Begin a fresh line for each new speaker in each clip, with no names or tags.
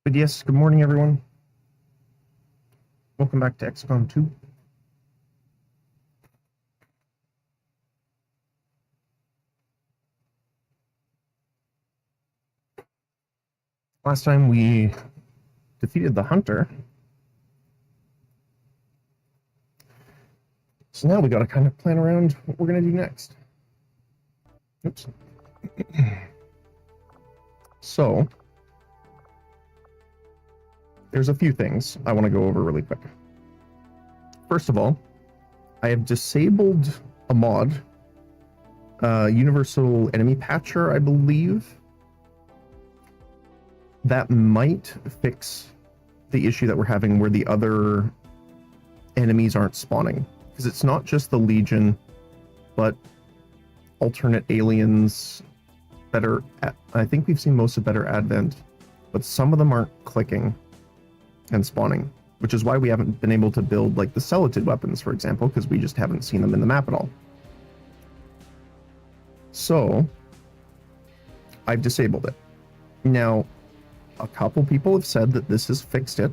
But yes, good morning, everyone. Welcome back to XCOM 2. Last time we defeated the hunter. So now we got to kind of plan around what we're going to do next. Oops. So, there's a few things I want to go over really quick. First of all, I have disabled a mod, Universal Enemy Patcher, I believe. That might fix the issue that we're having where the other enemies aren't spawning. Because it's not just the Legion, but alternate aliens that are... I think we've seen most of Better Advent, but some of them aren't clicking and spawning, which is why we haven't been able to build like the Celatid weapons, for example, because we just haven't seen them in the map at all. So, I've disabled it. Now, a couple people have said that this has fixed it.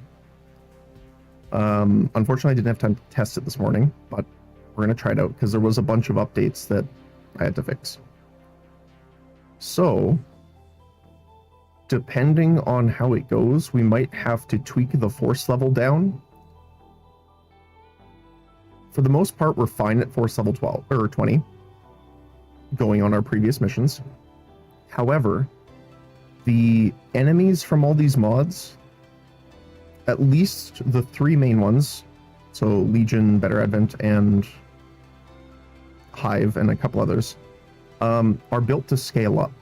Unfortunately, I didn't have time to test it this morning, but we're going to try it out because there was a bunch of updates that I had to fix. So, depending on how it goes, we might have to tweak the force level down. For the most part, we're fine at force level 12 or 20, going on our previous missions. However, the enemies from all these mods, at least the three main ones, so Legion, Better Advent, and Hive, and a couple others, are built to scale up,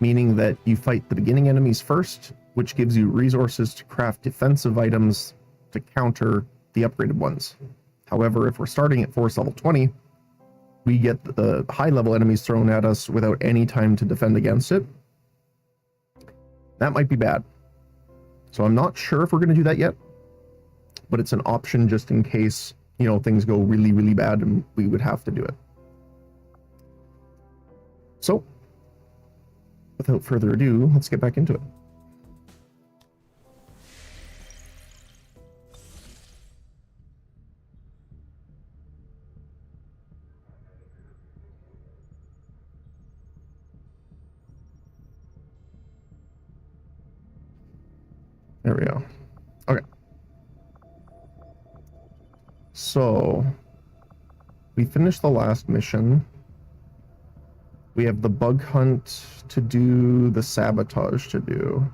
meaning that you fight the beginning enemies first, which gives you resources to craft defensive items to counter the upgraded ones. However, if we're starting at force level 20, we get the high-level enemies thrown at us without any time to defend against it. That might be bad. So I'm not sure if we're going to do that yet, but it's an option just in case, you know, things go really, really bad and we would have to do it. So, without further ado, let's get back into it. There we go. Okay. So, we finished the last mission. We have the bug hunt to do, the sabotage to do.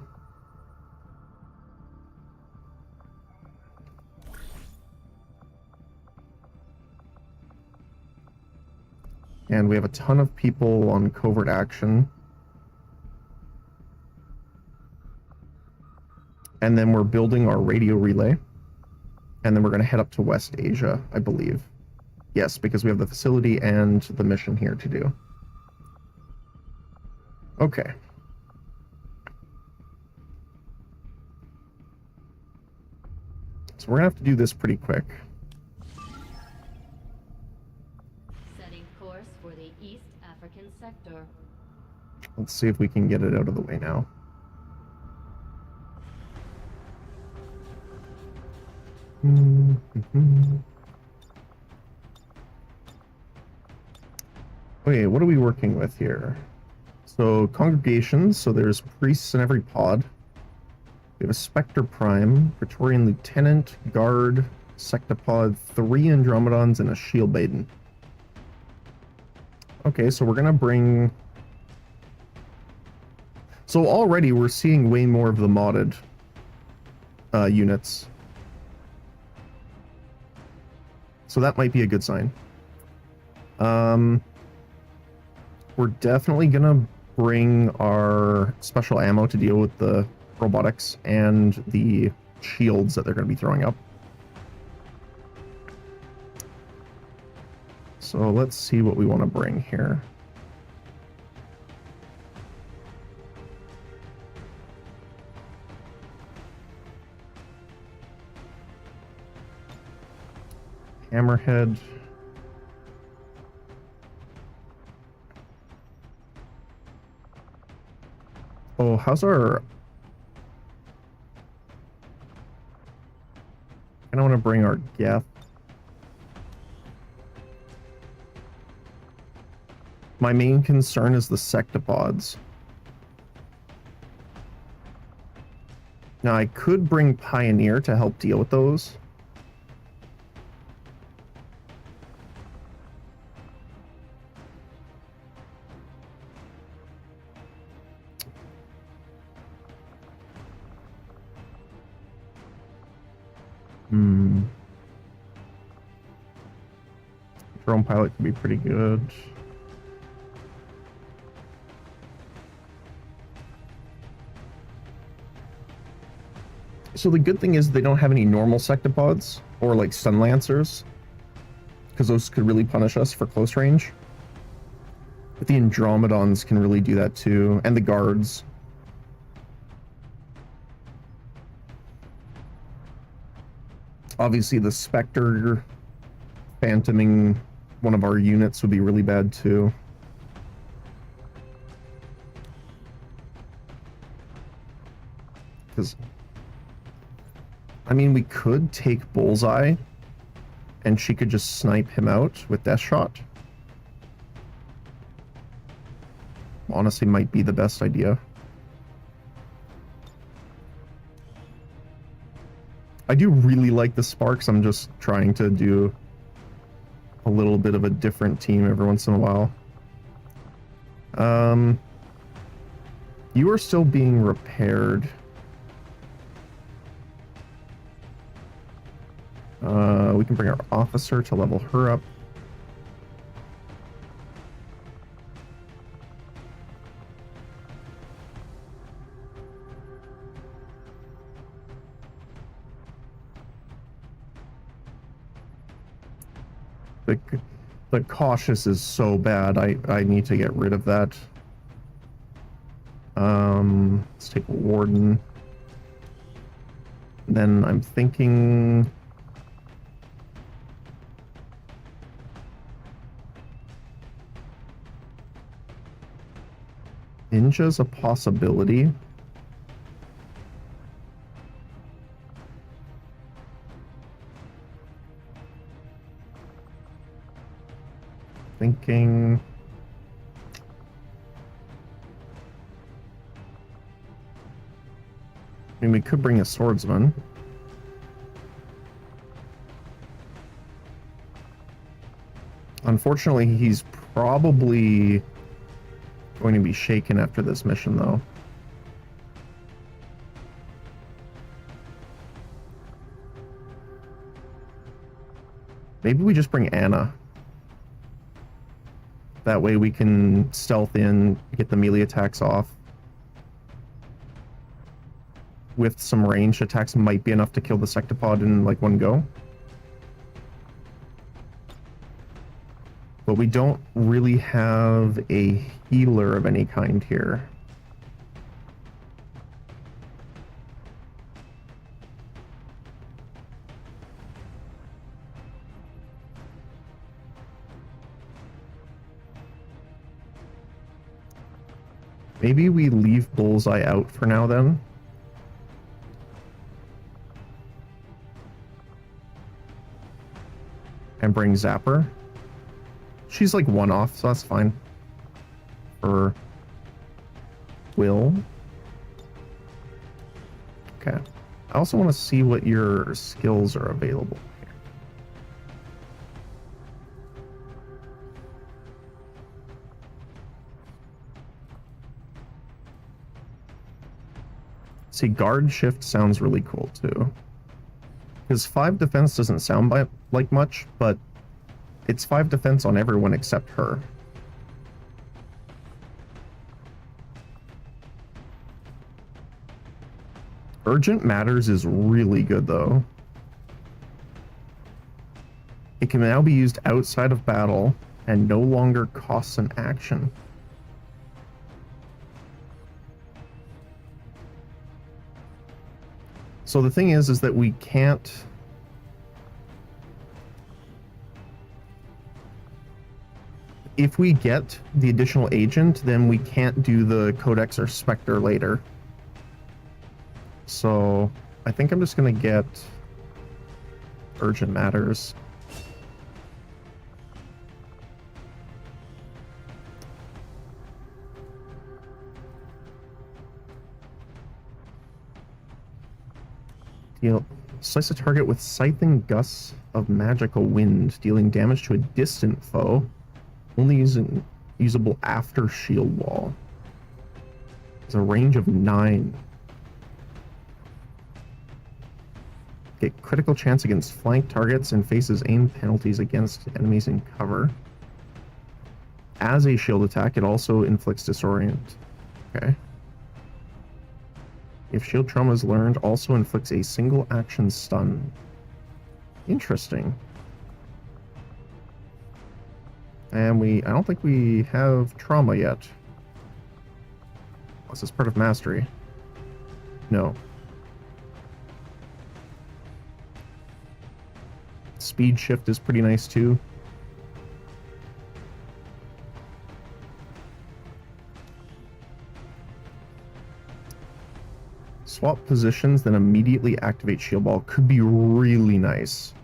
And we have a ton of people on covert action. And then we're building our radio relay. And then we're going to head up to West Asia, I believe. Yes, because we have the facility and the mission here to do. Okay. So we're going to have to do this pretty quick.
Setting course for the East African sector.
Let's see if we can get it out of the way now. Okay, what are we working with here? So, congregations, so there's priests in every pod. We have a Spectre Prime, Praetorian Lieutenant, Guard, Sectopod, 3 Andromedons, and a Shield Maiden. Okay, so we're gonna bring... So already we're seeing way more of the modded units. So that might be a good sign. We're definitely gonna bring our special ammo to deal with the robotics and the shields that they're going to be throwing up. So let's see what we want to bring here. Hammerhead. Oh, how's our... I don't want to bring our Geth. My main concern is the sectopods. Now, I could bring Pioneer to help deal with those. Drone pilot could be pretty good. So the good thing is they don't have any normal sectopods or like stun lancers, because those could really punish us for close range. But the Andromedons can really do that too, and the guards. Obviously the Spectre phantoming one of our units would be really bad too. Because I mean, we could take Bullseye, and she could just snipe him out with Death Shot. Honestly, might be the best idea. I do really like the Sparks. I'm just trying to do a little bit of a different team every once in a while. You are still being repaired. We can bring our officer to level her up. The cautious is so bad. I need to get rid of that. Let's take a warden. Then I'm thinking Ninja's a possibility. Thinking I mean, we could bring a swordsman. Unfortunately, he's probably going to be shaken after this mission, though. Maybe we just bring Anna. That way we can stealth in, get the melee attacks off. With some ranged attacks might be enough to kill the sectopod in like one go. But we don't really have a healer of any kind here. Maybe we leave Bullseye out for now then. And bring Zapper. She's like one off, so that's fine. For Will. Okay. I also want to see what your skills are available here. See, guard shift sounds really cool too. Because 5 defense doesn't sound like much, but it's 5 defense on everyone except her. Urgent Matters is really good, though. It can now be used outside of battle and no longer costs an action. So the thing is that we can't... If we get the additional agent, then we can't do the Codex or Spectre later. So I think I'm just going to get urgent matters. Slice a target with scything gusts of magical wind, dealing damage to a distant foe, only usable after shield wall. It's a range of 9. Get critical chance against flank targets and faces aim penalties against enemies in cover. As a shield attack, it also inflicts disorient. Okay. If shield trauma is learned, also inflicts a single action stun. Interesting. And I don't think we have trauma yet. Unless it's part of mastery. No. Speed shift is pretty nice too. Swap positions, then immediately activate shield ball could be really nice.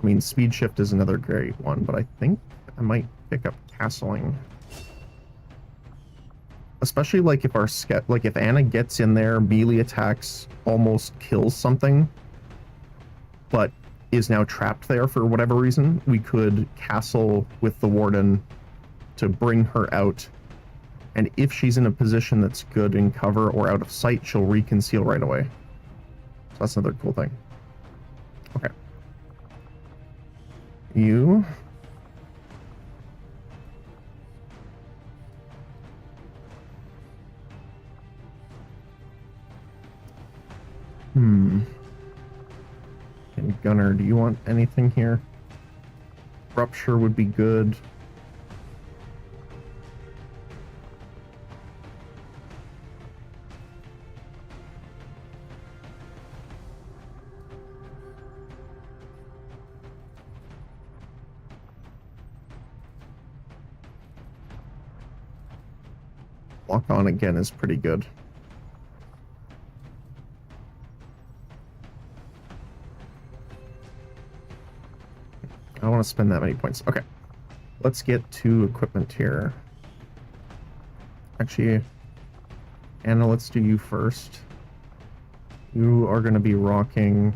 I mean, speed shift is another great one, but I think I might pick up castling. Especially like if if Anna gets in there, melee attacks, almost kills something, but is now trapped there for whatever reason, we could castle with the warden to bring her out. And if she's in a position that's good in cover or out of sight, she'll reconceal right away. So that's another cool thing. Okay. You. And Gunner, do you want anything here? Rupture would be good. Lock on again is pretty good. I don't want to spend that many points. Okay. Let's get to equipment here. Actually, Anna, let's do you first. You are going to be rocking...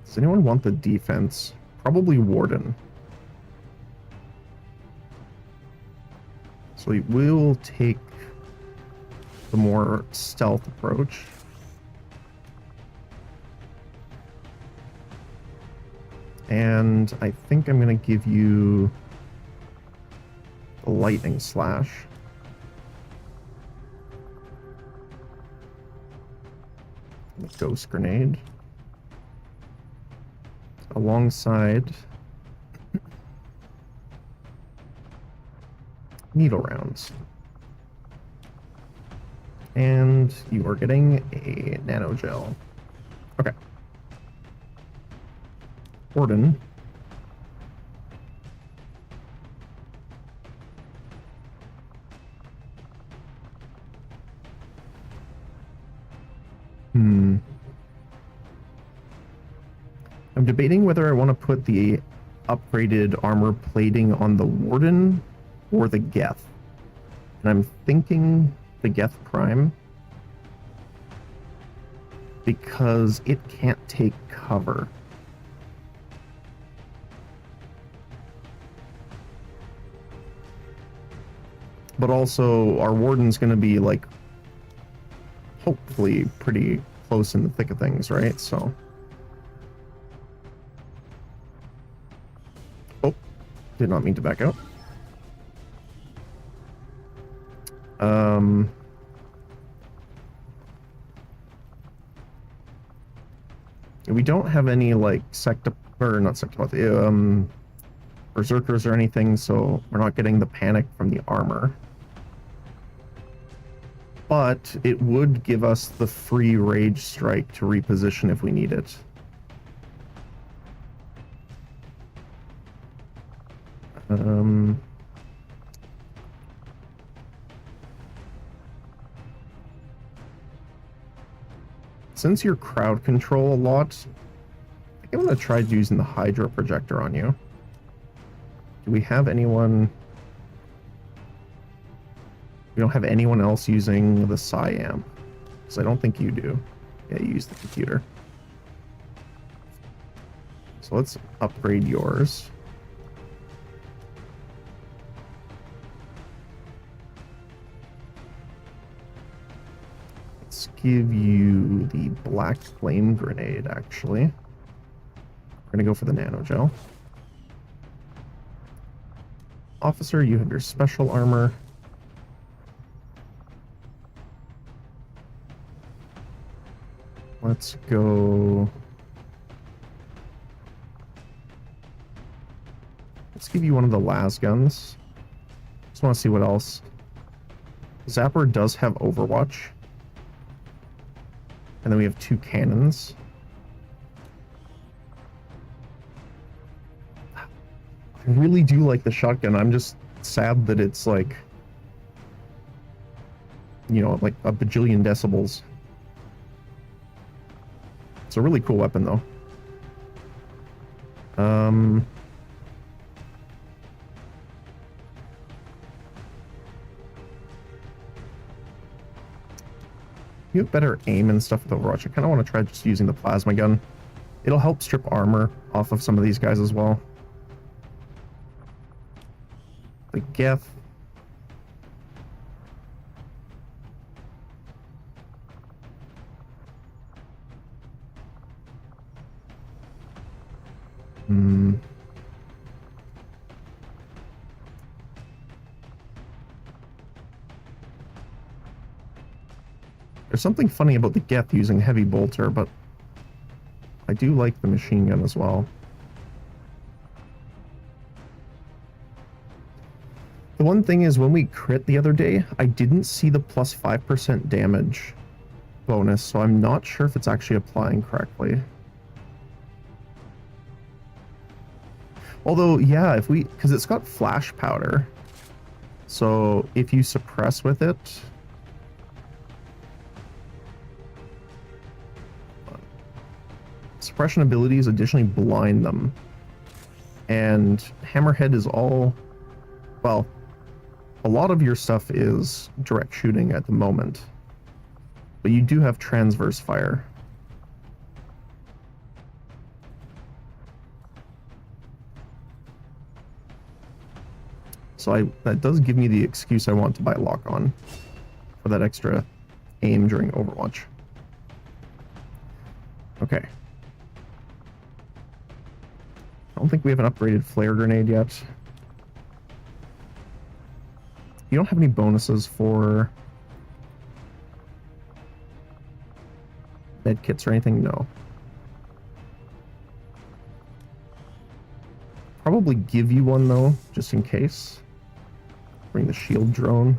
Does anyone want the defense? Probably Warden. So we'll take the more stealth approach. And I think I'm going to give you the lightning slash. The ghost grenade. Alongside needle rounds. And you are getting a nano gel. Okay. Warden. I'm debating whether I want to put the upgraded armor plating on the Warden or the Geth. And I'm thinking the Geth Prime because it can't take cover. But also, our Warden's going to be, like, hopefully pretty close in the thick of things, right? So... Oh, did not mean to back out. We don't have any, like, berserkers or anything, so we're not getting the panic from the armor. But it would give us the free rage strike to reposition if we need it. Since you're crowd control a lot, I think I'm going to try using the Hydro Projector on you. Do we have anyone... We don't have anyone else using the Psi-Amp. Because I don't think you do. Yeah, you use the computer. So let's upgrade yours. Let's give you the Black Flame Grenade, actually. We're going to go for the Nanogel. Officer, you have your special armor. Let's go... Let's give you one of the las guns. Just want to see what else. Zapper does have Overwatch. And then we have 2 cannons. I really do like the shotgun. I'm just sad that it's like, you know, like a bajillion decibels. It's a really cool weapon, though. You have better aim and stuff with Overwatch. I kind of want to try just using the plasma gun. It'll help strip armor off of some of these guys as well. The Geth. There's something funny about the Geth using heavy bolter, but I do like the machine gun as well. The one thing is, when we crit the other day, I didn't see the plus 5% damage bonus, so I'm not sure if it's actually applying correctly. Although, yeah, if we... because it's got flash powder. So, if you suppress with it... Suppression abilities additionally blind them. And Hammerhead is all... well, a lot of your stuff is direct shooting at the moment. But you do have transverse fire. So that does give me the excuse I want to buy Lock-On for that extra aim during Overwatch. Okay. I don't think we have an upgraded flare grenade yet. You don't have any bonuses for med kits or anything? No. Probably give you one though, just in case. Bring the shield drone.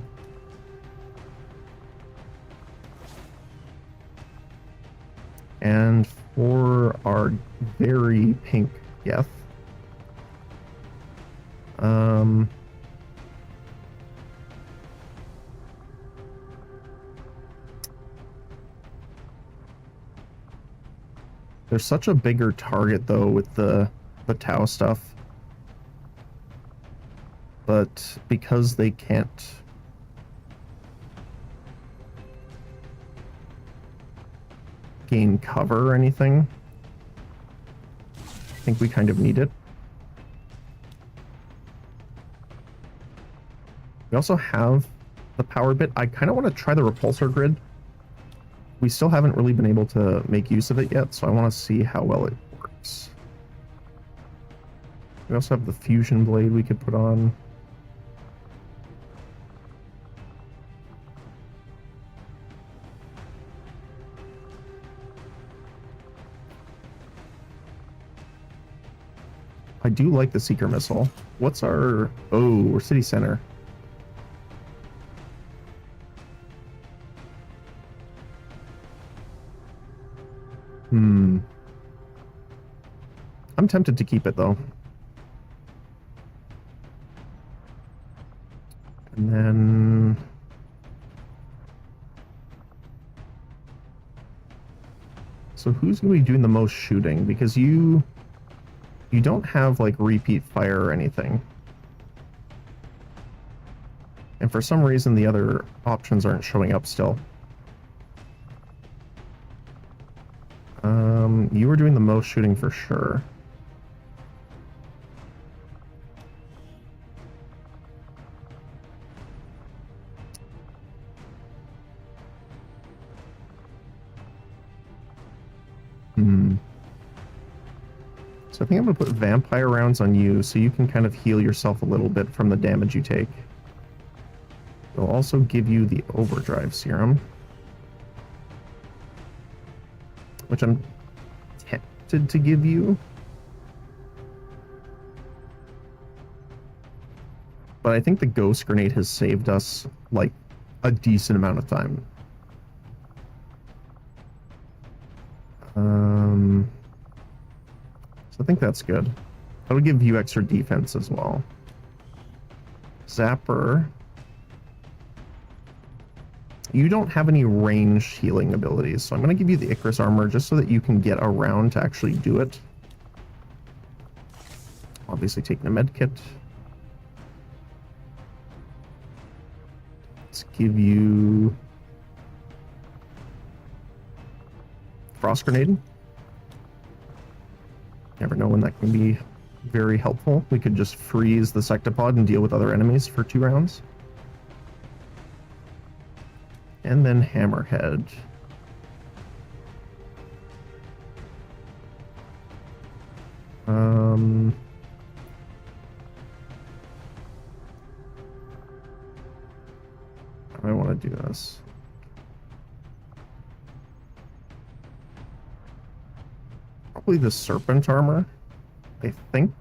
And for our very pink Geth, there's such a bigger target though with the Tau stuff. But because they can't gain cover or anything, I think we kind of need it. We also have the power bit. I kind of want to try the repulsor grid. We still haven't really been able to make use of it yet, so I want to see how well it works. We also have the fusion blade we could put on. I do like the Seeker missile. What's our... oh, we're city center. I'm tempted to keep it though. And then... So who's going to be doing the most shooting? Because you don't have like repeat fire or anything. And for some reason the other options aren't showing up still. You were doing the most shooting for sure. So I think I'm going to put vampire rounds on you so you can kind of heal yourself a little bit from the damage you take. It'll also give you the overdrive serum, which I'm tempted to give you. But I think the ghost grenade has saved us like a decent amount of time. So I think that's good. That'll give you extra defense as well. Zapper. You don't have any ranged healing abilities, so I'm going to give you the Icarus armor just so that you can get around to actually do it. Obviously taking a med kit. Let's give you Frost Grenade. Never know when that can be very helpful. We could just freeze the Sectopod and deal with other enemies for 2 rounds. And then Hammerhead. I want to do this. Probably the Serpent armor, I think.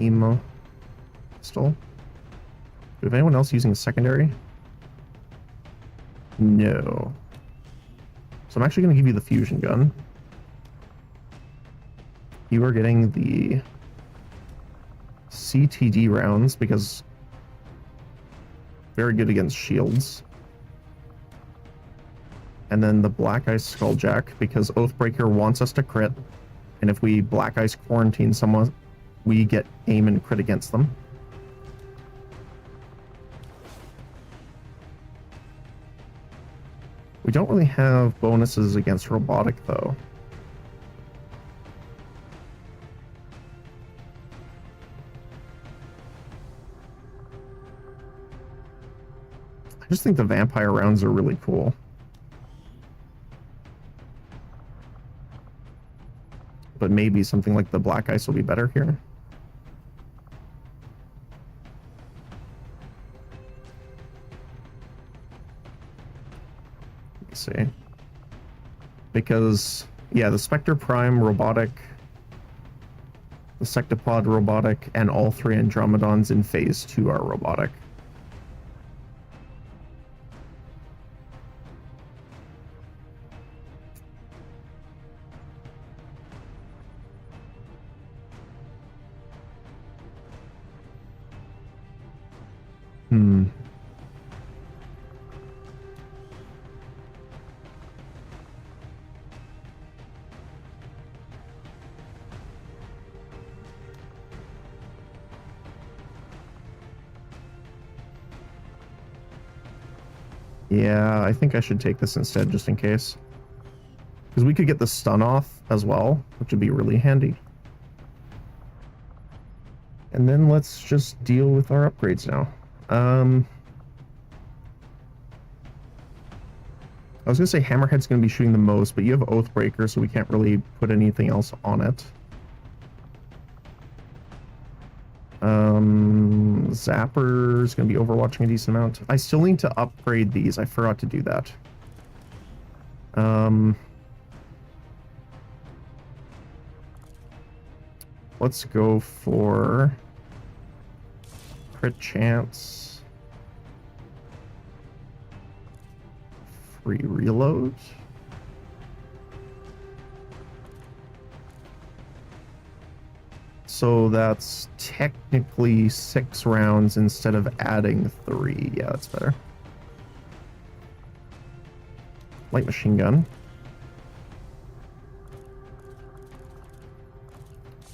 Emo pistol. Do we have anyone else using a secondary? No. So I'm actually going to give you the fusion gun. You are getting the CTD rounds because very good against shields. And then the Black Ice Skulljack because Oathbreaker wants us to crit. And if we Black Ice quarantine someone, we get aim and crit against them. We don't really have bonuses against robotic though. I just think the vampire rounds are really cool. But maybe something like the Black Ice will be better here. Let's see. Because, yeah, the Spectre Prime robotic, the Sectopod robotic, and all 3 Andromedons in Phase 2 are robotic. Yeah, I think I should take this instead, just in case. Because we could get the stun off as well, which would be really handy. And then let's just deal with our upgrades now. I was going to say Hammerhead's going to be shooting the most, but you have Oathbreaker, so we can't really put anything else on it. Zapper's going to be overwatching a decent amount. I still need to upgrade these. I forgot to do that. Let's go for crit chance. Free reload. So that's technically 6 rounds instead of adding 3. Yeah, that's better. Light machine gun.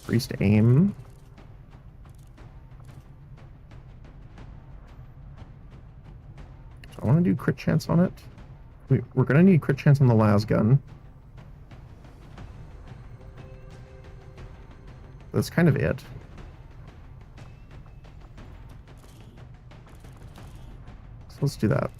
Increased aim. So I want to do crit chance on it. We're going to need crit chance on the las gun. That's kind of it. So let's do that.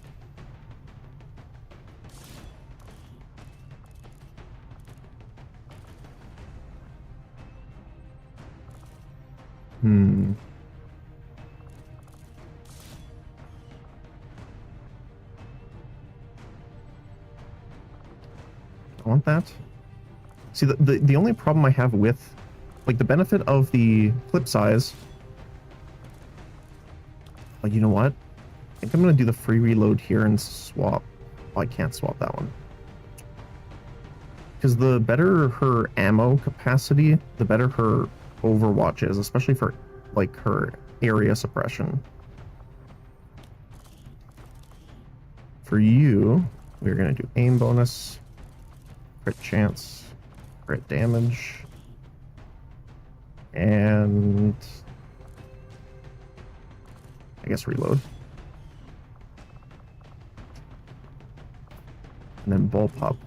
I want that. See, the only problem I have with, like, the benefit of the clip size. Oh, you know what? I think I'm going to do the free reload here and swap. Oh, I can't swap that one. Because the better her ammo capacity, the better her Overwatch is, especially for, like, her area suppression. For you, we're going to do aim bonus, crit chance, crit damage, and I guess reload. And then bullpup.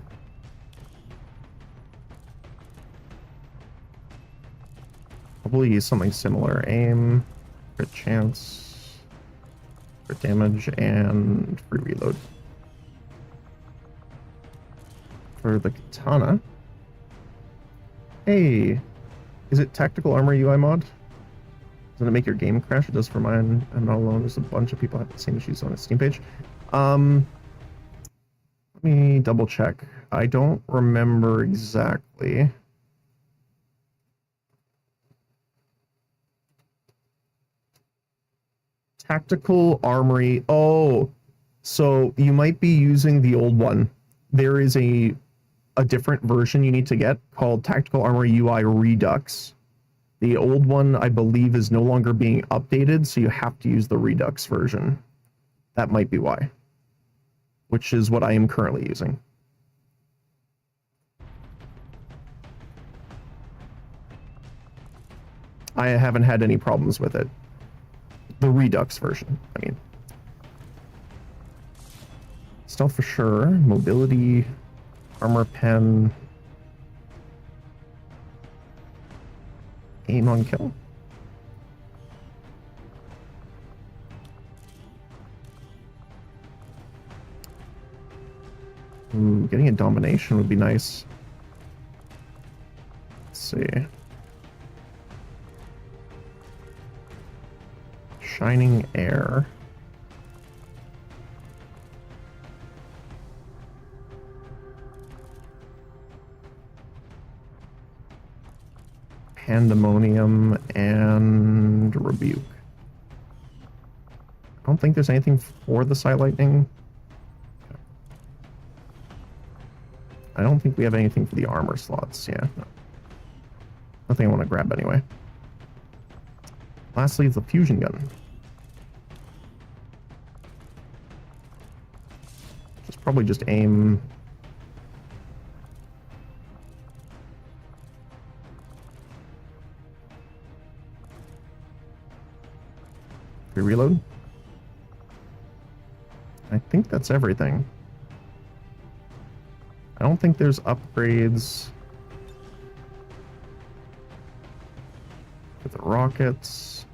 Probably use something similar. Aim, crit chance, crit damage, and free reload. For the katana. Hey, is it tactical armor UI mod? Doesn't it make your game crash? It does for mine. I'm not alone. There's a bunch of people have the same issues on a Steam page. Let me double check. I don't remember exactly. Tactical armory. Oh, so you might be using the old one. There is a different version you need to get called Tactical Armory UI Redux. The old one, I believe, is no longer being updated, so you have to use the Redux version. That might be why. Which is what I am currently using. I haven't had any problems with it. The Redux version, I mean. Stealth for sure. Mobility, armor pen, aim on kill. Ooh, getting a domination would be nice. Let's see. Shining air. Pandemonium and Rebuke. I don't think there's anything for the Side Lightning. I don't think we have anything for the armor slots. Yeah, no. Nothing I want to grab anyway. Lastly, the fusion gun. Just probably just aim. Reload. I think that's everything. I don't think there's upgrades for the rockets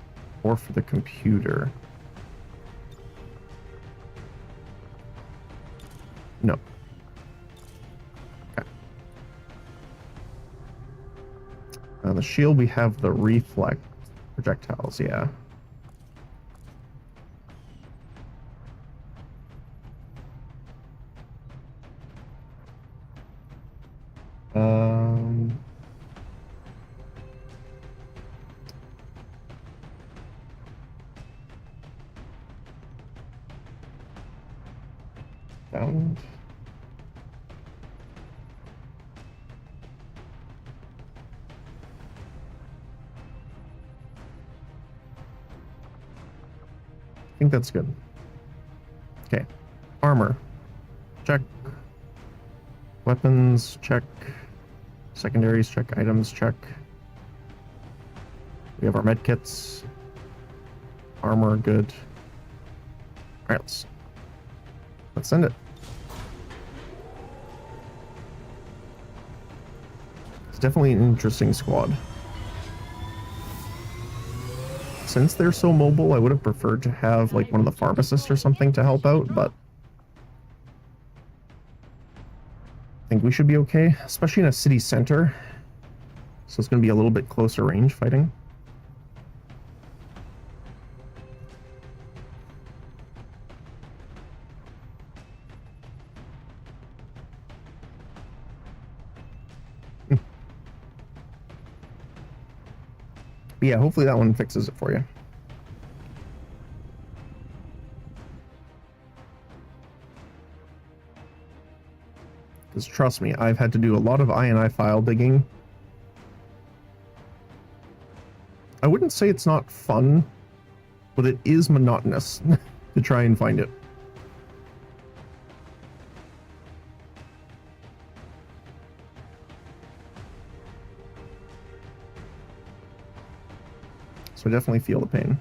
or for the computer. No. Okay. The shield, we have the reflect projectiles, yeah. Down. I think that's good. Okay. Armor. Check. Weapons, check. Secondaries, check. Items, check. We have our med kits. Armor, good. Alright, let's send it. It's definitely an interesting squad. Since they're so mobile, I would have preferred to have like one of the pharmacists or something to help out, but I think we should be okay, especially in a city center. So it's going to be a little bit closer range fighting. But yeah, hopefully that one fixes it for you. Because trust me, I've had to do a lot of INI file digging. I wouldn't say it's not fun, but it is monotonous to try and find it. So I definitely feel the pain.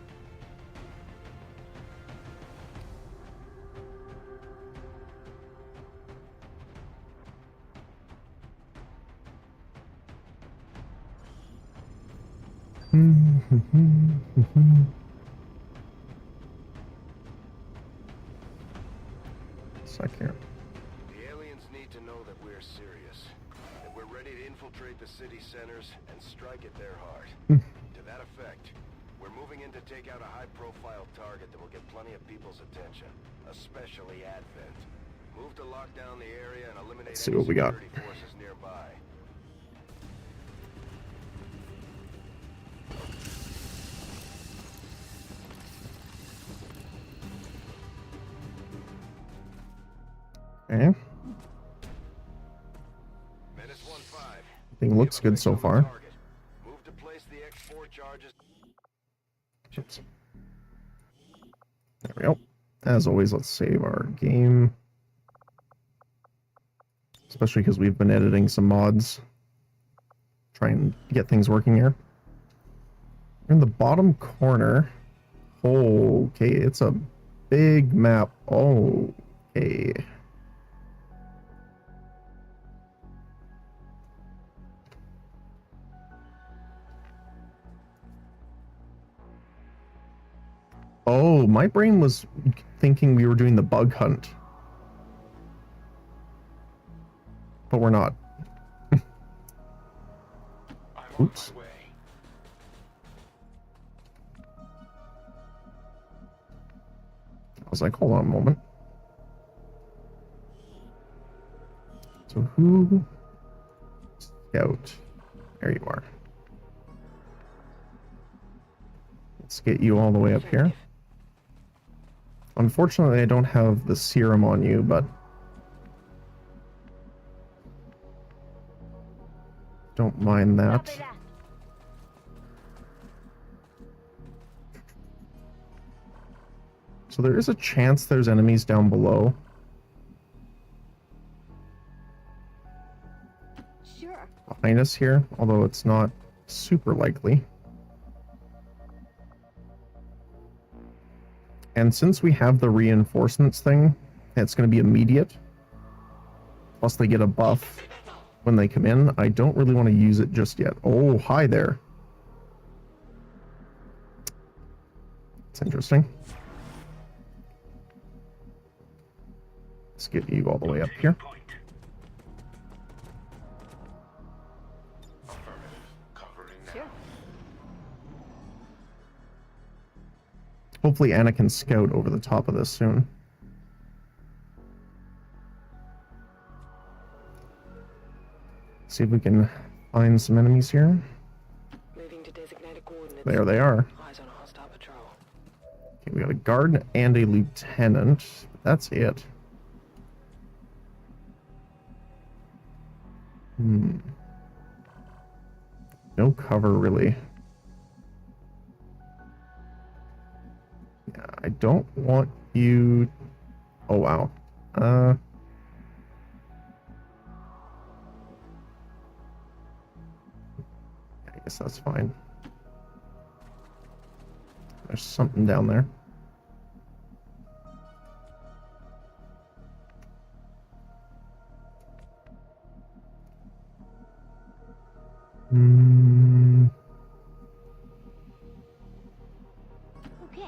Sec here.
The aliens need to know that we're serious, that we're ready to infiltrate the city centers and strike at their heart. To that effect, we're moving in to take out a high-profile target that will get plenty of people's attention, especially Advent. Move to lock down the area and eliminate
Let's see
any
what we got.
security forces nearby.
Okay.
Menace 1-5.
Everything looks good so far.
Move to place the X4 charges.
Oops. There we go. As always, let's save our game. Especially because we've been editing some mods. Try and get things working here. In the bottom corner. Okay, it's a big map. Okay. Oh, my brain was thinking we were doing the bug hunt. But we're not. Oops. I was like, hold on a moment. So who? Scout. There you are. Let's get you all the way up here. Unfortunately, I don't have the serum on you, but don't mind that. So there is a chance there's enemies down below.
Sure.
Behind us here, although it's not super likely. And since we have the reinforcements thing, it's going to be immediate. Plus they get a buff when they come in. I don't really want to use it just yet. Oh, hi there. It's interesting. Let's get you all the way up here.
Sure.
Hopefully Anna can scout over the top of this soon. See if we can find some enemies here.
Moving to designated coordinates.
There they are.
Eyes on a hostile patrol.
Okay, we got a guard and a lieutenant. That's it. No cover, really. Yeah, I don't want you... Oh, wow. Guess that's fine. There's something down there.
Okay.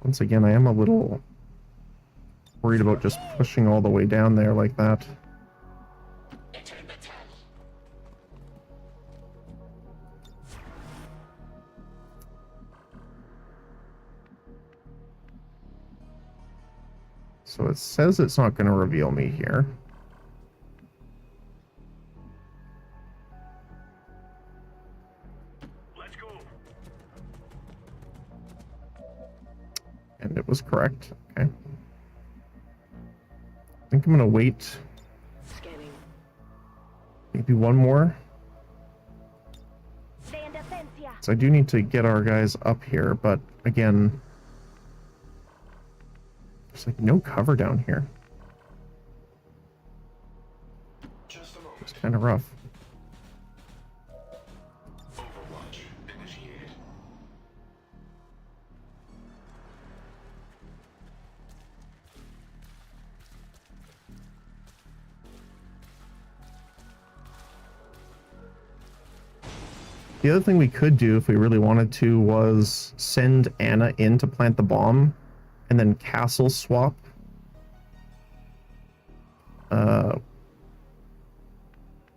Once again, I am a little worried about just pushing all the way down there like that. So it says it's not going to reveal me here.
Let's go.
And it was correct. Okay. I think I'm going to wait
Scanning.
maybe one more. So I do need to get our guys up here, but again, there's like no cover down here.
Just a moment.
It's kind of rough.
Overwatch initiated.
The other thing we could do if we really wanted to was send Anna in to plant the bomb and then castle swap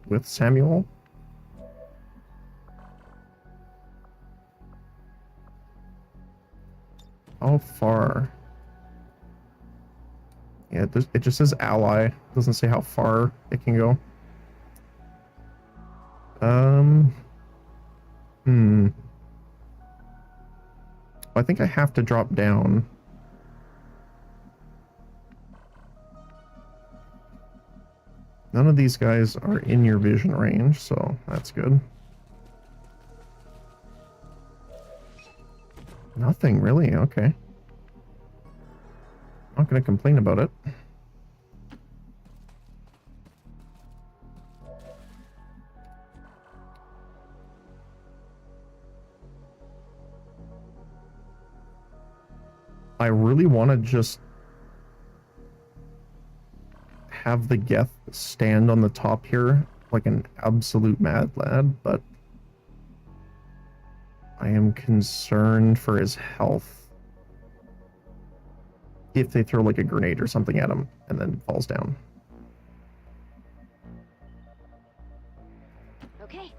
with Samuel. How far? Yeah, it just says ally. It doesn't say how far it can go. I think I have to drop down. None of these guys are in your vision range, so that's good. Nothing really, okay. Not gonna complain about it. I really want to just have the Geth stand on the top here like an absolute mad lad, but I am concerned for his health if they throw like a grenade or something at him and then falls down.
Okay.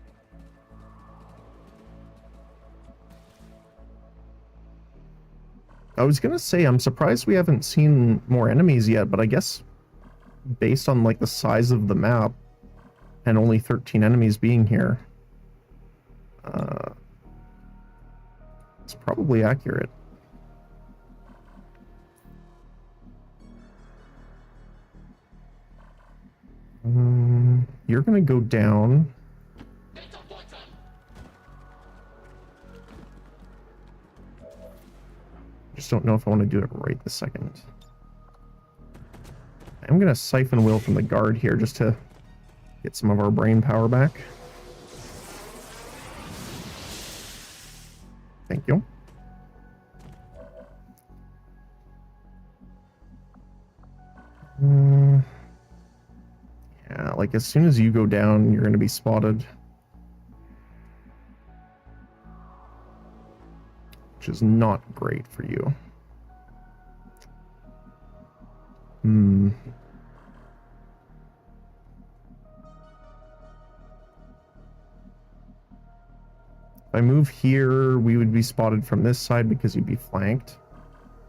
I was gonna say, I'm surprised we haven't seen more enemies yet, but I guess based on like the size of the map and only 13 enemies being here, it's probably accurate. You're gonna go down. Just don't know if I want to do it right this second. I'm gonna siphon will from the guard here just to get some of our brain power back. Thank you. Yeah, like as soon as you go down, you're gonna be spotted. Which is not great for you. If I move here, we would be spotted from this side because you'd be flanked.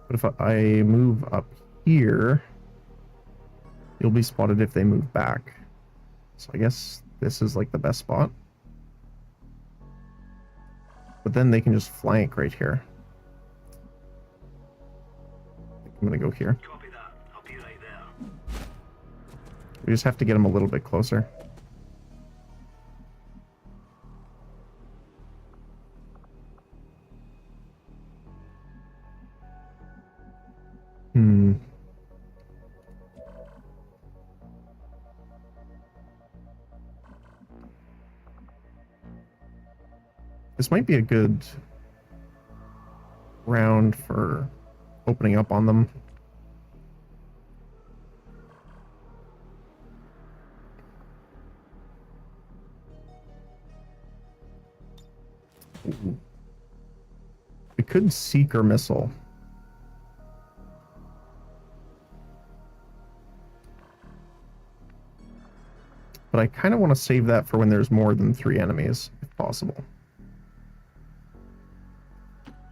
But if I move up here, you'll be spotted if they move back. So I guess this is like the best spot. But then they can just flank right here. I'm gonna go here.
Copy that. I'll be right there.
We just have to get them a little bit closer. This might be a good round for opening up on them. Ooh. We could Seeker Missile. But I kind of want to save that for when there's more than 3 enemies, if possible.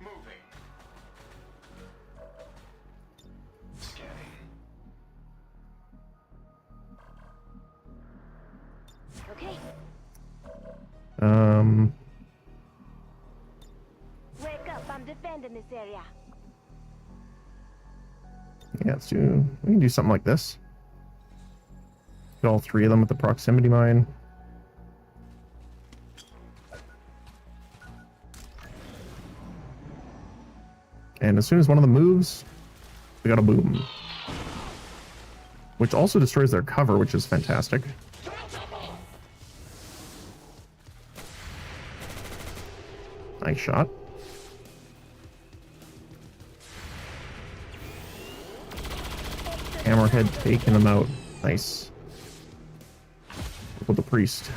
Moving. Scanning. Okay. Wake up, I'm defending this area.
Yeah, we can do something like this. Get all 3 of them with the proximity mine. And as soon as one of them moves, we got a boom. Which also destroys their cover, which is fantastic. Nice shot. Hammerhead taking them out. Nice. With the priest.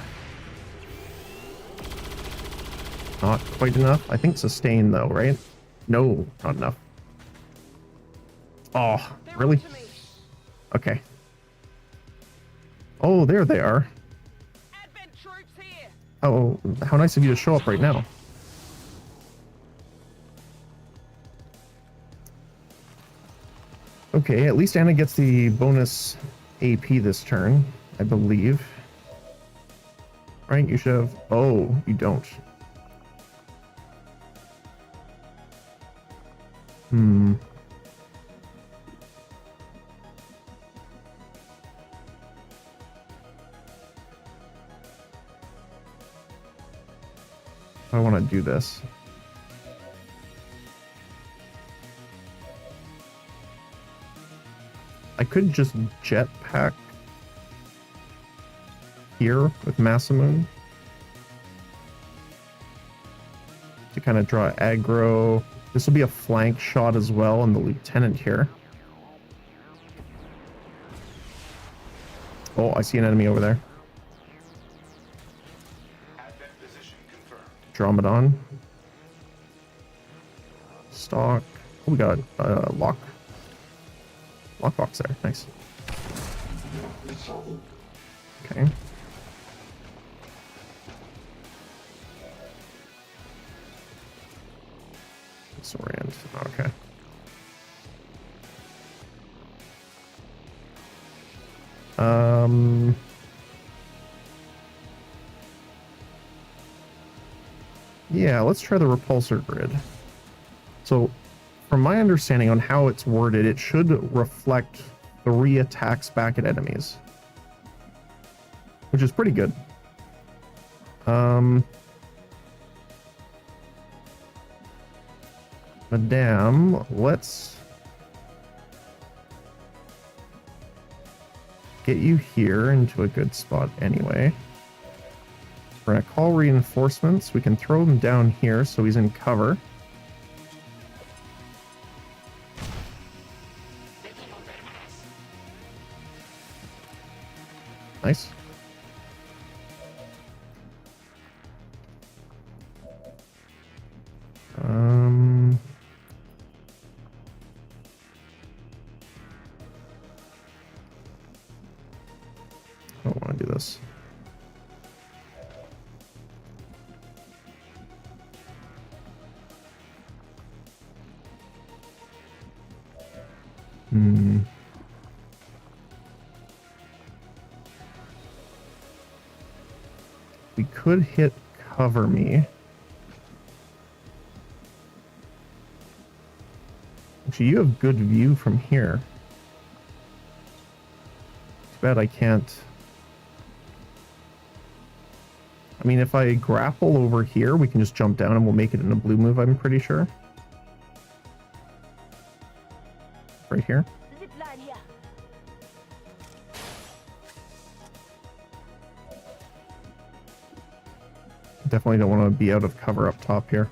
Not quite enough. I think sustain though, right? No, not enough. Oh, really? Okay. Oh, there they are. Oh, how nice of you to show up right now. Okay, at least Anna gets the bonus AP this turn, I believe. Right, you should have... Oh, you don't. I want to do this. I could just jetpack here with Masamune to kind of draw aggro. This will be a flank shot as well on the lieutenant here. Oh, I see an enemy over there. Dromedon. Stock. Oh, we got lock. Lockbox there. Nice. Okay. Disorient. Okay. Yeah, let's try the repulsor grid. So, from my understanding on how it's worded, it should reflect 3 attacks back at enemies, which is pretty good. Madame, let's get you here into a good spot anyway. We're gonna call reinforcements. We can throw him down here so he's in cover. Nice. I don't want to do this. We could hit cover me. Actually, you have good view from here. Too bad I can't. I mean, if I grapple over here, we can just jump down and we'll make it in a blue move, I'm pretty sure. Right here.
Zip line here.
Definitely don't want to be out of cover up top here.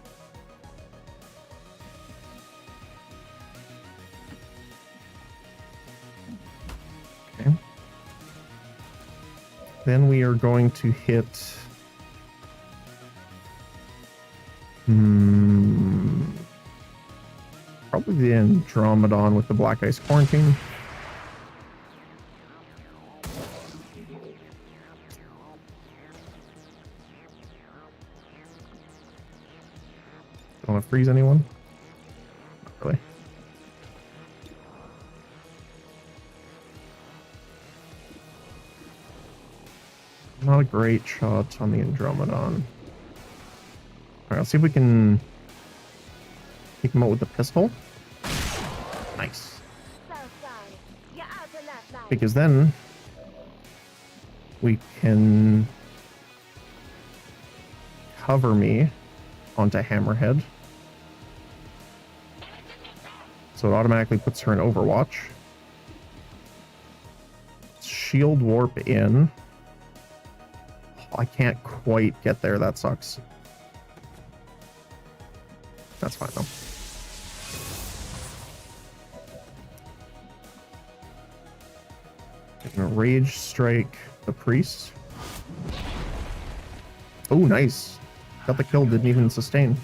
Okay. Then we are going to hit... probably the Andromedon with the Black Ice Quarantine. Don't want to freeze anyone? Not really. Not a great shot on the Andromedon. Alright, let's see if we can take him out with the pistol. Nice.
So sorry. You're out the last night.
Because then we can cover me onto Hammerhead. So it automatically puts her in Overwatch. Shield warp in. I can't quite get there. That sucks. That's fine though. I'm gonna Rage Strike the Priest. Oh, nice. Got the kill, didn't even sustain.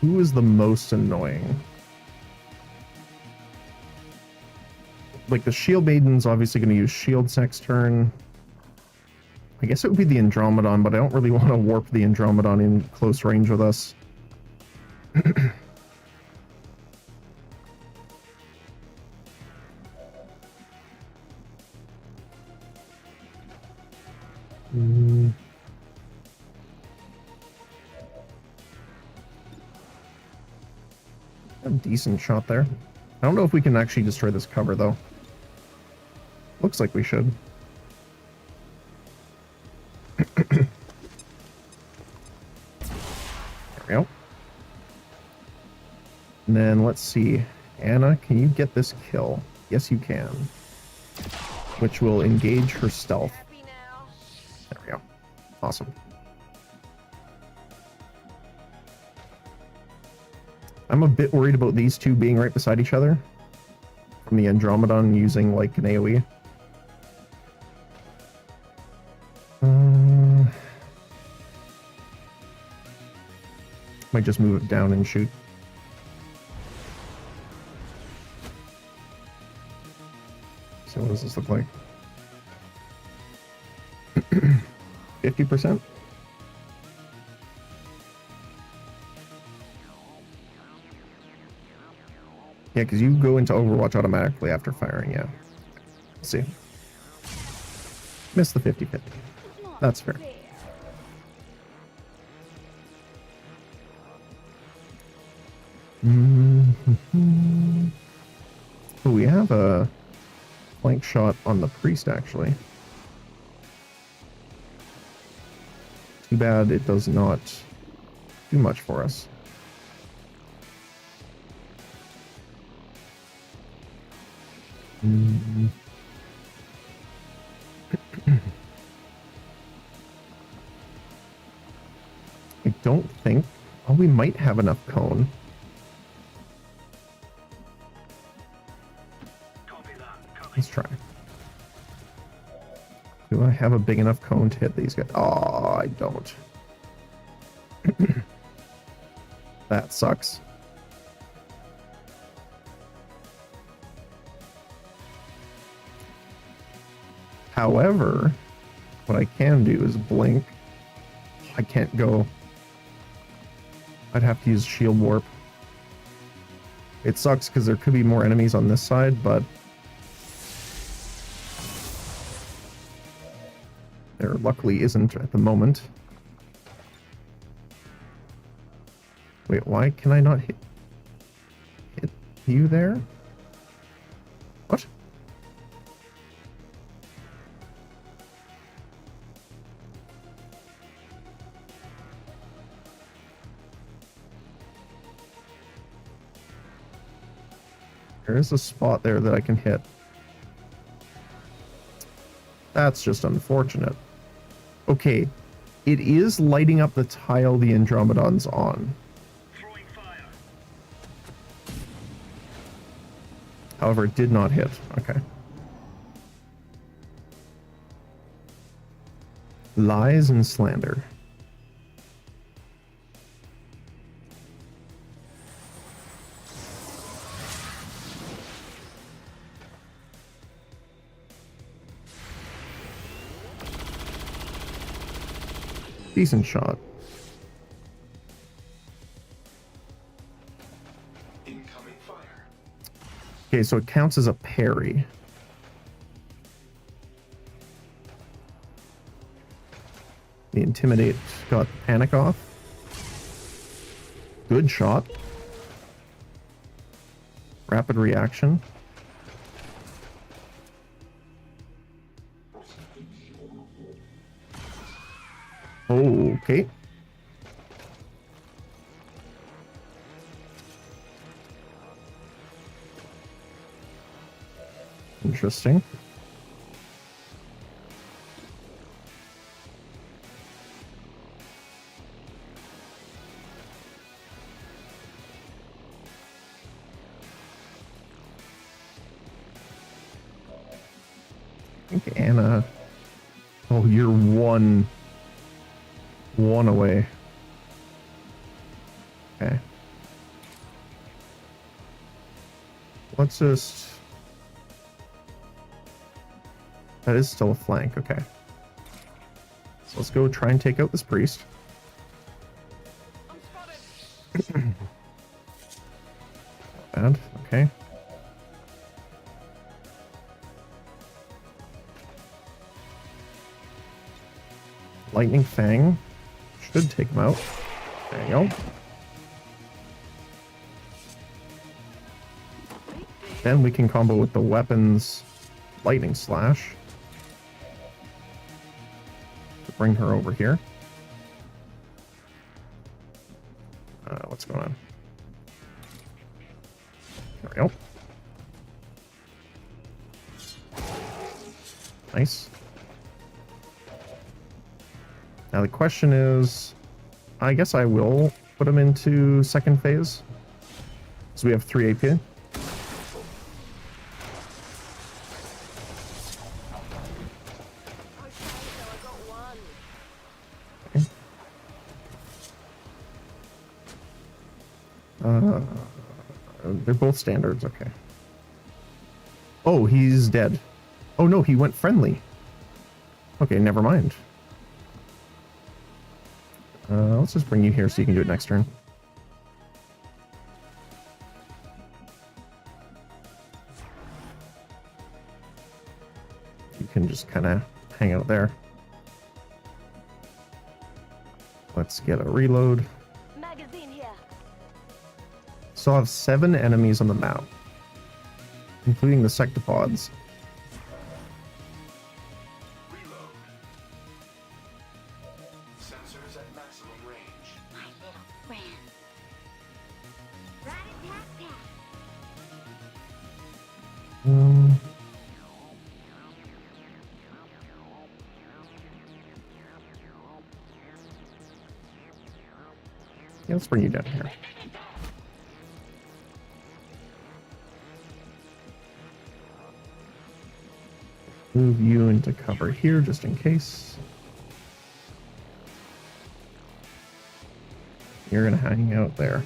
Who is the most annoying? Like, the Shield Maiden's obviously going to use shields next turn. I guess it would be the Andromedon, but I don't really want to warp the Andromedon in close range with us. A decent shot there. I don't know if we can actually destroy this cover, though. Looks like we should. There we go. And then let's see. Anna, can you get this kill? Yes, you can. Which will engage her stealth.
Happy now?
There we go. Awesome. I'm a bit worried about these two being right beside each other. From the Andromedon using, like, an AoE. Might just move it down and shoot. So what does this look like? 50%? Yeah, because you go into Overwatch automatically after firing, yeah. Let's see. Missed the 50-50. That's fair. Oh, we have a flank shot on the priest, actually. Too bad it does not do much for us. I don't think... Oh, we might have enough cone. Let's try. Do I have a big enough cone to hit these guys? Oh, I don't. That sucks. However, what I can do is blink. I can't go. I'd have to use shield warp. It sucks because there could be more enemies on this side, but there luckily isn't at the moment. Wait, why can I not hit you there? What? There is a spot there that I can hit. That's just unfortunate. Okay, it is lighting up the tile the Andromedon's on. However, it did not hit. Okay. Lies and slander. Decent shot.
Incoming fire.
Okay, so it counts as a parry. The Intimidate got panic off. Good shot. Rapid reaction. Okay. Interesting. I think Anna. Oh, you're one away. Okay. Let's just... That is still a flank, okay. So let's go try and take out this priest. Not bad, okay. Lightning Fang should take him out. There you go. Then we can combo with the weapons Lightning Slash to bring her over here. What's going on? There we go. Nice. Now the question is, I guess I will put him into second phase. So we have 3 AP.
Okay, so I got one.
They're both standards, okay. Oh, he's dead. Oh no, he went friendly. Okay, never mind. Let's just bring you here so you can do it next turn. You can just kind of hang out there. Let's get a reload.
Magazine here.
So I have 7 enemies on the map, including the sectopods.
Reload. Sensors at maximum range.
My little friend. Rat-a-tat-tat.
Yeah, let's bring you down here. Move you into cover here just in case. You're gonna hang out there.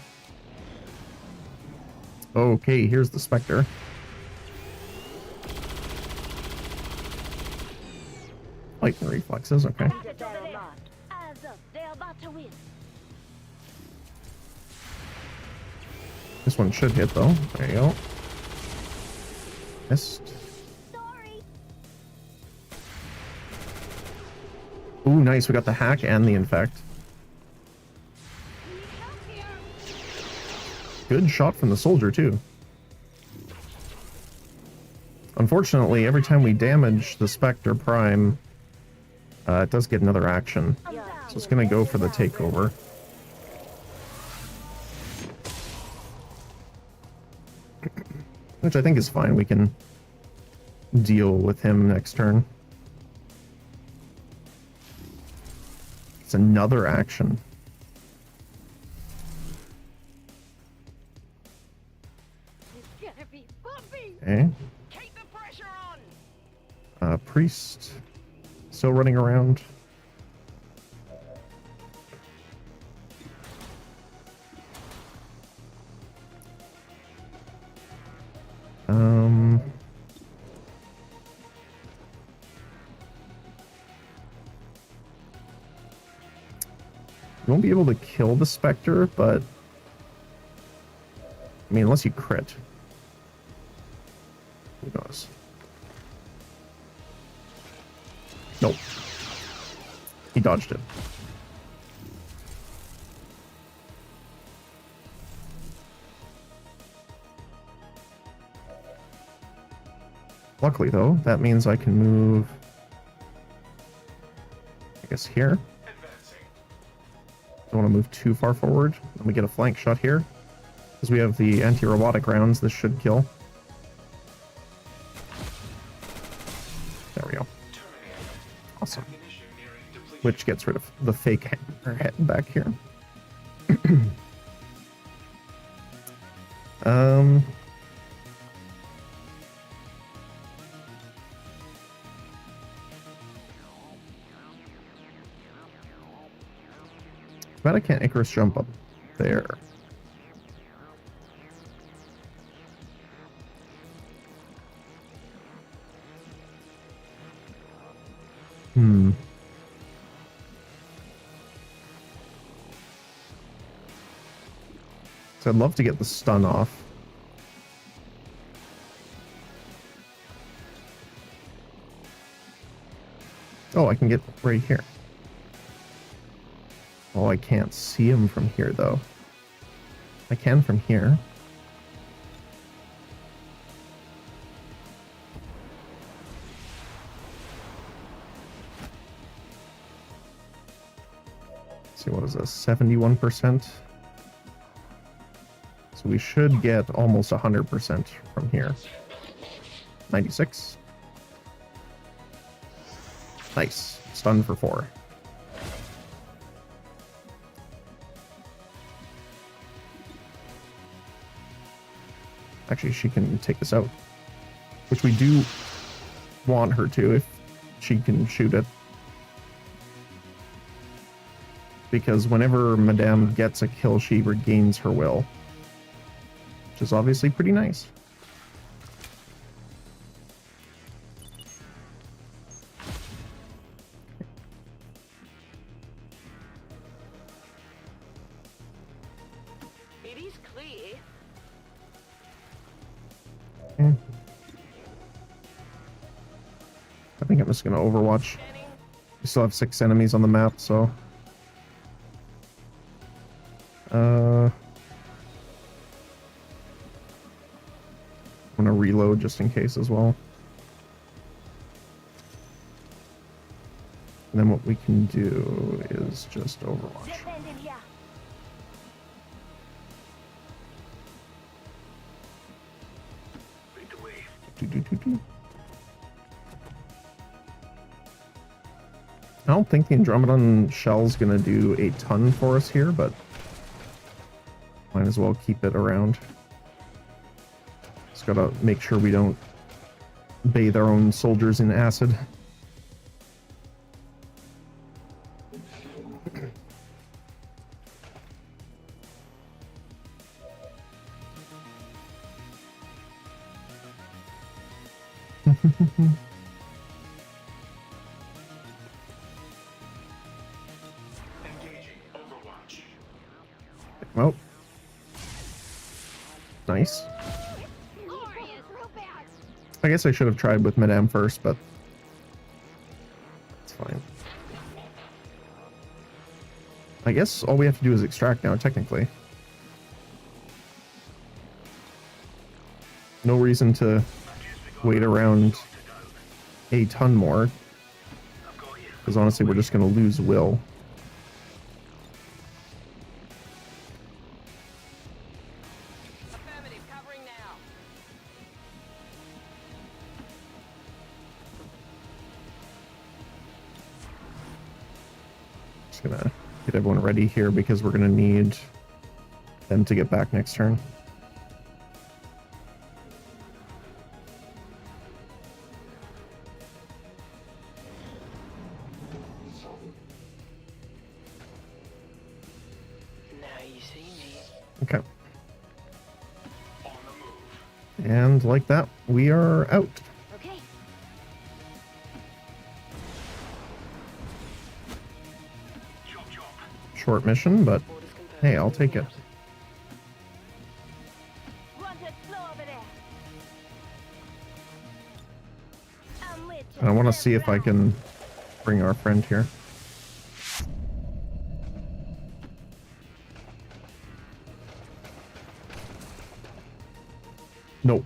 Okay, here's the Spectre. Lightning reflexes, okay.
They're not. As up, they're about to win.
This one should hit though. There you go. Missed.
Sorry.
Ooh, nice. We got the hack and the infect. Good shot from the soldier too. Unfortunately, every time we damage the Spectre Prime, it does get another action. So it's gonna go for the takeover. Which I think is fine. We can deal with him next turn. It's another action.
It's gonna be bumpy.
Okay.
Keep the pressure on.
Priest still running around. You won't be able to kill the Spectre, but I mean, unless you crit. Who knows? Nope. He dodged it. Luckily, though, that means I can move, I guess, here. Don't want to move too far forward. Let me get a flank shot here. Because we have the anti-robotic rounds, this should kill. There we go. Awesome. Which gets rid of the fake head back here. But I can't Icarus jump up there. So I'd love to get the stun off. Oh, I can get right here. Oh, I can't see him from here, though. I can from here. Let's see, what is this? 71%? So we should get almost 100% from here. 96. Nice. Stun for 4. Actually, she can take this out. Which we do want her to if she can shoot it. Because whenever Madame gets a kill, she regains her will. Which is obviously pretty nice.
It is clear.
Okay. I think I'm just going to Overwatch. We still have 6 enemies on the map, so... I'm gonna reload just in case as well. And then what we can do is just Overwatch.
Defend in here. I don't think the Andromedon shell's gonna do a ton for us here, but might as well keep it around. Just gotta make sure we don't bathe our own soldiers in acid. Well, nice. I guess I should have tried with Madame first, but it's fine. I guess all we have to do is extract now, technically. No reason to wait around a ton more, because honestly, we're just going to lose will.
Just gonna get everyone ready here because we're gonna need them to get back next turn. Okay. And like that, we are out.
Okay.
Short mission, but hey, I'll take it. I want to see if I can bring our friend here. Nope.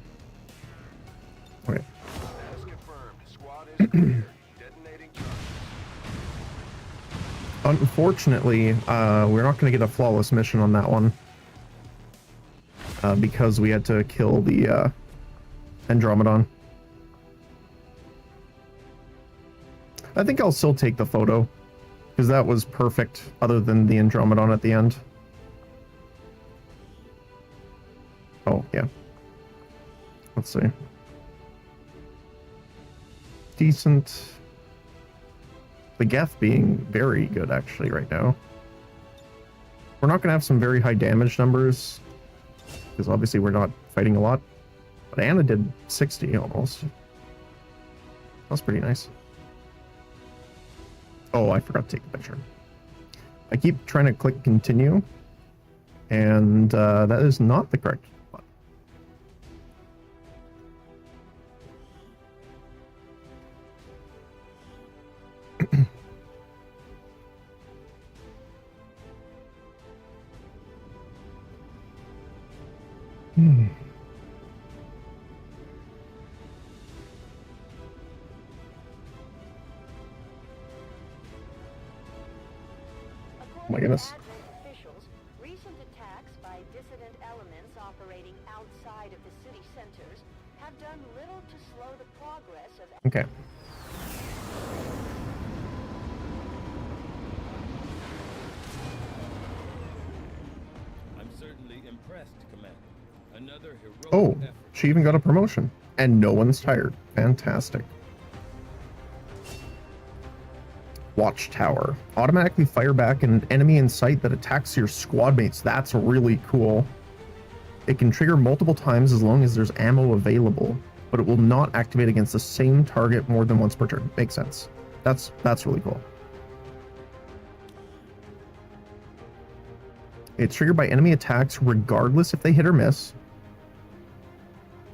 Okay.
Status confirmed. Squad is clear. Detonating charges.
Unfortunately, we're not going to get a flawless mission on that one. Because we had to kill the Andromedon. I think I'll still take the photo. Because that was perfect, other than the Andromedon at the end. Oh, yeah. Let's see. Decent. The Geth being very good, actually, right now. We're not going to have some very high damage numbers. Because obviously we're not fighting a lot. But Anna did 60 almost. That's pretty nice. Oh, I forgot to take a picture. I keep trying to click continue. And that is not the correct button. Oh my goodness.
Officials, recent attacks by dissident elements operating outside of the city centers have done little to slow the progress of...
Okay.
I'm certainly impressed, Commander. Another heroic
Oh,
effort.
she even got a promotion. And no one's tired. Fantastic. Watchtower. Automatically fire back an enemy in sight that attacks your squad mates. That's really cool. It can trigger multiple times as long as there's ammo available, but it will not activate against the same target more than once per turn. Makes sense. That's really cool. It's triggered by enemy attacks regardless if they hit or miss,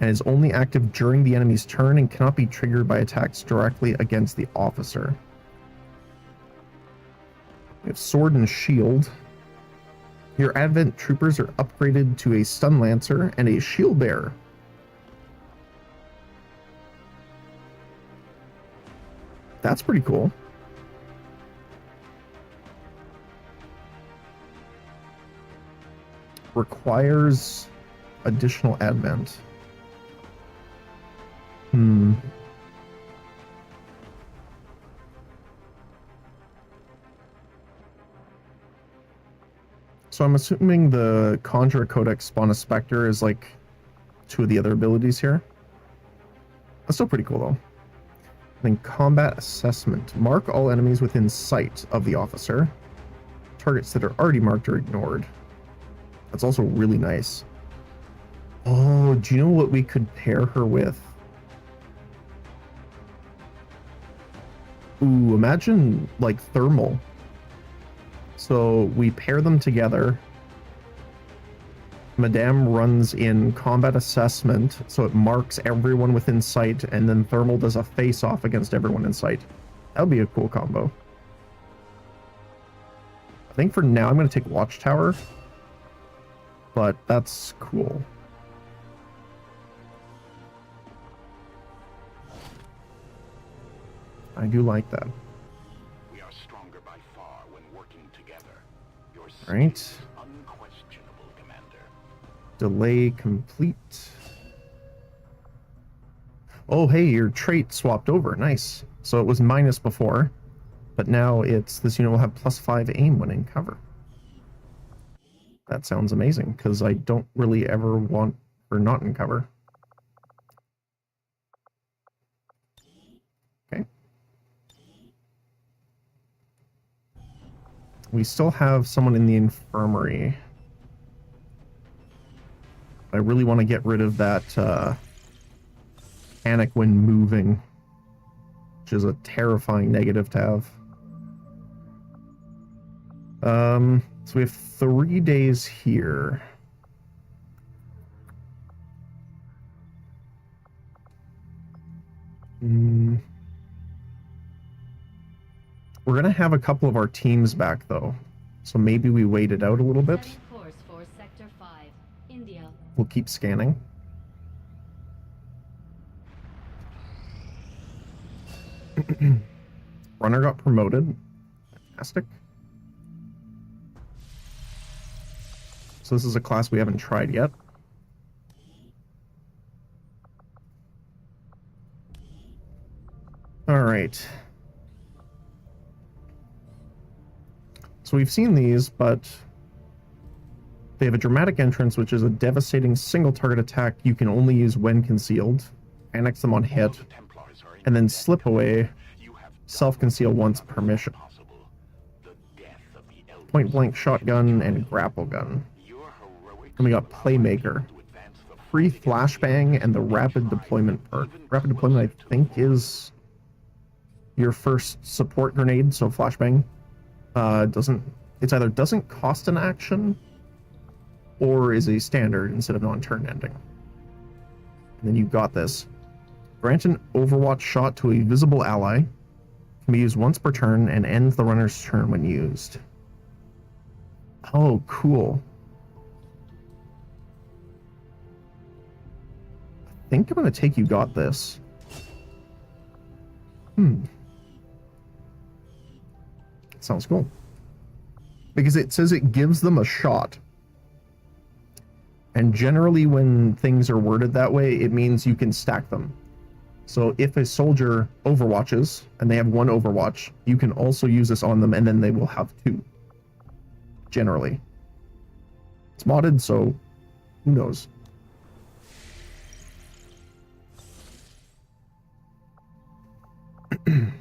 and is only active during the enemy's turn and cannot be triggered by attacks directly against the officer. We have Sword and Shield. Your Advent Troopers are upgraded to a Stun Lancer and a Shield Bearer. That's pretty cool. Requires additional Advent. So I'm assuming the Conjurer Codex spawn a Spectre is like two of the other abilities here. That's still pretty cool though. Then Combat Assessment. Mark all enemies within sight of the officer. Targets that are already marked are ignored. That's also really nice. Oh, do you know what we could pair her with? Ooh, imagine like Thermal. So we pair them together. Madame runs in Combat Assessment, so it marks everyone within sight, and then Thermal does a face-off against everyone in sight. That would be a cool combo. I think for now I'm going to take Watchtower, but that's cool. I do like that.
We are stronger by far when working together. Your
Right.
is unquestionable, Commander.
Delay complete. Oh, hey, your trait swapped over. Nice. So it was minus before. but now it's this unit will have +5 aim when in cover. That sounds amazing, because I don't really ever want her not in cover. Okay. We still have someone in the infirmary. I really want to get rid of that panic when moving, which is a terrifying negative to have. So we have 3 days here. We're gonna have a couple of our teams back though, so maybe we wait it out a little bit.
Setting course for Sector 5, India.
We'll keep scanning. Runner got promoted. Fantastic. So this is a class we haven't tried yet. All right. So we've seen these, but they have a dramatic entrance, which is a devastating single target attack you can only use when concealed. Annex them on hit, and then slip away, self-conceal once per mission. Point blank shotgun and grapple gun. And we got Playmaker. Free flashbang and the rapid deployment perk. Rapid deployment, I think, is your first support grenade, so flashbang it's either doesn't cost an action or is a standard instead of non-turn ending. And then you got this. Grant an Overwatch shot to a visible ally. Can be used once per turn and ends the runner's turn when used. Oh, cool. I think I'm going to take You Got This. Sounds cool. Because it says it gives them a shot. And generally when things are worded that way, it means you can stack them. So if a soldier overwatches, and they have 1 overwatch, you can also use this on them, and then they will have 2. Generally. It's modded, so who knows? Okay.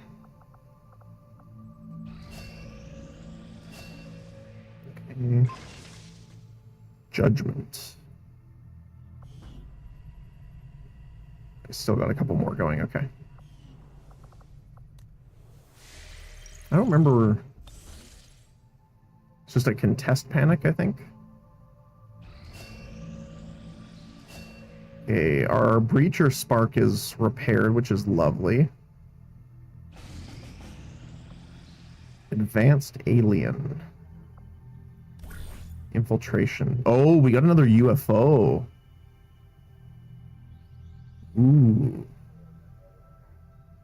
Judgment. I still got a couple more going, okay. I don't remember. It's just a contest panic, I think. Okay, our breacher spark is repaired, which is lovely. Advanced alien. Infiltration. Oh, we got another UFO. Ooh.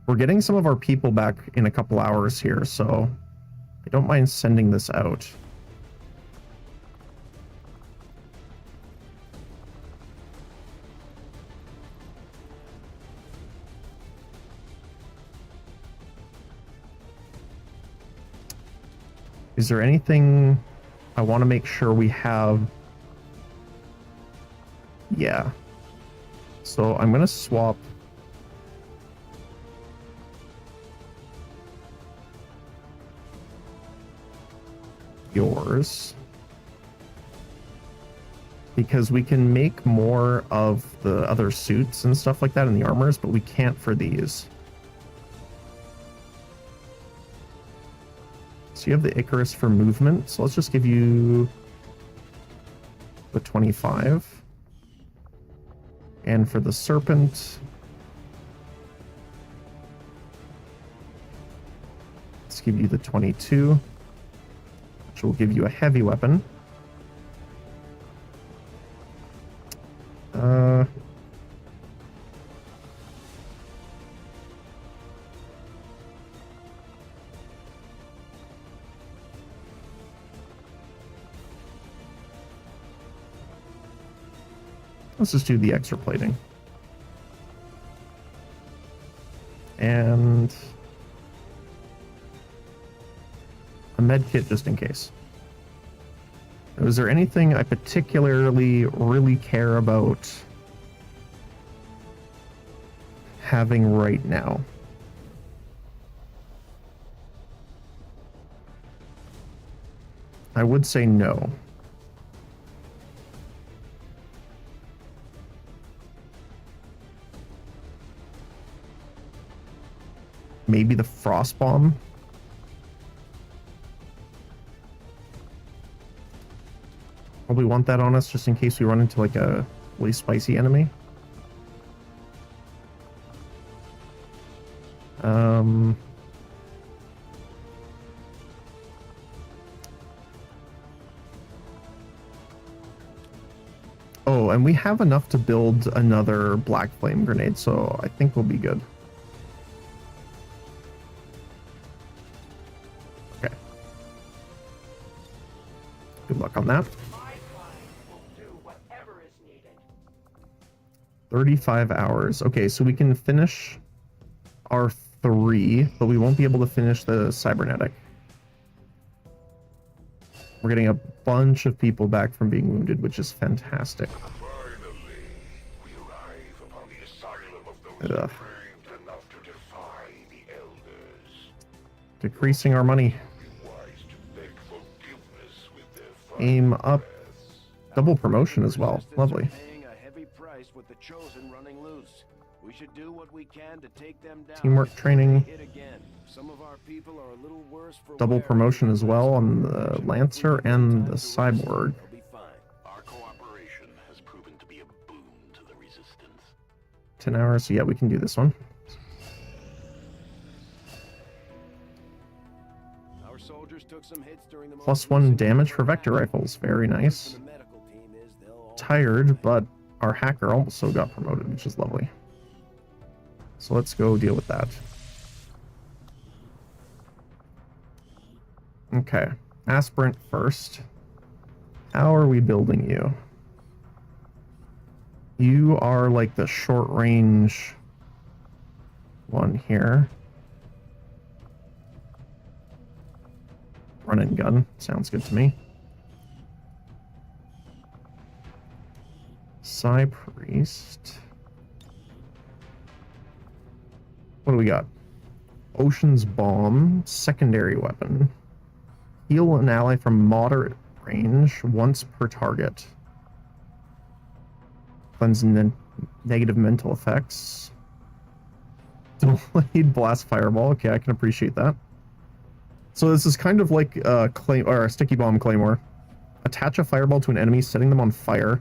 We're getting some of our people back in a couple hours here, so I don't mind sending this out. Is there anything I want to make sure we have? Yeah. So I'm going to swap yours because we can make more of the other suits and stuff like that in the armors, but we can't for these. So you have the Icarus for movement, so let's just give you the 25. And for the Serpent, let's give you the 22, which will give you a heavy weapon. Let's just do the extra plating. And med kit just in case. Is there anything I particularly really care about having right now? I would say no. Maybe the frost bomb. Probably want that on us just in case we run into like a really spicy enemy. Oh, and we have enough to build another black flame grenade, so I think we'll be good. Okay. Good luck on that. 35 hours. Okay, so we can finish our 3, but we won't be able to finish the cybernetic. We're getting a bunch of people back from being wounded, which is fantastic.
Finally, we arrive upon the asylum of those brave enough to defy the elders.
Decreasing our money.
Be wise to beg forgiveness with their final
Aim up.
breaths.
Double promotion as well. Lovely.
Paying a heavy price with the chosen running loose. We should do what we can to take them down.
Teamwork training.
Hit again. Some of our people are a little worse for
Double
wear.
promotion as well on the Lancer and the Cyborg.
They'll be fine. Our cooperation has proven to be a boon to the resistance.
10 hours. So yeah, we can do this one.
Our soldiers took some hits during the
+1 damage for vector rifles. Very nice. Tired, but our hacker also got promoted, which is lovely. So let's go deal with that. Okay, aspirant first. How are we building you? You are like the short range one here. Run and gun, sounds good to me. Psy Priest. What do we got? Ocean's Bomb, secondary weapon. Heal an ally from moderate range once per target. Cleanse negative mental effects. Delayed blast fireball. Okay, I can appreciate that. So this is kind of like a sticky bomb claymore. Attach a fireball to an enemy, setting them on fire.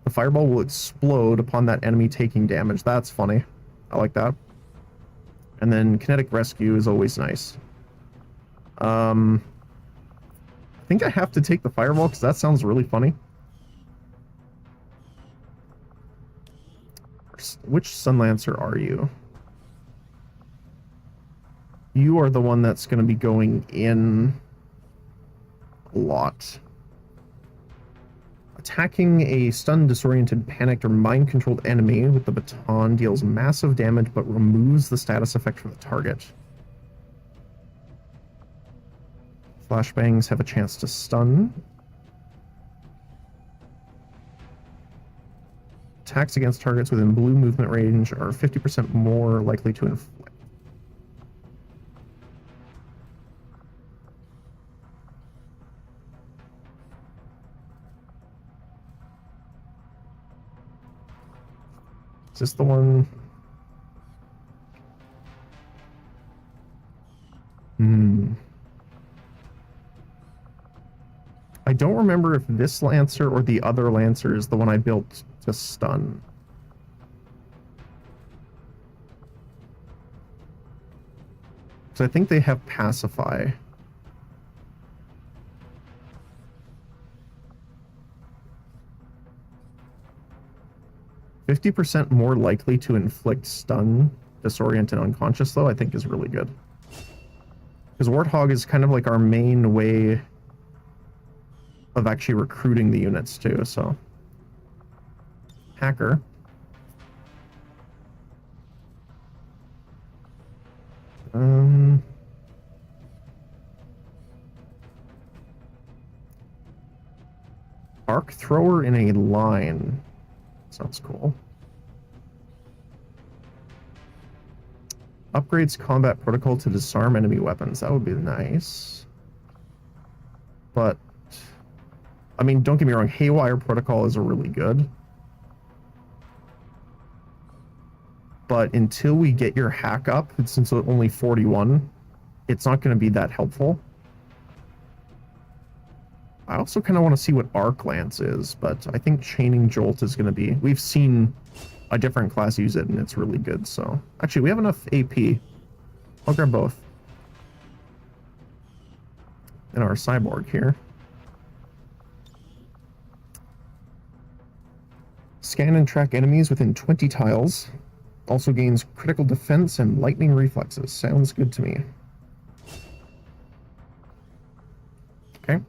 The fireball will explode upon that enemy taking damage. That's funny. I like that. And then kinetic rescue is always nice. I think I have to take the fireball because that sounds really funny. Which Sunlancer are you? You are the one that's going to be going in a lot. Attacking a stunned, disoriented, panicked, or mind-controlled enemy with the baton deals massive damage but removes the status effect from the target. Flashbangs have a chance to stun. Attacks against targets within blue movement range are 50% more likely to inflict. Is this the one? I don't remember if this Lancer or the other Lancer is the one I built to stun. So I think they have Pacify. %50 more likely to inflict stun, disorient, and unconscious, though, I think is really good. Because Warthog is kind of like our main way of actually recruiting the units, too, so. Hacker. thrower in a line. Sounds cool. Upgrades combat protocol to disarm enemy weapons. That would be nice. But, I mean, don't get me wrong, Haywire protocol is really good. But until we get your hack up, since it's only 41, it's not going to be that helpful. I also kind of want to see what Arc Lance is, but I think Chaining Jolt is going to be... We've seen a different class use it, and it's really good, so... Actually, we have enough AP. I'll grab both. And our Cyborg here. Scan and track enemies within 20 tiles. Also gains critical defense and lightning reflexes. Sounds good to me. Okay.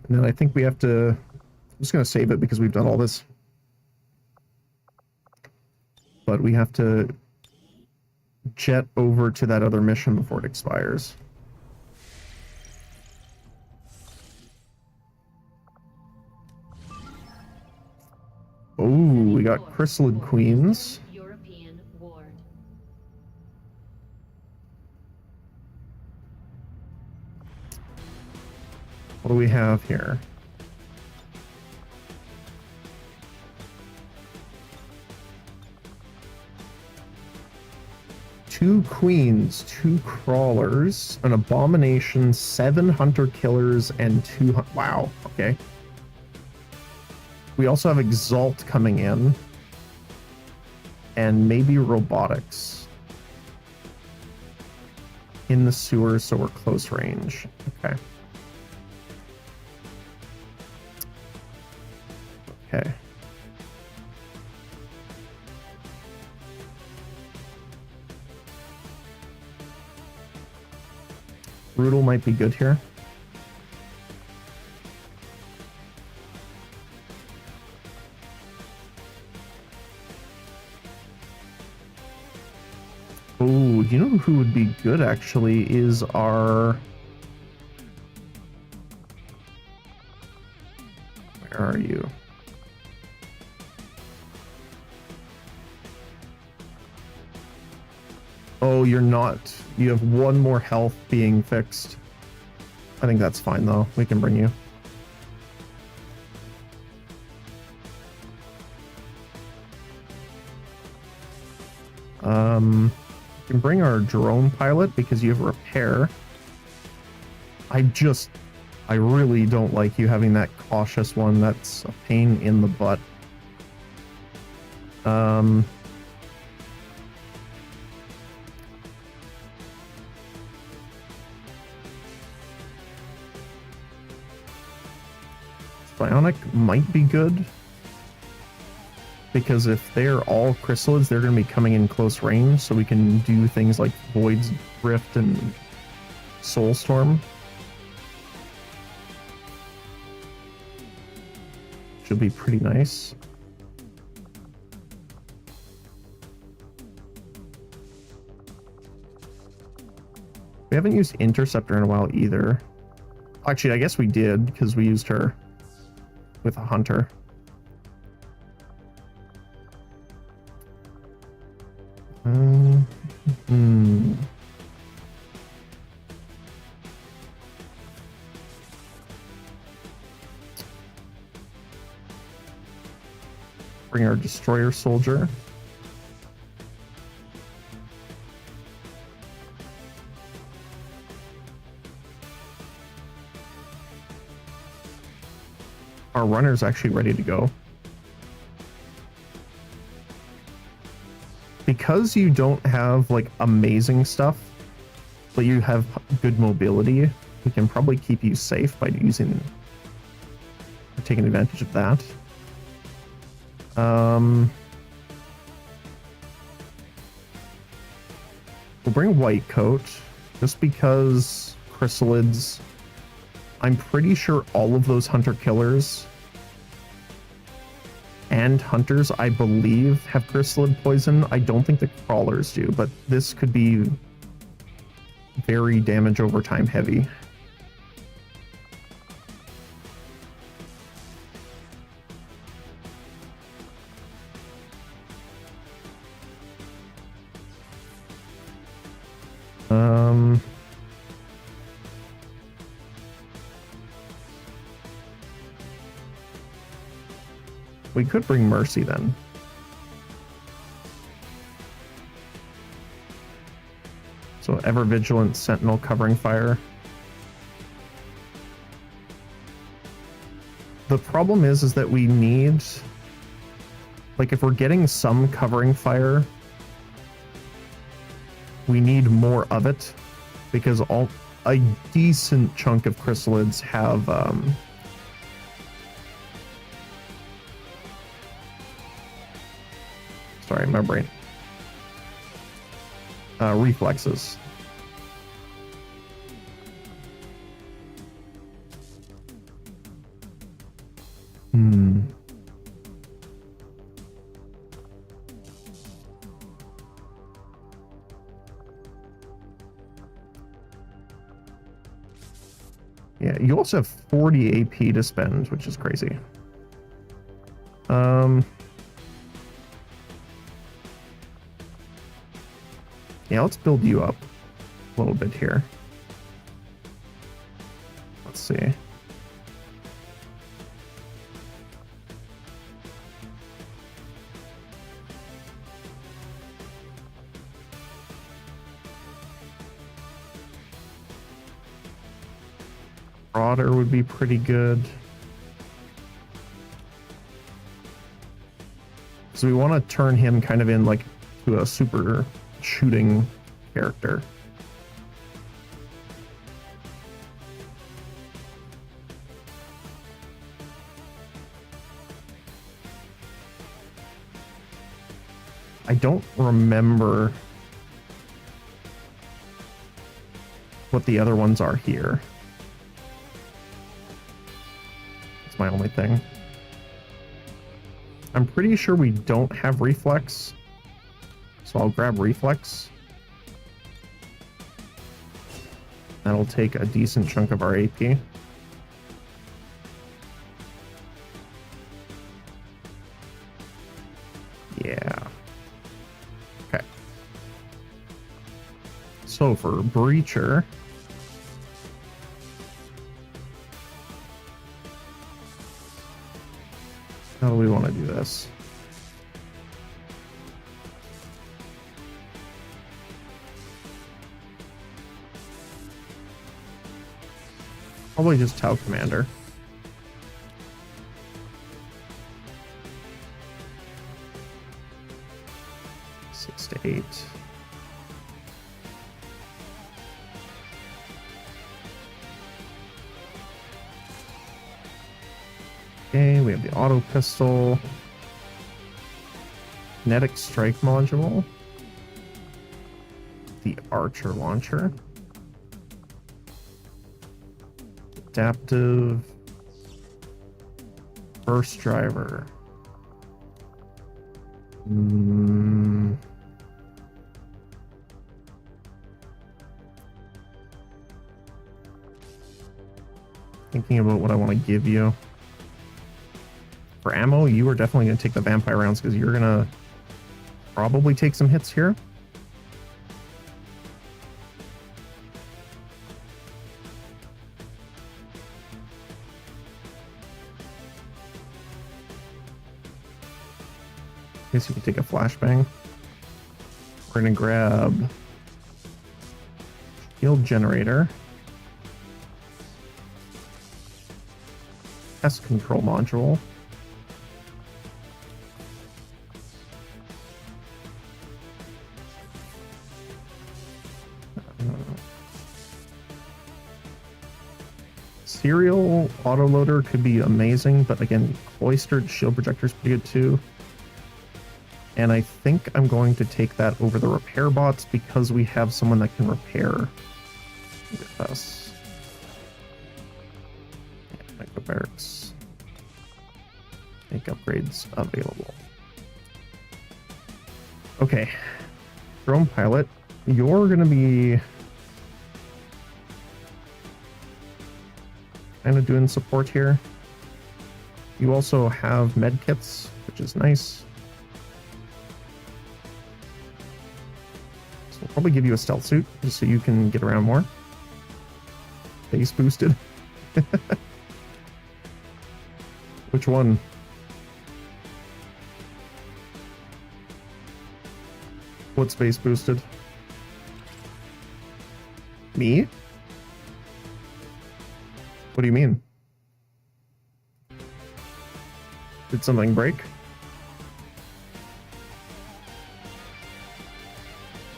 And then I think we have to... I'm just going to save it because we've done all this. But we have to jet over to that other mission before it expires. Oh, we got Chrysalid Queens.
European Ward.
What do we have here? Two queens, two crawlers, an abomination, 7 hunter killers, and 2... Wow, okay. We also have Exalt coming in. And maybe robotics. In the sewers, so we're close range. Okay. Okay. Brutal might be good here. Oh, you know who would be good actually is our... Where are you? Oh, you're not. You have 1 more health being fixed. I think that's fine though. We can bring you. We can bring our drone pilot because you have repair. I really don't like you having that cautious one. That's a pain in the butt. Bionic might be good. Because if they're all chrysalids, they're going to be coming in close range, so we can do things like Void's Rift and Soulstorm. Should be pretty nice. We haven't used Interceptor in a while either. Actually, I guess we did, because we used her with a hunter. Bring our destroyer soldier. Our runner's actually ready to go. Because you don't have like amazing stuff, but you have good mobility, we can probably keep you safe by taking advantage of that. We'll bring White Coat just because chrysalids. I'm pretty sure all of those hunter killers and hunters, I believe, have chrysalid poison. I don't think the crawlers do, but this could be very damage over time heavy. We could bring Mercy then. So ever vigilant sentinel covering fire. The problem is that we need, like, if we're getting some covering fire, we need more of it, because a decent chunk of chrysalids have sorry, my brain. Reflexes. Yeah, you also have 40 AP to spend, which is crazy. Yeah, let's build you up a little bit here. Let's see. Broader would be pretty good. So we want to turn him kind of in like to a super shooting character. I don't remember what the other ones are here. That's my only thing. I'm pretty sure we don't have reflex, so I'll grab reflex. That'll take a decent chunk of our AP. Yeah. Okay. So for Breacher, how do we want to do this? Probably just Tau Commander. Six to 8. Okay, we have the auto pistol, kinetic strike module, the archer launcher, adaptive burst driver. Thinking about what I want to give you. For ammo, you are definitely going to take the vampire rounds because you're going to probably take some hits here. I guess you can take a flashbang. We're going to grab shield generator, pest control module, serial autoloader could be amazing, but again, cloistered shield projector is pretty good too. And I think I'm going to take that over the repair bots because we have someone that can repair with us. Yeah, micro barracks. Make upgrades available. Okay. Drone pilot, you're going to be kind of doing support here. You also have med kits, which is nice. So we'll probably give you a stealth suit just so you can get around more. Base boosted. Which one? What space boosted? Me? What do you mean? Did something break?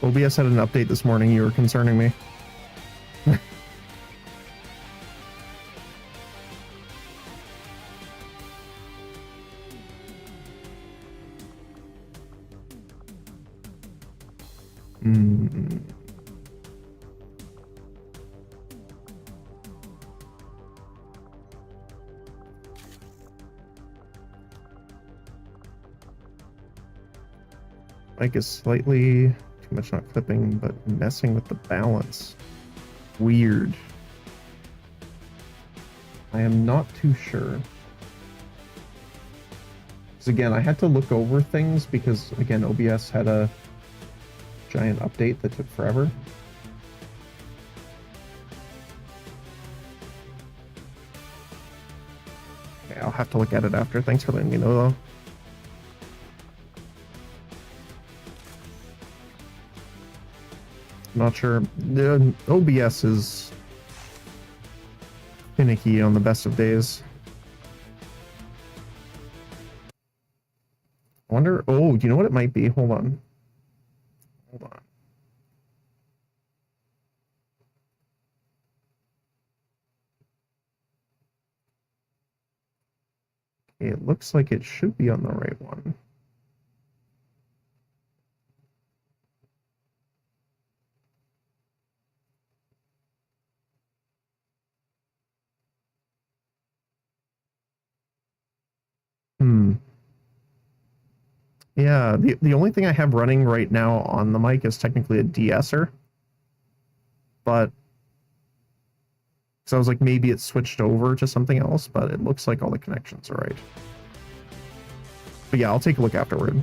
OBS had an update this morning. You were concerning me. Mic is slightly too much, not clipping, but messing with the balance. Weird. I am not too sure. Because again, I had to look over things because, again, OBS had a giant update that took forever. Okay, I'll have to look at it after. Thanks for letting me know, though. Not sure. The OBS is finicky on the best of days. I wonder. Oh, do you know what it might be? Hold on. Hold on. Okay, it looks like it should be on the right one. Yeah, the only thing I have running right now on the mic is technically a de-esser. But so I was like, maybe it switched over to something else, but it looks like all the connections are right. But yeah, I'll take a look afterward.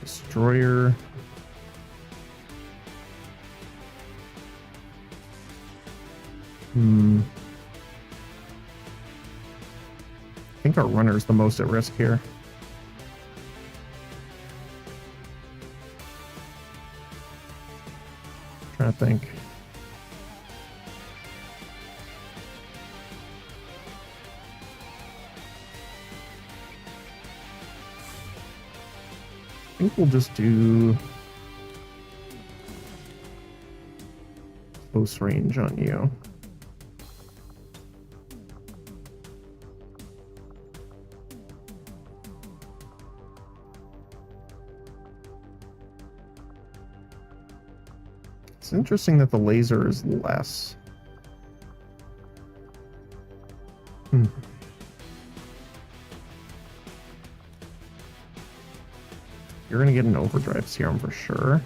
Destroyer. I think our runner's the most at risk here. Trying to think. I think we'll just do close range on you. It's interesting that the laser is less. You're gonna get an overdrive serum for sure.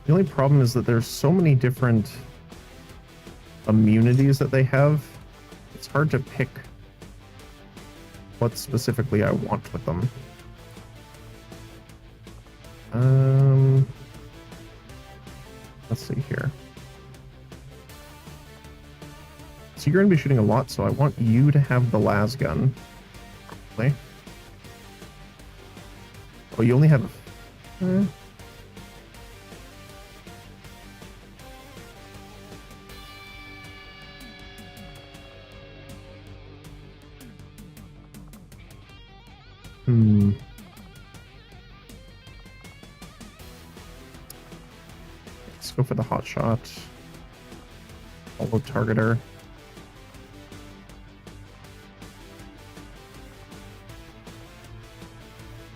The only problem is that there's so many different immunities that they have. It's hard to pick what specifically I want with them. Let's see here. So you're going to be shooting a lot, so I want you to have the las gun. Probably. Oh, you only have... Let's go for the hot shot. Follow targeter.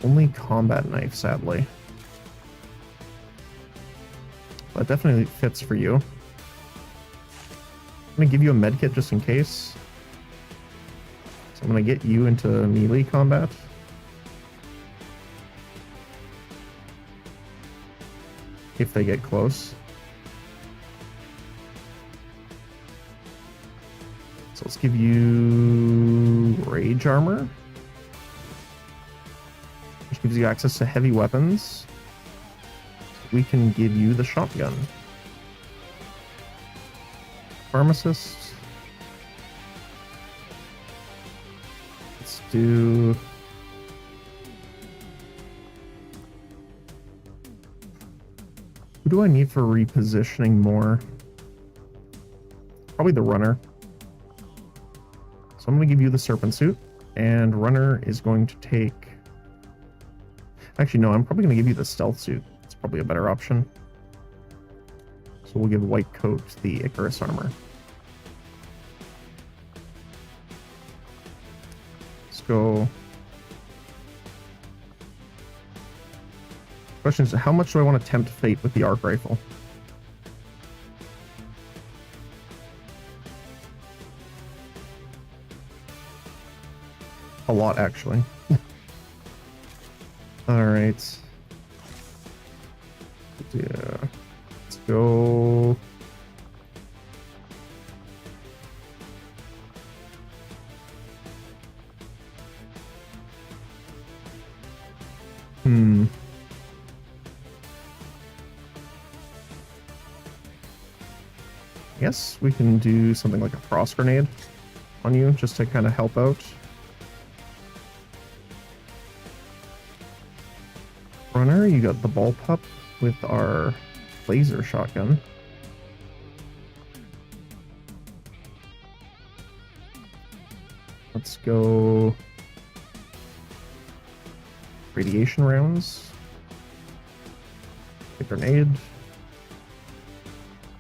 Only combat knife, sadly. That definitely fits for you. I'm gonna give you a medkit just in case. So I'm gonna get you into melee combat. If they get close. So let's give you rage armor. gives you access to heavy weapons. We can give you the shotgun. Pharmacist. Let's do... Who do I need for repositioning more? Probably the runner. So I'm going to give you the serpent suit, and runner is going to take... Actually, no, I'm probably going to give you the stealth suit. It's probably a better option. So we'll give white coat the Icarus armor. Let's go. Question is, how much do I want to tempt fate with the arc rifle? A lot, actually. All right. Yeah. Let's go. I guess we can do something like a frost grenade on you just to kind of help out. Runner, you got the ball pup with our laser shotgun. Let's go radiation rounds, a grenade,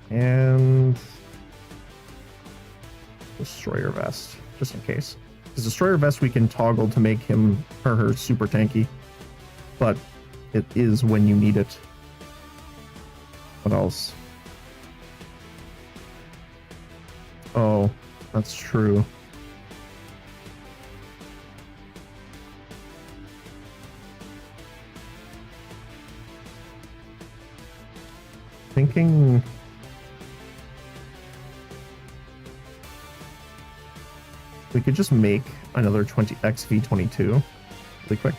and destroyer vest, just in case. Because destroyer vest we can toggle to make him or her super tanky, but it is when you need it. What else? Oh, that's true. Thinking we could just make another 20x V22 really quick.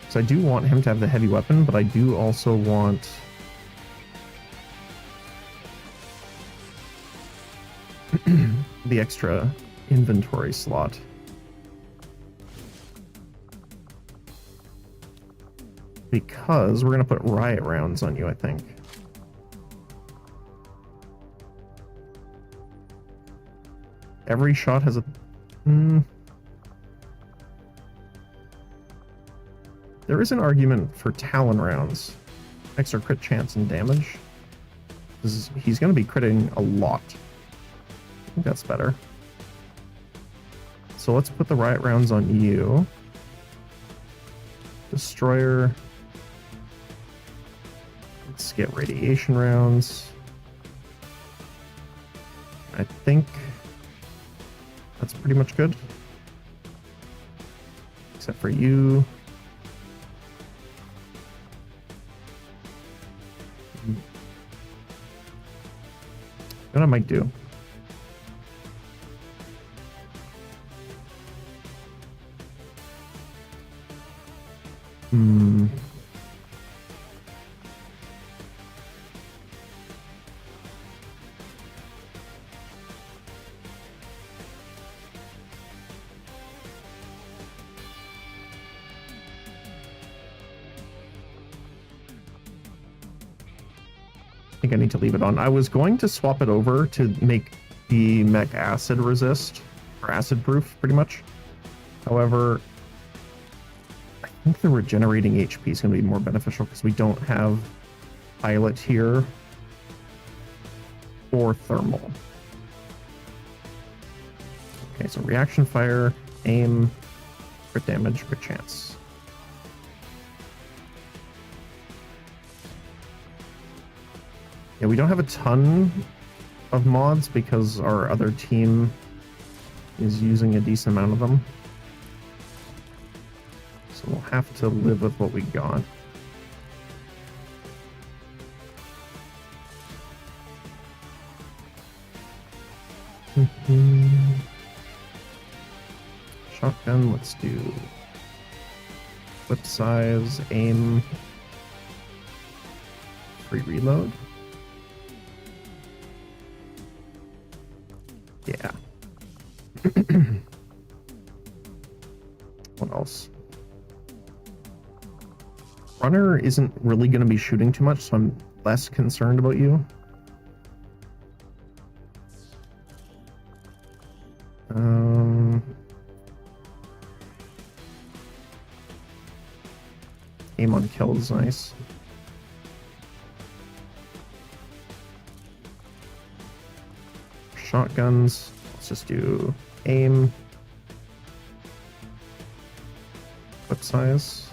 So I do want him to have the heavy weapon, but I do also want the extra inventory slot. Because we're going to put riot rounds on you, I think. Every shot has a... There is an argument for Talon rounds. Extra crit chance and damage. He's going to be critting a lot. I think that's better. So let's put the riot rounds on you. Destroyer. Let's get radiation rounds. I think that's pretty much good. Except for you. What I might do. I think I need to leave it on. I was going to swap it over to make the mech acid resist, or acid proof, pretty much. However, I think the regenerating HP is going to be more beneficial because we don't have pilot here or thermal. Okay, so reaction fire, aim, crit damage, crit chance. Yeah, we don't have a ton of mods because our other team is using a decent amount of them. So we'll have to live with what we got. Shotgun, let's do Whip size, aim, free reload. Yeah. What else? Runner isn't really going to be shooting too much, so I'm less concerned about you. Aim on kill is nice. Shotguns, let's just do aim. Whip size.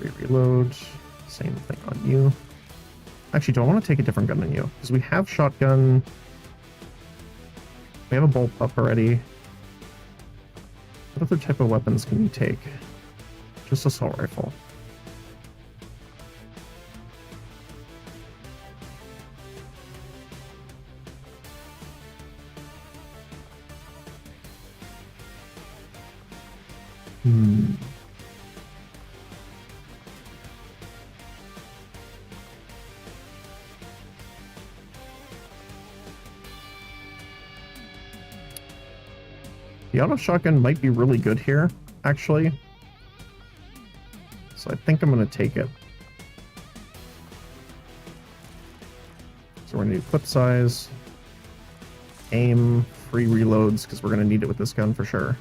Reload. Same thing on you. Actually, do I want to take a different gun than you? Because we have shotgun. We have a bolt up already. What other type of weapons can you take? Just assault rifle. The auto shotgun might be really good here, actually. So I think I'm going to take it. So we're going to do clip size, aim, free reloads, because we're going to need it with this gun for sure.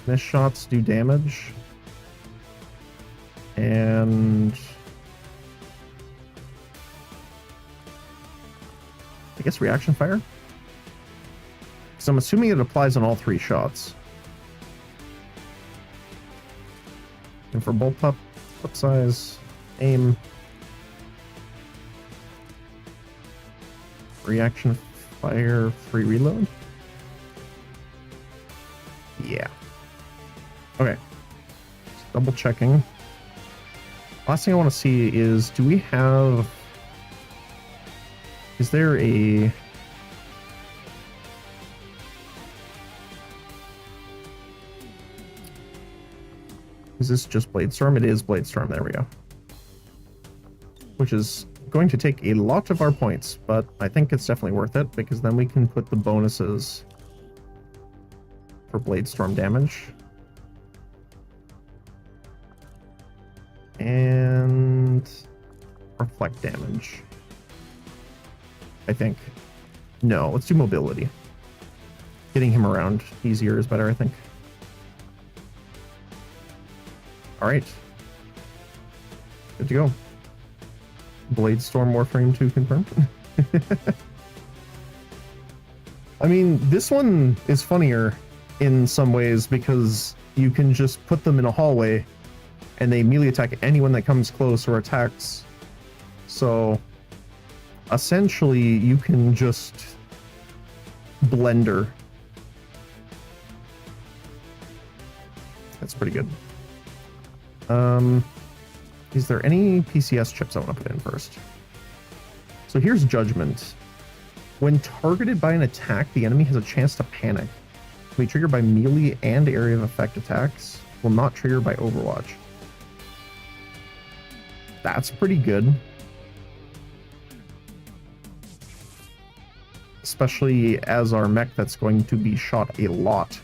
Miss shots do damage. And I guess reaction fire? So I'm assuming it applies on all 3 shots. And for bolt up, flip size, aim, reaction fire, free reload. Yeah. Okay. Just double checking. Last thing I want to see is, do we have... Is there a... Is this just Bladestorm? It is Bladestorm, there we go. Which is going to take a lot of our points, but I think it's definitely worth it, because then we can put the bonuses for Bladestorm damage. And reflect damage. I think. No, let's do mobility. Getting him around easier is better, I think. Alright. Good to go. Bladestorm Warframe 2 confirmed. I mean, this one is funnier in some ways because you can just put them in a hallway and they immediately attack anyone that comes close or attacks. So essentially you can just blender. That's pretty good. Is there any PCS chips I want to put in first? So here's Judgment. When targeted by an attack, the enemy has a chance to panic. Can be triggered by melee and area of effect attacks. Will not trigger by Overwatch. That's pretty good. Especially as our mech that's going to be shot a lot.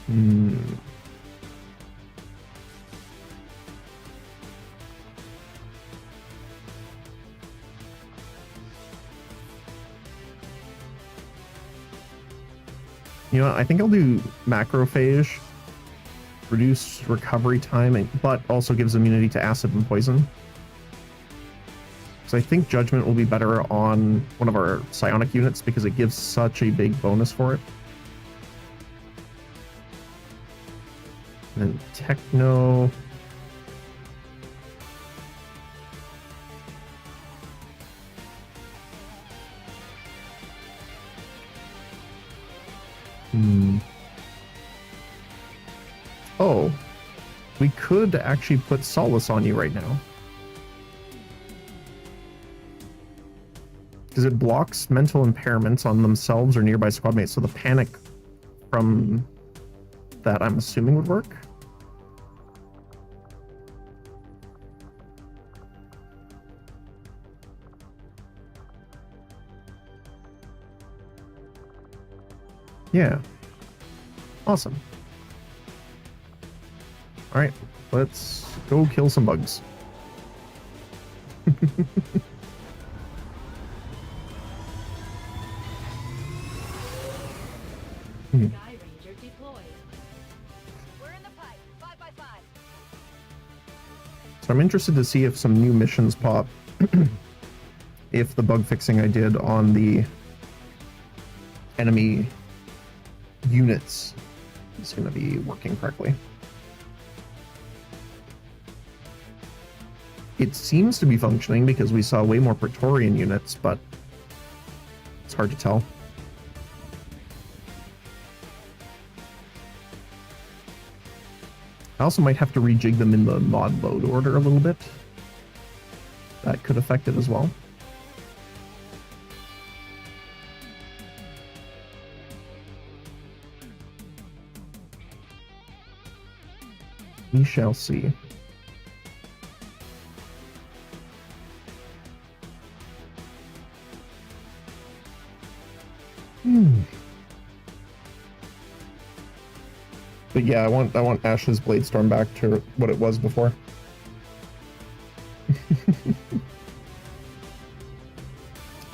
You know what? I think I'll do Macrophage. Reduce recovery time, but also gives immunity to acid and poison. So I think Judgment will be better on one of our psionic units because it gives such a big bonus for it. And then Techno. Oh, we could actually put Solace on you right now. Because it blocks mental impairments on themselves or nearby squad mates, so the panic from that I'm assuming would work. Yeah. Awesome. Alright, let's go kill some bugs.
Sky Ranger deployed.
We're in the pipe. 5 by 5.
So I'm interested to see if some new missions pop. If the bug fixing I did on the enemy units is going to be working correctly. It seems to be functioning because we saw way more Praetorian units, but it's hard to tell. I also might have to rejig them in the mod load order a little bit. That could affect it as well. We shall see. But yeah, I want Ash's Bladestorm back to what it was before.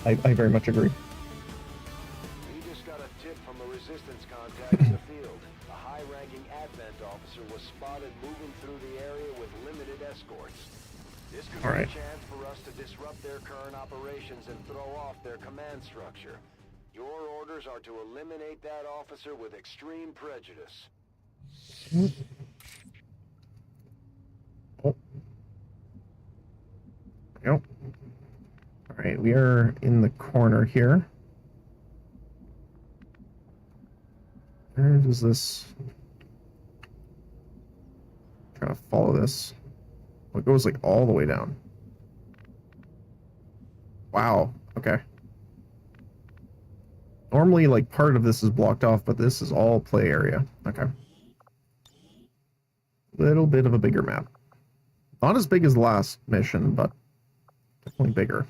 I very much agree.
We just got a tip from a resistance contact in the field. A high-ranking Advent officer was spotted moving through the area with limited escorts. This could
All
be
right.
a chance for us to disrupt their current operations and throw off their command structure. Your orders are to eliminate that officer with extreme prejudice.
Oh. Yep. Alright, we are in the corner here. Where does this... Trying to follow this. Oh, it goes like all the way down. Wow, okay. Normally, like, part of this is blocked off, but this is all play area. Okay. Little bit of a bigger map. Not as big as the last mission, but definitely bigger.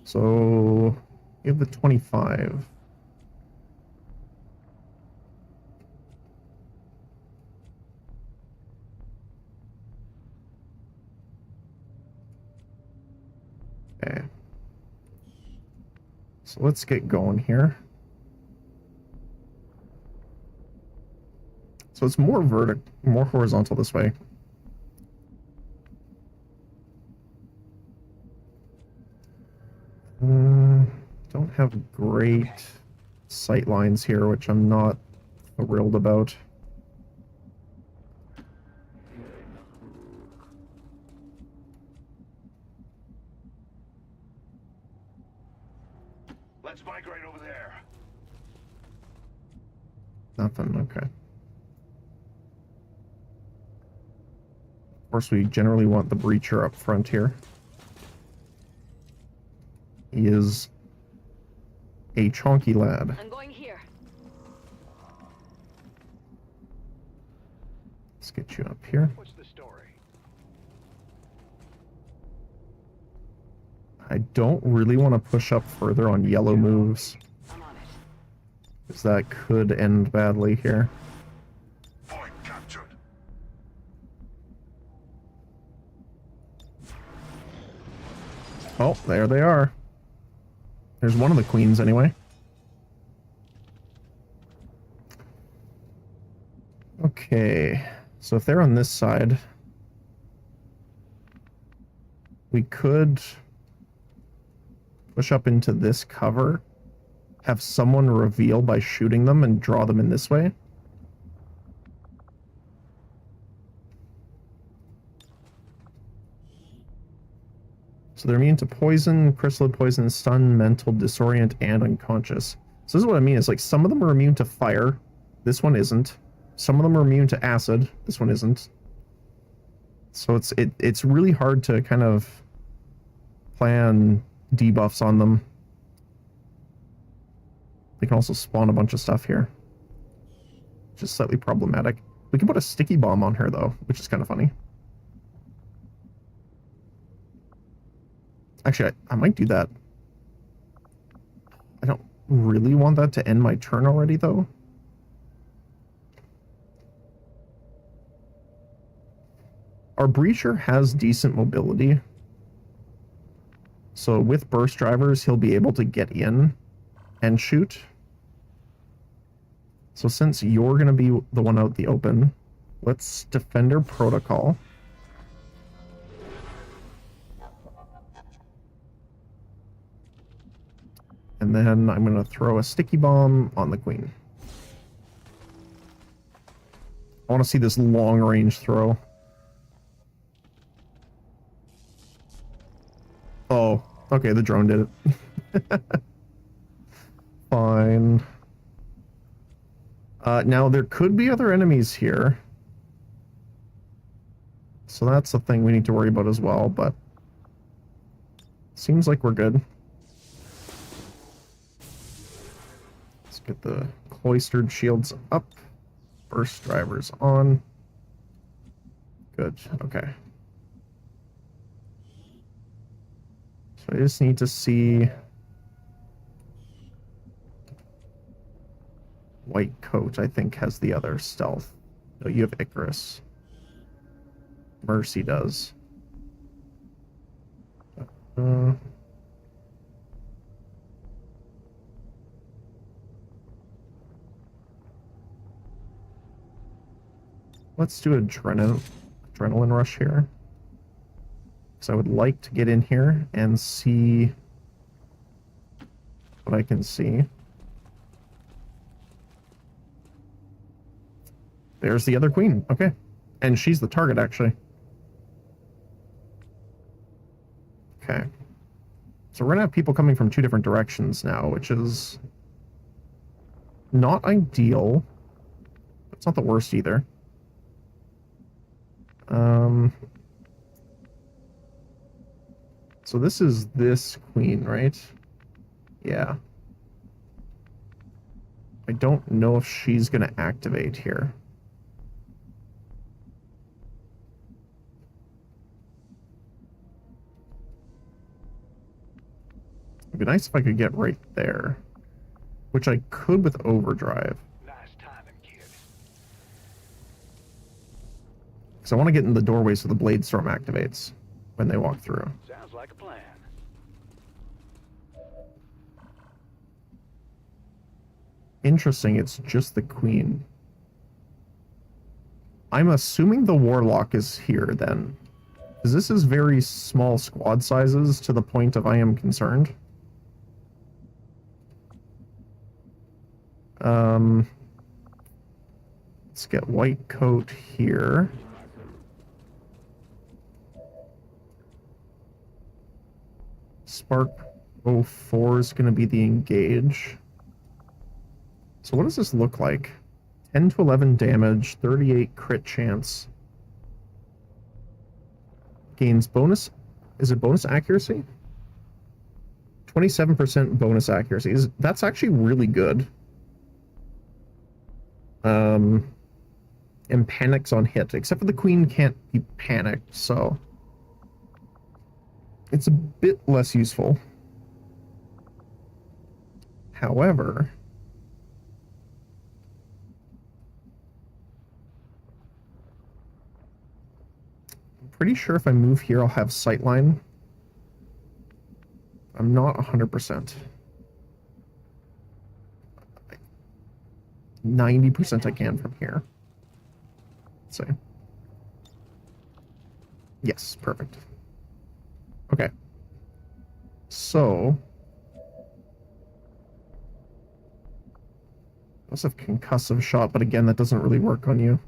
So, give the 25. Okay. So let's get going here. So it's more more horizontal this way. Don't have great sight lines here, which I'm not thrilled about.
Let's migrate over there.
Nothing, okay. Of course, we generally want the breacher up front here. He is a chonky lad.
I'm going here.
Let's get you up here.
What's the story?
I don't really want to push up further on yellow moves,
I'm on it.
because that could end badly here.
Point captured.
Oh, there they are. There's one of the queens anyway. Okay, so if they're on this side, we could push up into this cover, have someone reveal by shooting them and draw them in this way. So they're immune to poison, crystal poison, stun, mental, disorient, and unconscious. So this is what I mean, is like some of them are immune to fire, this one isn't. Some of them are immune to acid, this one isn't. So it's really hard to kind of plan debuffs on them. They can also spawn a bunch of stuff here, which is slightly problematic. We can put a sticky bomb on her though, which is kind of funny. Actually, I might do that. I don't really want that to end my turn already though. Our breacher has decent mobility. So with burst drivers, he'll be able to get in and shoot. So since you're going to be the one out the open, let's Defender Protocol. And then I'm going to throw a sticky bomb on the queen. I want to see this long range throw. Oh, okay, the drone did it. Fine. Now, there could be other enemies here. So that's the thing we need to worry about as well, but seems like we're good. Let's get the cloistered shields up. Burst drivers on. Good, okay. So I just need to see White Coat, I think, has the other stealth. No, you have Icarus. Mercy does. Let's do adrenaline rush here. Because I would like to get in here and see what I can see. There's the other queen. Okay. And she's the target, actually. Okay. So we're going to have people coming from two different directions now, which is not ideal. It's not the worst either. So this is this queen, right? Yeah. I don't know if she's going to activate here. It'd be nice if I could get right there, which I could with overdrive.
Nice timing, kid.
Because I want to get in the doorway so the blade storm activates when they walk through.
Sounds like a plan.
Interesting, it's just the queen. I'm assuming the Warlock is here then. Because this is very small squad sizes to the point of I am concerned. Let's get White Coat here. Spark 04 is going to be the engage. So what does this look like? 10 to 11 damage, 38 crit chance. Gains bonus. Is it bonus accuracy? 27% bonus accuracy. That's actually really good. And panics on hit, except for the queen can't be panicked, so it's a bit less useful. However, I'm pretty sure if I move here, I'll have sightline. I'm not 100%. 90% I can from here. Let's see. Yes, perfect. Okay. So also have concussive shot, but again, that doesn't really work on you.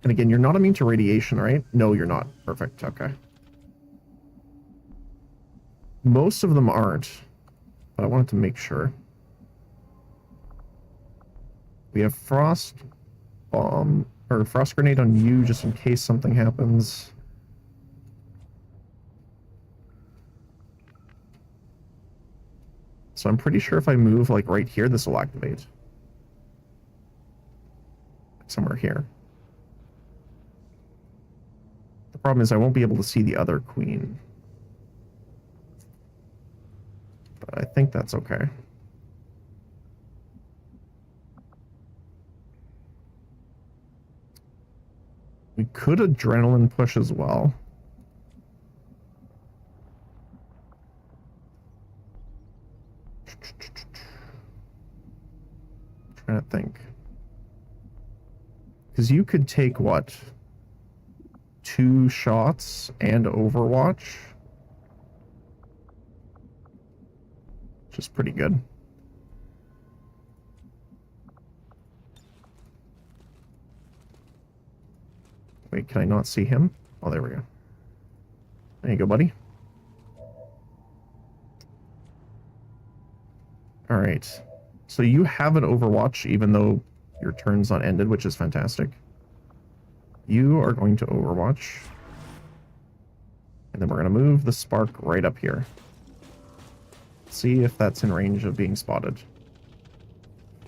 And again, you're not immune to radiation, right? No, you're not. Perfect. Okay. Most of them aren't, but I wanted to make sure. We have Frost Bomb, or Frost Grenade on you, just in case something happens. So I'm pretty sure if I move like right here, this will activate. Somewhere here. The problem is I won't be able to see the other queen. But I think that's okay. We could adrenaline push as well. Trying to think. Because you could take, what? 2 shots and Overwatch? Which is pretty good. Wait, can I not see him? Oh, there we go. There you go, buddy. Alright. So you have an Overwatch, even though your turn's not ended, which is fantastic. You are going to Overwatch. And then we're going to move the spark right up here. See if that's in range of being spotted.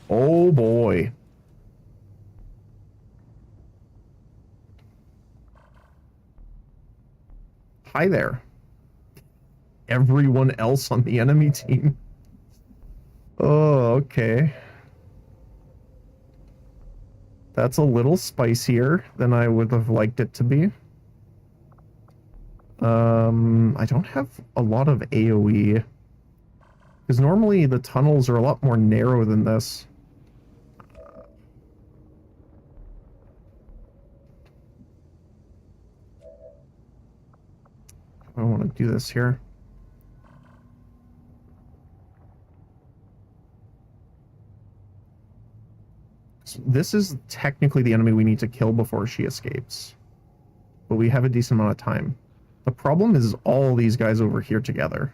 Oh boy. Hi there. Everyone else on the enemy team. Oh, okay. That's a little spicier than I would have liked it to be. I don't have a lot of AoE. Because normally the tunnels are a lot more narrow than this. I want to do this here. So this is technically the enemy we need to kill before she escapes. But we have a decent amount of time. The problem is all these guys over here together.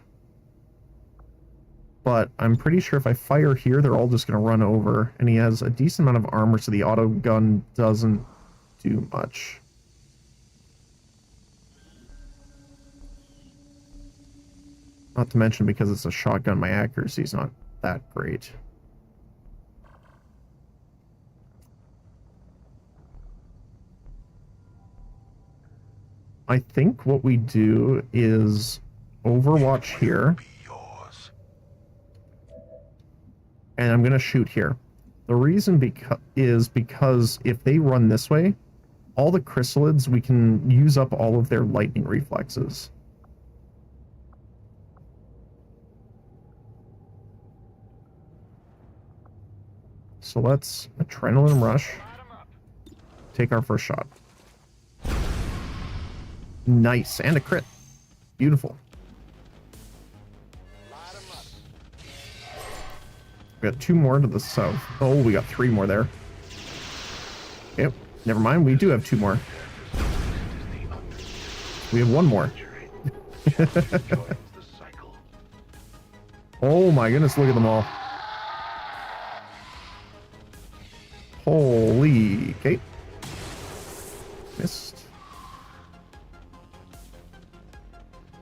But I'm pretty sure if I fire here, they're all just going to run over. And he has a decent amount of armor, so the auto gun doesn't do much. Not to mention, because it's a shotgun, my accuracy is not that great. I think what we do is Overwatch here. And I'm going to shoot here. The reason is because if they run this way, all the chrysalids, we can use up all of their lightning reflexes. So let's adrenaline rush. Take our first shot. Nice, and a crit. Beautiful. We got 2 more to the south. Oh, we got 3 more there. Yep, never mind, we do have 2 more. We have 1 more. Oh my goodness, look at them all. Holy, okay. Missed.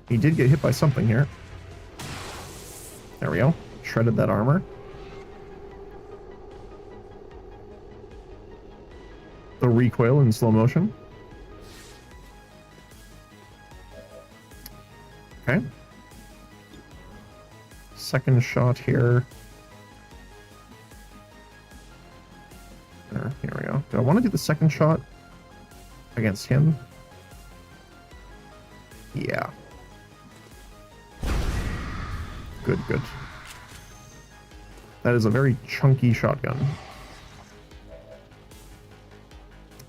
He did get hit by something here. There we go. Shredded that armor. The recoil in slow motion. Okay. Second shot here. There, here we go. Do I want to do the second shot against him? Yeah. Good, good. That is a very chunky shotgun.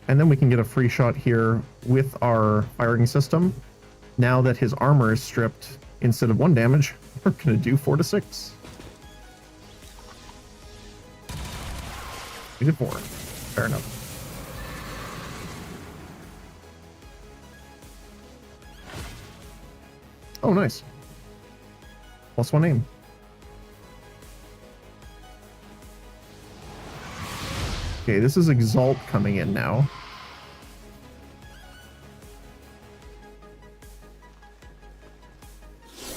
And then we can get a free shot here with our firing system. Now that his armor is stripped, instead of 1 damage, we're going to do 4 to 6. We did 4. Fair enough. Oh, nice. +1 aim. Okay, this is Exalt coming in now.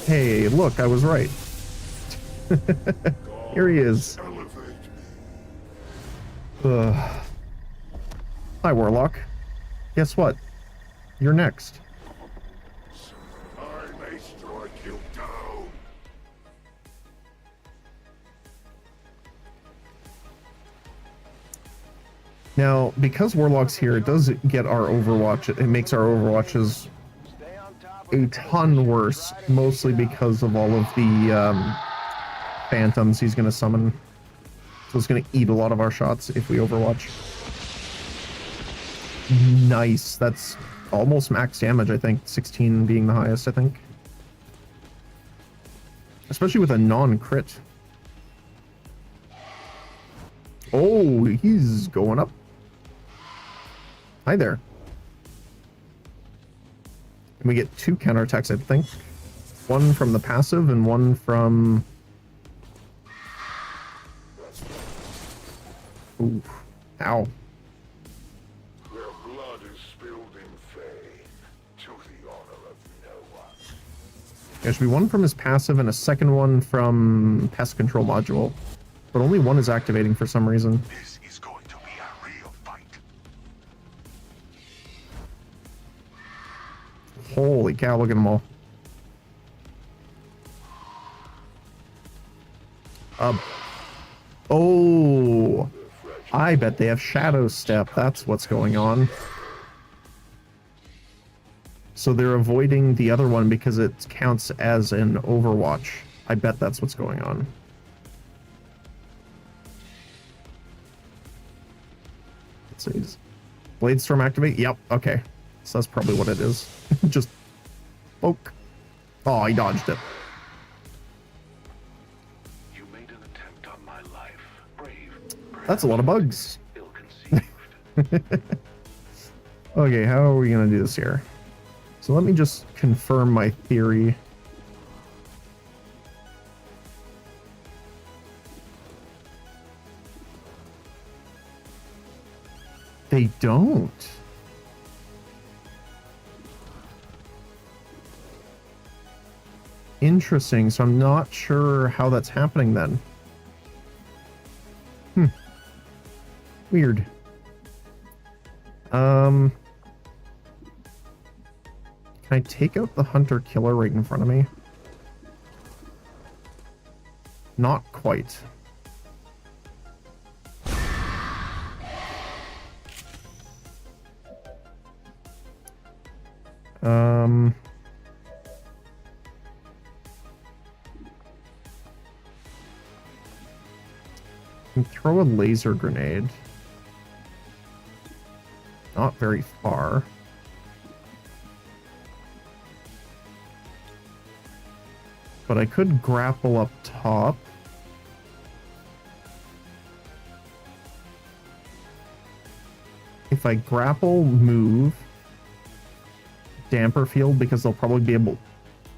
Hey, look, I was right. Here he is. Ugh. Hi, Warlock. Guess what? You're next.
I may strike you down.
Now, because Warlock's here, it does get our Overwatch. It makes our Overwatches
Stay on top of
a
it.
ton worse, mostly because of all of the phantoms he's going to summon. So it's going to eat a lot of our shots if we Overwatch. Nice. That's almost max damage, I think. 16 being the highest, I think. Especially with a non-crit. Oh, he's going up. Hi there. And we get 2 counterattacks, I think. One from the passive and one from... Ooh. Ow.
Their blood is spilled in vain, to the honor of no one.
There should be one from his passive and a second one from Pest Control Module. But only one is activating for some reason.
This is going to be a real fight.
Holy cow, look at them all. Oh, I bet they have Shadow Step. That's what's going on. So they're avoiding the other one because it counts as an Overwatch. I bet that's what's going on. Let's see. Blade Storm activate? Yep, okay. So that's probably what it is. Just poke. Oh, he dodged it.
You made an attempt on my life. Brave.
That's a lot of bugs.
Ill-conceived.
Okay, how are we gonna do this here? So let me just confirm my theory. They don't. Interesting, so I'm not sure how that's happening then. Weird. Can I take out the hunter killer right in front of me? Not quite. Can throw a laser grenade. Not very far. But I could grapple up top. If I grapple, move, damper field, because they'll probably be able...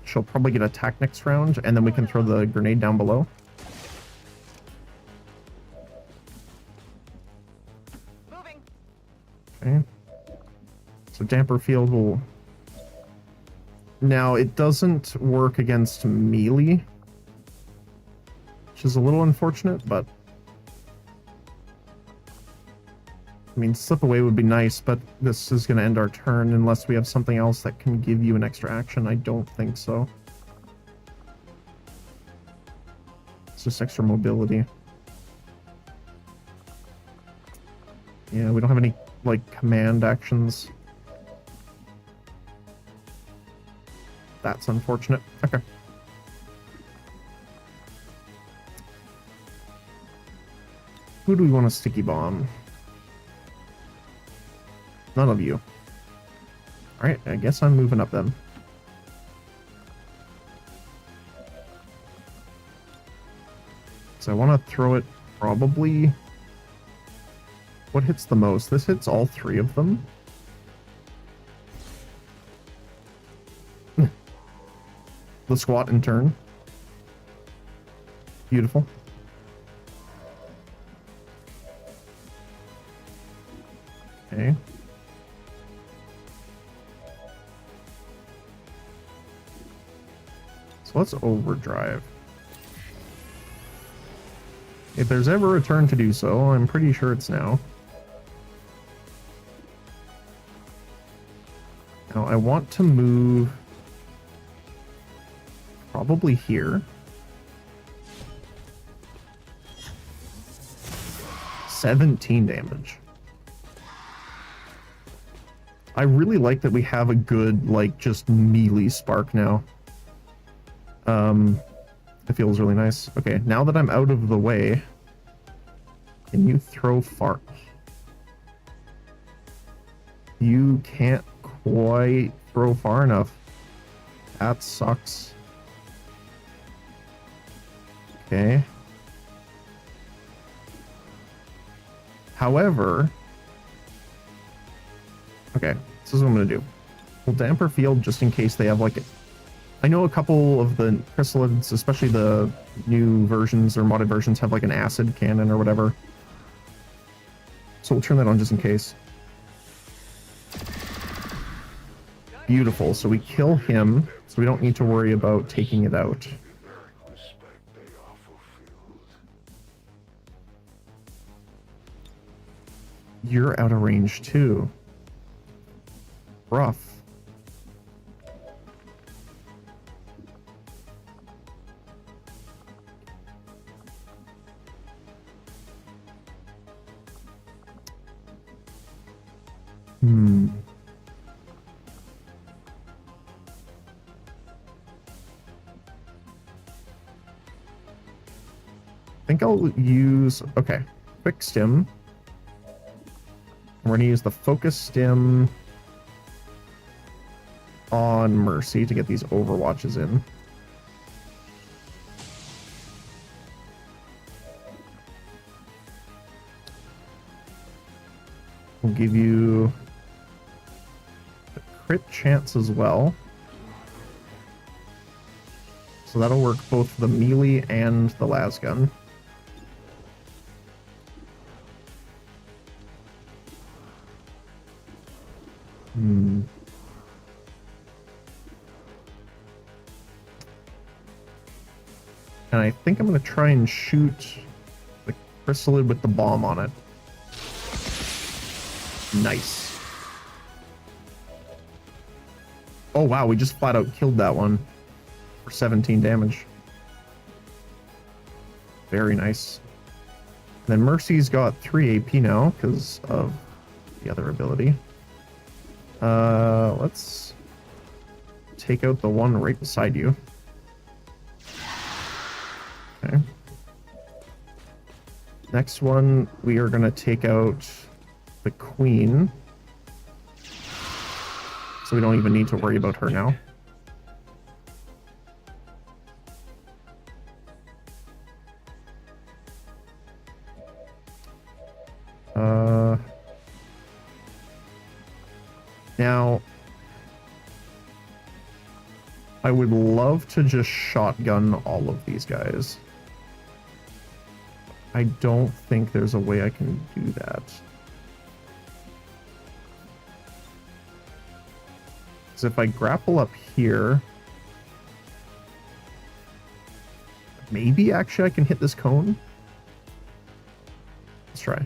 She'll probably get attacked next round, and then we can throw the grenade down below.
Moving.
Okay. So damper field will... Now, it doesn't work against melee, which is a little unfortunate, but... I mean, slip away would be nice, but this is going to end our turn unless we have something else that can give you an extra action. I don't think so. It's just extra mobility. Yeah, we don't have any, like, command actions. That's unfortunate. Okay. Who do we want to sticky bomb? None of you. Alright, I guess I'm moving up then. So I want to throw it probably... What hits the most? This hits all 3 of them. The squat and turn. Beautiful. Okay. So let's overdrive. If there's ever a turn to do so, I'm pretty sure it's now. Now I want to move probably here. 17 damage. I really like that we have a good, like, just melee spark now. It feels really nice. Okay, now that I'm out of the way, can you throw far? You can't quite throw far enough. That sucks. Okay. However, okay, this is what I'm gonna do. We'll damper field just in case they have like I know a couple of the chrysalids, especially the new versions or modded versions, have like an acid cannon or whatever. So we'll turn that on just in case. Beautiful. So we kill him, so we don't need to worry about taking it out. You're out of range too. Rough. I think I'll use, okay, quick stim. We're going to use the focus stim on Mercy to get these overwatches in. We'll give you a crit chance as well. So that'll work both the melee and the las gun. And I think I'm going to try and shoot the chrysalid with the bomb on it. Nice. Oh wow, we just flat out killed that one for 17 damage. Very nice. Then Mercy's got 3 AP now because of the other ability. Let's take out the one right beside you. Okay. Next one, we are going to take out the queen. So we don't even need to worry about her now. Now, I would love to just shotgun all of these guys. I don't think there's a way I can do that. Because if I grapple up here, maybe actually I can hit this cone. Let's try.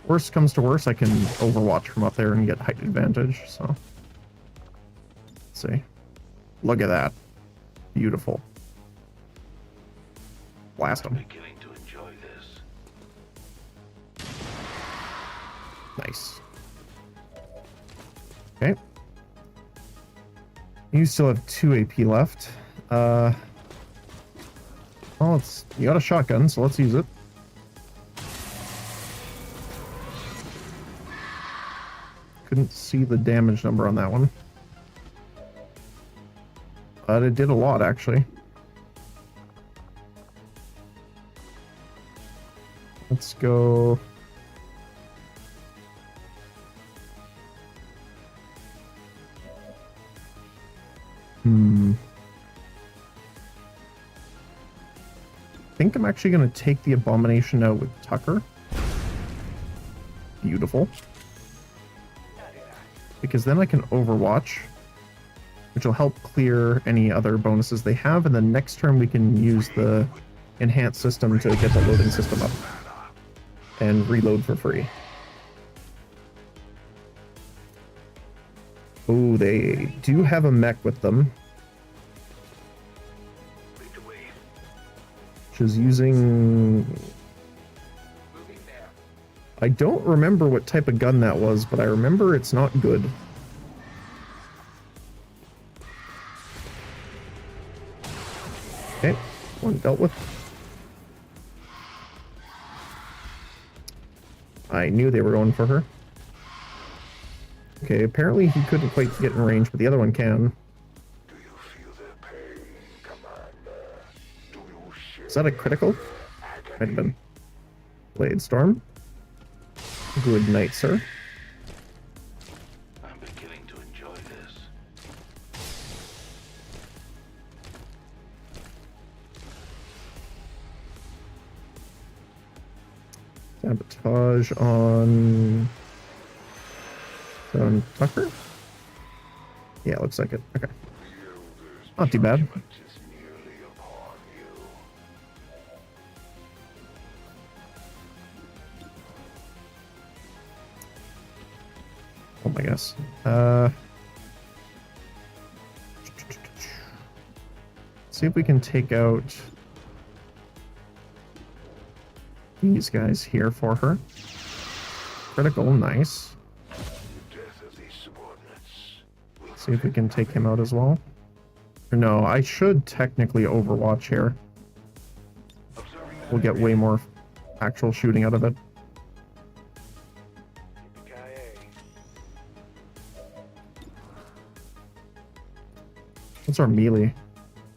Worst comes to worst, I can overwatch from up there and get height advantage, so. Let's see. Look at that. Beautiful. Blast him.
Beginning to enjoy this.
Nice. Okay. You still have 2 AP left. Well, you got a shotgun, so let's use it. Couldn't see the damage number on that one. But it did a lot, actually. Let's go... I think I'm actually going to take the Abomination out with Tucker. Beautiful. Because then I can Overwatch, which will help clear any other bonuses they have, and then next turn we can use the enhanced system to get the loading system up and reload for free. Oh, they do have a mech with them, which is using... I don't remember what type of gun that was, but I remember it's not good. Okay, one dealt with. I knew they were going for her. Okay, apparently he couldn't quite get in range, but the other one can.
Do you feel the pain, Commander? Do you share
Is that a critical? Might have been. Blade Storm. Good night, sir.
I'm beginning to enjoy this.
Sabotage on Tucker? Yeah, looks like it. Okay. Not too bad.
Judgment is nearly upon you.
Oh my gosh. See if we can take out these guys here for her. Critical, nice.
The death of these subordinates will
See if we can take him out as well. Or no, I should technically overwatch here.
observing
We'll get way more actual shooting out of it. What's our melee?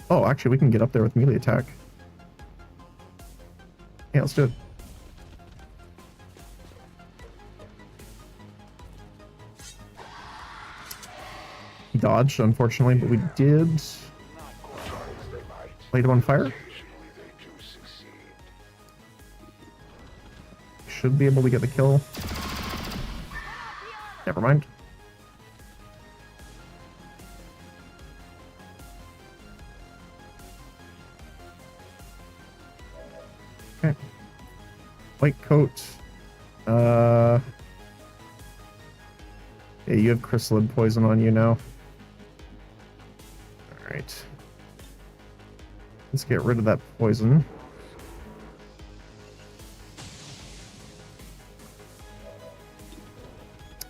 Oh, actually, we can get up there with melee attack. Yeah, let's do it. He dodged, unfortunately, but we did light him on fire.
occasionally they do succeed.
Should be able to get the kill. Never mind. Okay. White coat. Yeah, you have chrysalid poison on you now. Alright. Let's get rid of that poison.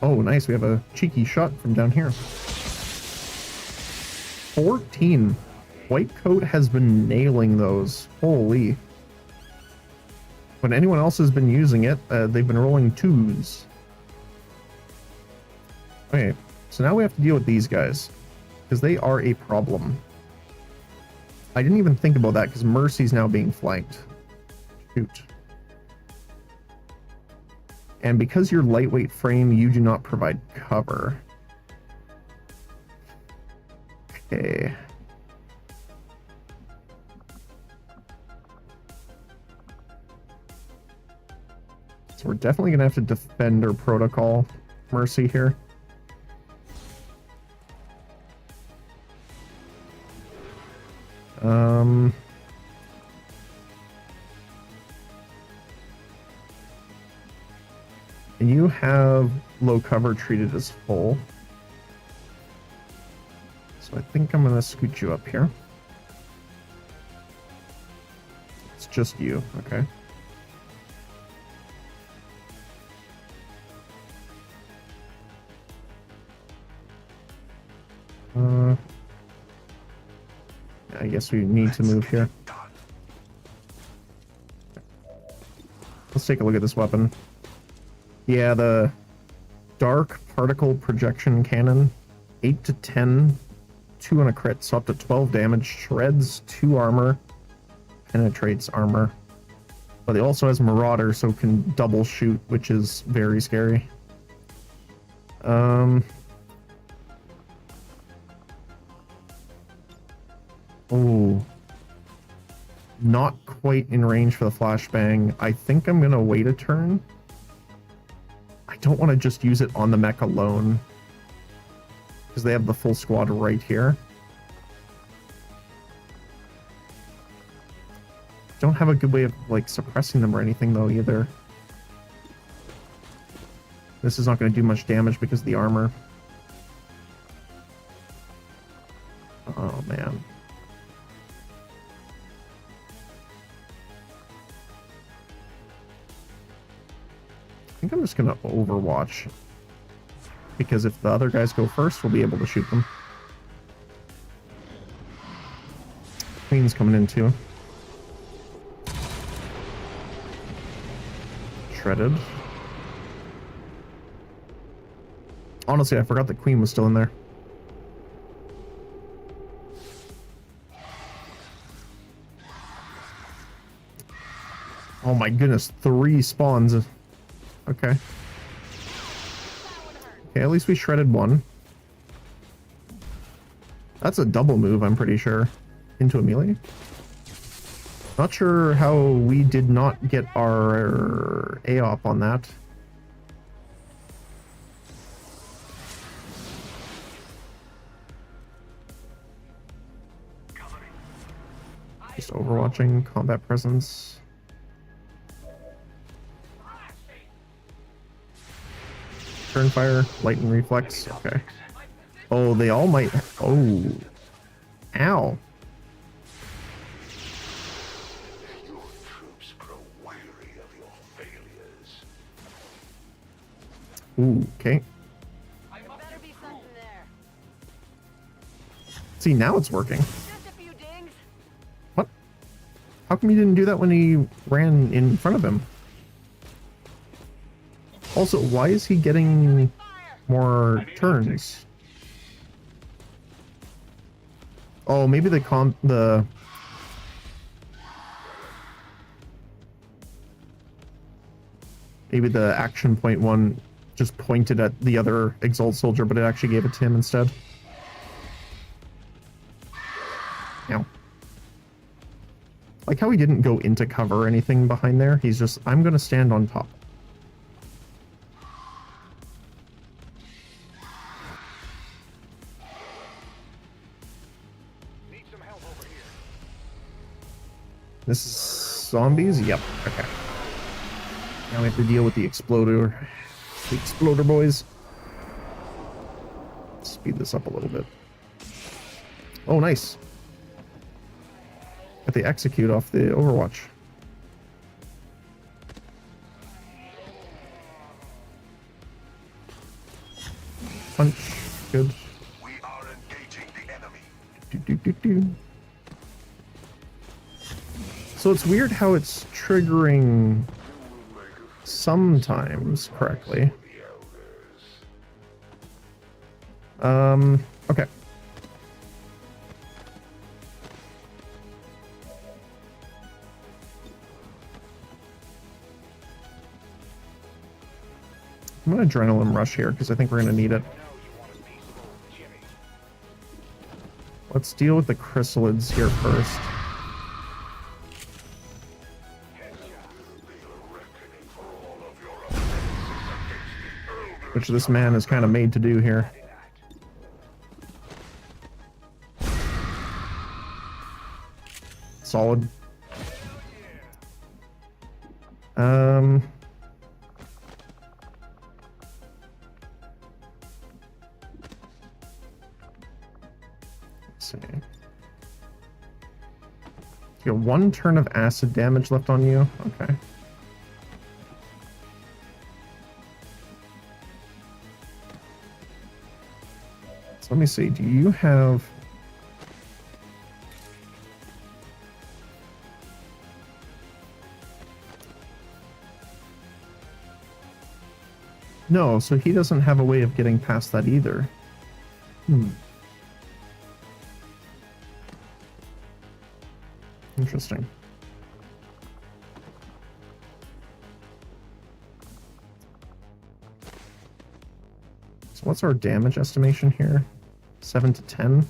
Oh, nice. We have a cheeky shot from down here. 14. White coat has been nailing those. Holy. When anyone else has been using it, they've been rolling 2s. Okay, so now we have to deal with these guys, because they are a problem. I didn't even think about that, because Mercy's now being flanked. Shoot. And because you're lightweight frame, you do not provide cover. Okay. So we're definitely going to have to defend our protocol Mercy here. And you have low cover treated as full. So I think I'm going to scoot you up here. It's just you, okay. I guess we need to move here. Let's take a look at this weapon. Yeah, the dark particle projection cannon, 8 to 10, 2 on a crit, so up to 12 damage, shreds 2 armor, penetrates armor. But it also has Marauder, so it can double shoot, which is very scary. Oh, not quite in range for the flashbang. I think I'm gonna wait a turn. I don't want to just use it on the mech alone, because they have the full squad right here. don't have a good way of like suppressing them or anything though either. This is not going to do much damage because of the armor. Oh man. I think I'm just going to overwatch. Because if the other guys go first, we'll be able to shoot them. Queen's coming in too. Shredded. Honestly, I forgot the Queen was still in there. Oh my goodness, 3 spawns. Okay. Okay, at least we shredded 1. That's a double move, I'm pretty sure. Into a melee. Not sure how we did not get our AOP on that. Just overwatching, combat presence. Turn fire, lightning reflex. Okay. Oh, they all might. Oh. Ow.
Your troops grow weary of your failures.
Ooh, okay.
Better be something there.
See, now it's working.
Just a few dings.
What? How come you didn't do that when he ran in front of him? Also, why is he getting more turns? Oh, maybe maybe the action point one just pointed at the other Exalt soldier, but it actually gave it to him instead. Ow. Like how he didn't go into cover or anything behind there. He's just, I'm gonna stand on top. This is zombies? Yep. Okay. Now we have to deal with the exploder. The exploder boys. Speed this up a little bit. Oh, nice. Got the execute off the Overwatch. Punch. Good.
We are engaging the enemy.
Do, do, do, do. So it's weird how it's triggering sometimes correctly. Okay. I'm gonna adrenaline rush here because I think we're gonna need it. Let's deal with the chrysalids here first. Which this man is kind of made to do here. Solid. Let's see. You got 1 turn of acid damage left on you. Okay. So let me see. Do you have... No, so he doesn't have a way of getting past that either. Interesting. So what's our damage estimation here? 7 to 10?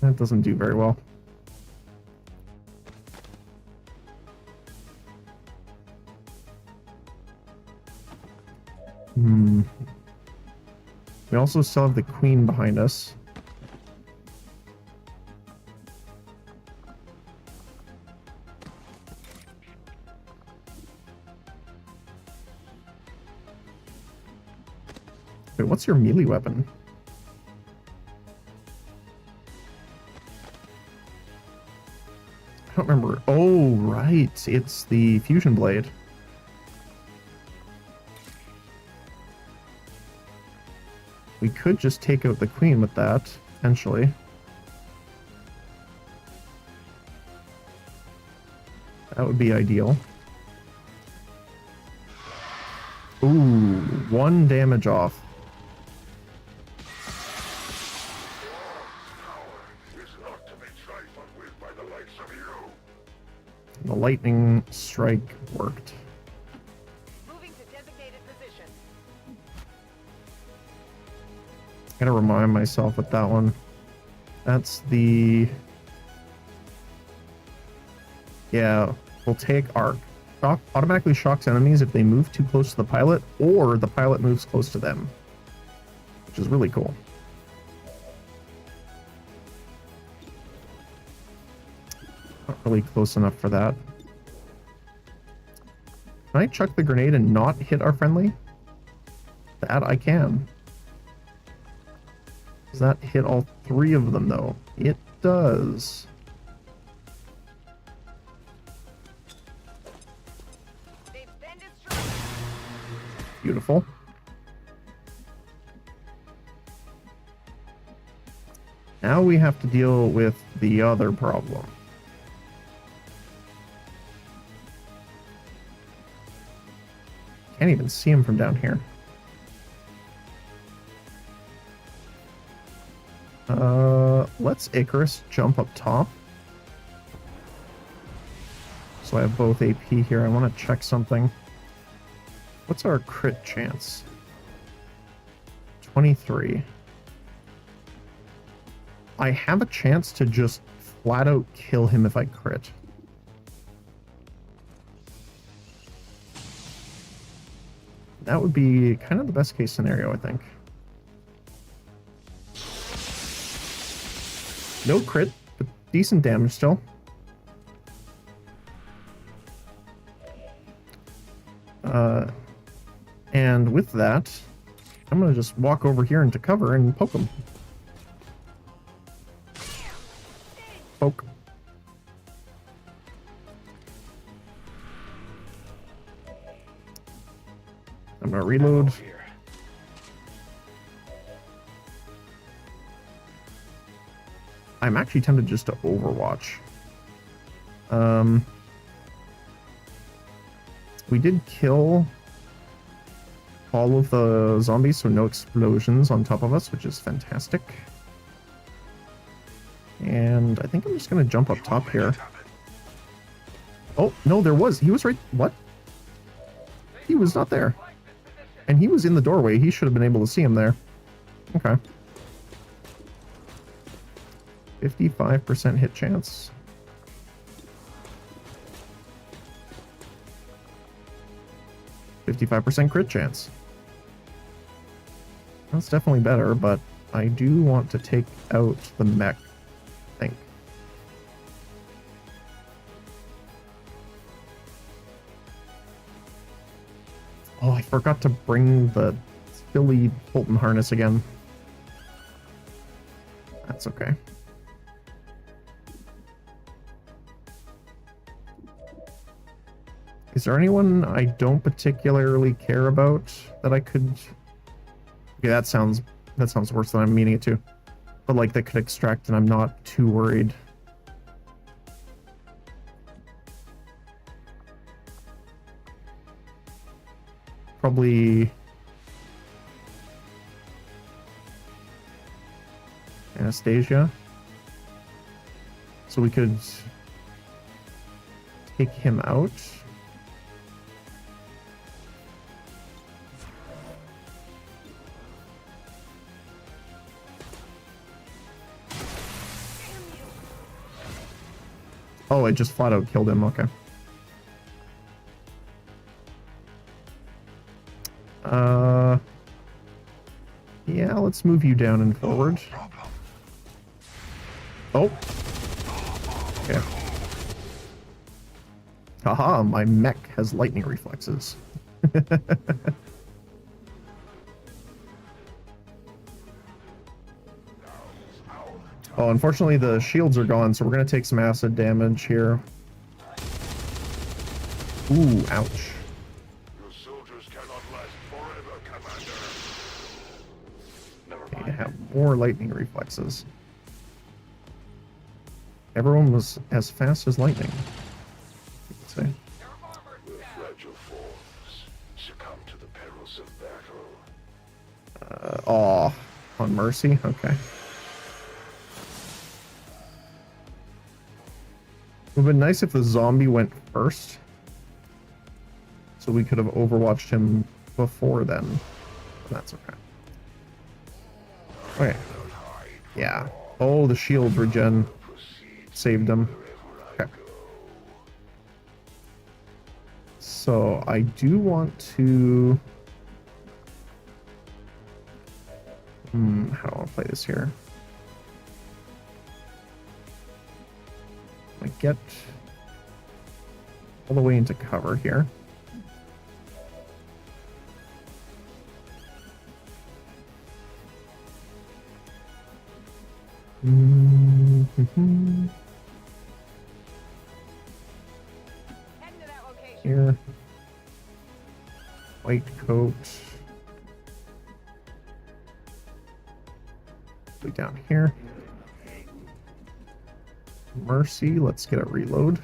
That doesn't do very well. We also still have the queen behind us. Wait, what's your melee weapon? I don't remember. Oh, right. It's the fusion blade. We could just take out the queen with that, potentially. That would be ideal. Ooh, 1 damage off.
Is not to be trifled with by the likes of you.
The lightning strike worked.
Moving to designated position.
Gotta remind myself with that one. That's the... Yeah, we'll take arc. Shock automatically shocks enemies if they move too close to the pilot, or the pilot moves close to them, which is really cool. Not really close enough for that. Can I chuck the grenade and not hit our friendly? That I can. Does that hit all 3 of them, though? It does.
They've been destroyed.
Beautiful. Now we have to deal with the other problem. Can't even see him from down here. Let's Icarus jump up top. So I have both AP here. I want to check something. What's our crit chance? 23. I have a chance to just flat out kill him if I crit. That would be kind of the best case scenario, I think. No crit, but decent damage still. And with that, I'm going to just walk over here into cover and poke him. Poke. I'm going to reload.
Here.
I'm actually tempted just to overwatch. We did kill all of the zombies, so no explosions on top of us, which is fantastic. And I think I'm just going to jump up top here. Oh, no, there was. He was right. What? He was not there. And he was in the doorway. He should have been able to see him there. Okay. 55% hit chance. %crit chance. That's definitely better, but I do want to take out the mech, I think. Oh, I forgot to bring the silly Fulton harness again. That's okay. Is there anyone I don't particularly care about that I could... Okay, that sounds worse than I'm meaning it to. But like that could extract and I'm not too worried. Probably... Anastasia. So we could take him out. Oh, it just flat out killed him. Okay. Yeah, let's move you down and forward. Oh. Okay. Haha, my mech has lightning reflexes. Oh, unfortunately the shields are gone, so we're gonna take some acid damage here. Ooh, ouch.
Your soldiers cannot last forever, Commander. Never
Okay,
mind.
have more lightning reflexes. Everyone was as fast as lightning, you could say.
Your fragile forms succumb to the perils of battle.
Aw, on mercy? Okay. It would have been nice if the zombie went first. So we could have overwatched him before then. But that's okay. Okay. Yeah. Oh, the shield regen saved him. Okay. So I do want to... how do I want to play this here? I get all the way into cover here.
Heading to that location.
Here. White coat. Way down here. Mercy, let's get a reload.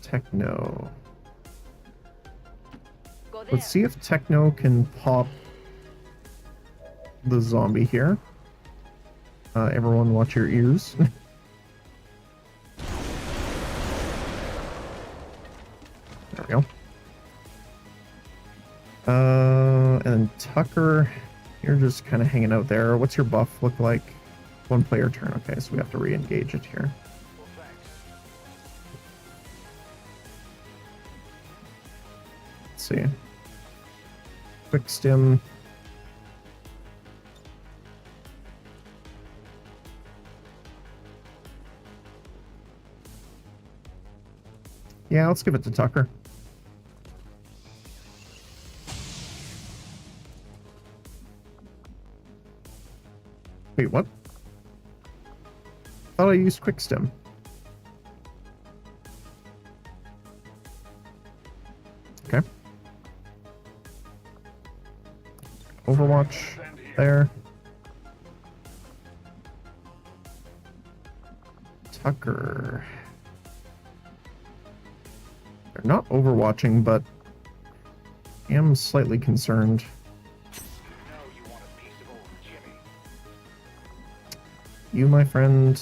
Techno.
Go there.
Let's see if Techno can pop the zombie here. Everyone watch your ears. There we go. And then Tucker, you're just kind of hanging out there. What's your buff look like? One player turn. Okay, so we have to re-engage it here. Let's see. Quick stim. Yeah, let's give it to Tucker. Wait, what? Thought I used quick stim. Okay. Overwatch there. Tucker. They're not overwatching, but I am slightly concerned. You, my friend,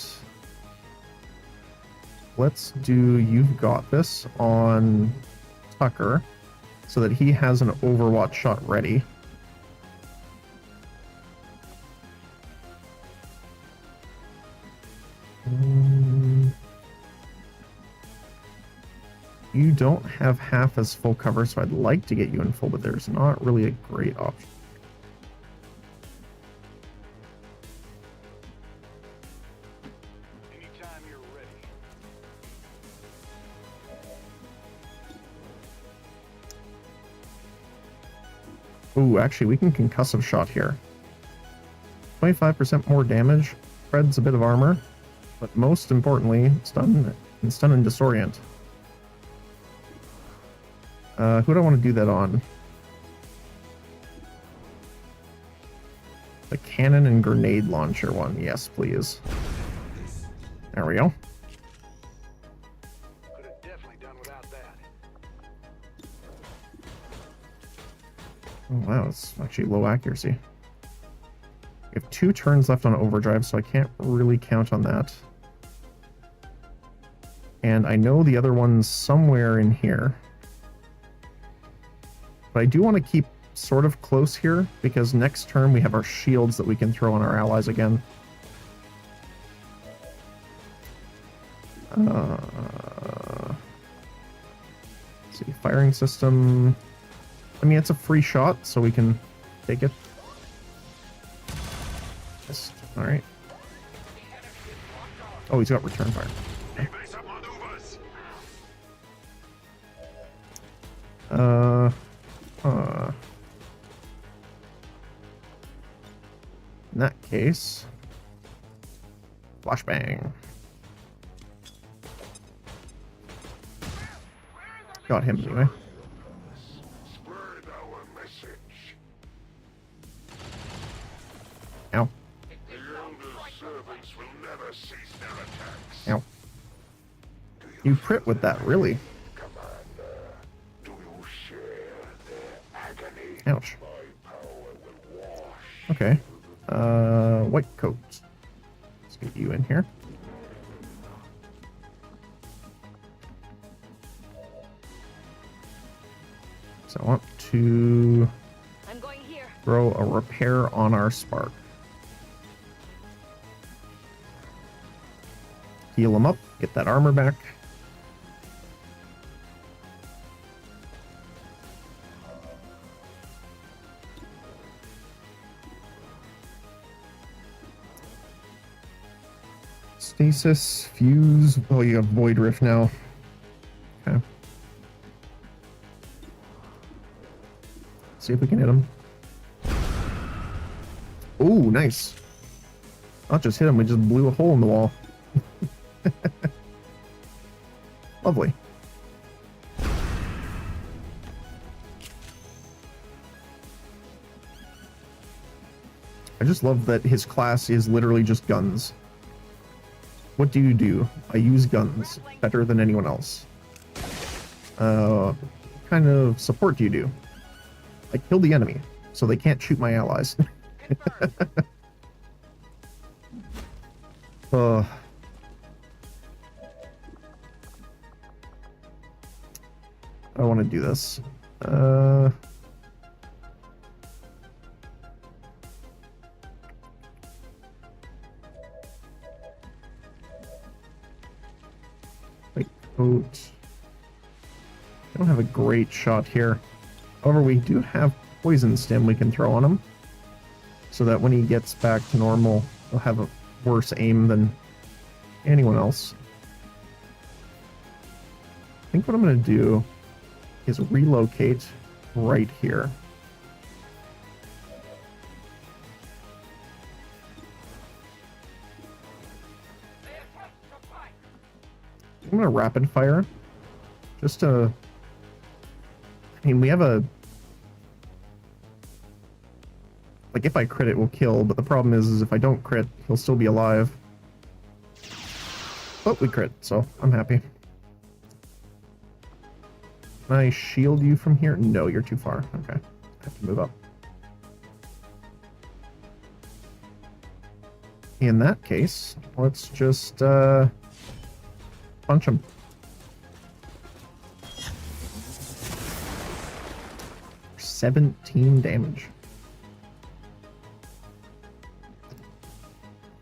let's do You've Got This on Tucker so that he has an Overwatch shot ready. You don't have half as full cover, so I'd like to get you in full, but there's not really a great option.
Anytime you're ready.
Ooh, actually, we can concussive shot here. 25% more damage, spreads a bit of armor, but most importantly, stun and disorient. Who do I want to do that on? The cannon and grenade launcher one. Yes, please. There we go.
Could have definitely done without that.
Oh, wow, it's actually low accuracy. We have 2 turns left on overdrive, so I can't really count on that. And I know the other one's somewhere in here. But I do want to keep sort of close here, because next turn we have our shields that we can throw on our allies again. Let's see, firing system. I mean, it's a free shot, so we can take it. Yes, alright. Oh, he's got return fire. case, flashbang. Got him anyway.
Spread our message.
Ow.
The Elder's servants will never cease their attacks.
Ow. You crit with that, really?
Commander, do you share their agony?
Ouch.
My power will wash.
Okay. White coat. Let's get you in here. So I want to
I'm going here.
throw a repair on our spark. Heal him up, get that armor back. Stasis, fuse. Oh, you got Void Rift now. Okay. See if we can hit him. Oh, nice. Not just hit him, we just blew a hole in the wall. Lovely. I just love that his class is literally just guns. What do you do? I use guns better than anyone else. What kind of support do you do? I kill the enemy, so they can't shoot my allies. I don't want to do this. White coat. I don't have a great shot here. However, we do have poison stem we can throw on him, so that when he gets back to normal, he'll have a worse aim than anyone else. I think what I'm going to do is relocate right here. I'm going to rapid fire. Just to... I mean, we have a... Like, if I crit, it will kill, but the problem is if I don't crit, he'll still be alive. Oh, we crit, so I'm happy. Can I shield you from here? No, you're too far. Okay. I have to move up. In that case, let's just punch him. For 17 damage.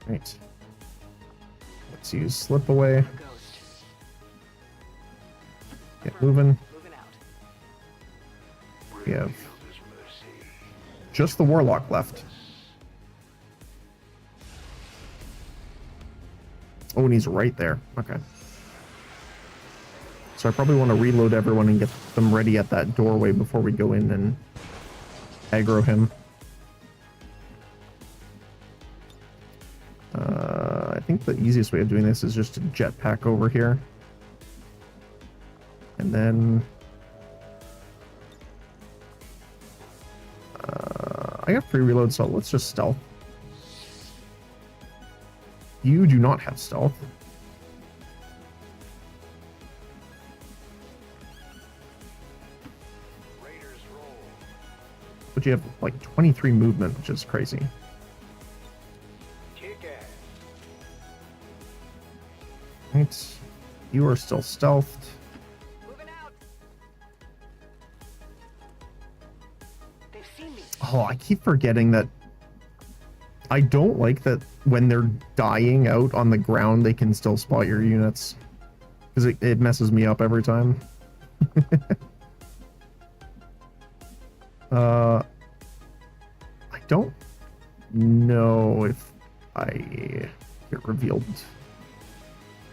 Right. Let's use slip away. Get moving. We have just the Warlock left. Oh, and he's right there. Okay. So I probably want to reload everyone and get them ready at that doorway before we go in and aggro him. I think the easiest way of doing this is just to jetpack over here. And then... I got free reload, so let's just stealth. You do not have stealth.
Raiders roll.
But you have like 23 movement, which is crazy.
Kick ass.
Right. You are still stealthed.
Moving out. They've seen me.
Oh, I keep forgetting that I don't like that when they're dying out on the ground, they can still spot your units. Because it messes me up every time. I don't know if I get revealed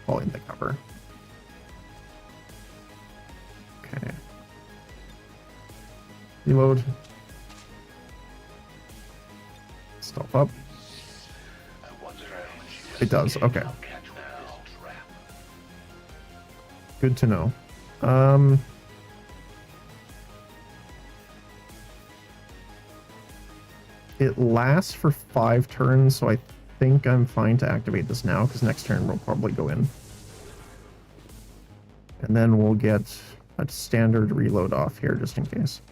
while in the cover. Okay. Reload. Stealth up. It does. Okay. Good to know. It lasts for 5 turns, so I think I'm fine to activate this now, because next turn we'll probably go in. And then we'll get a standard reload off here, just in case.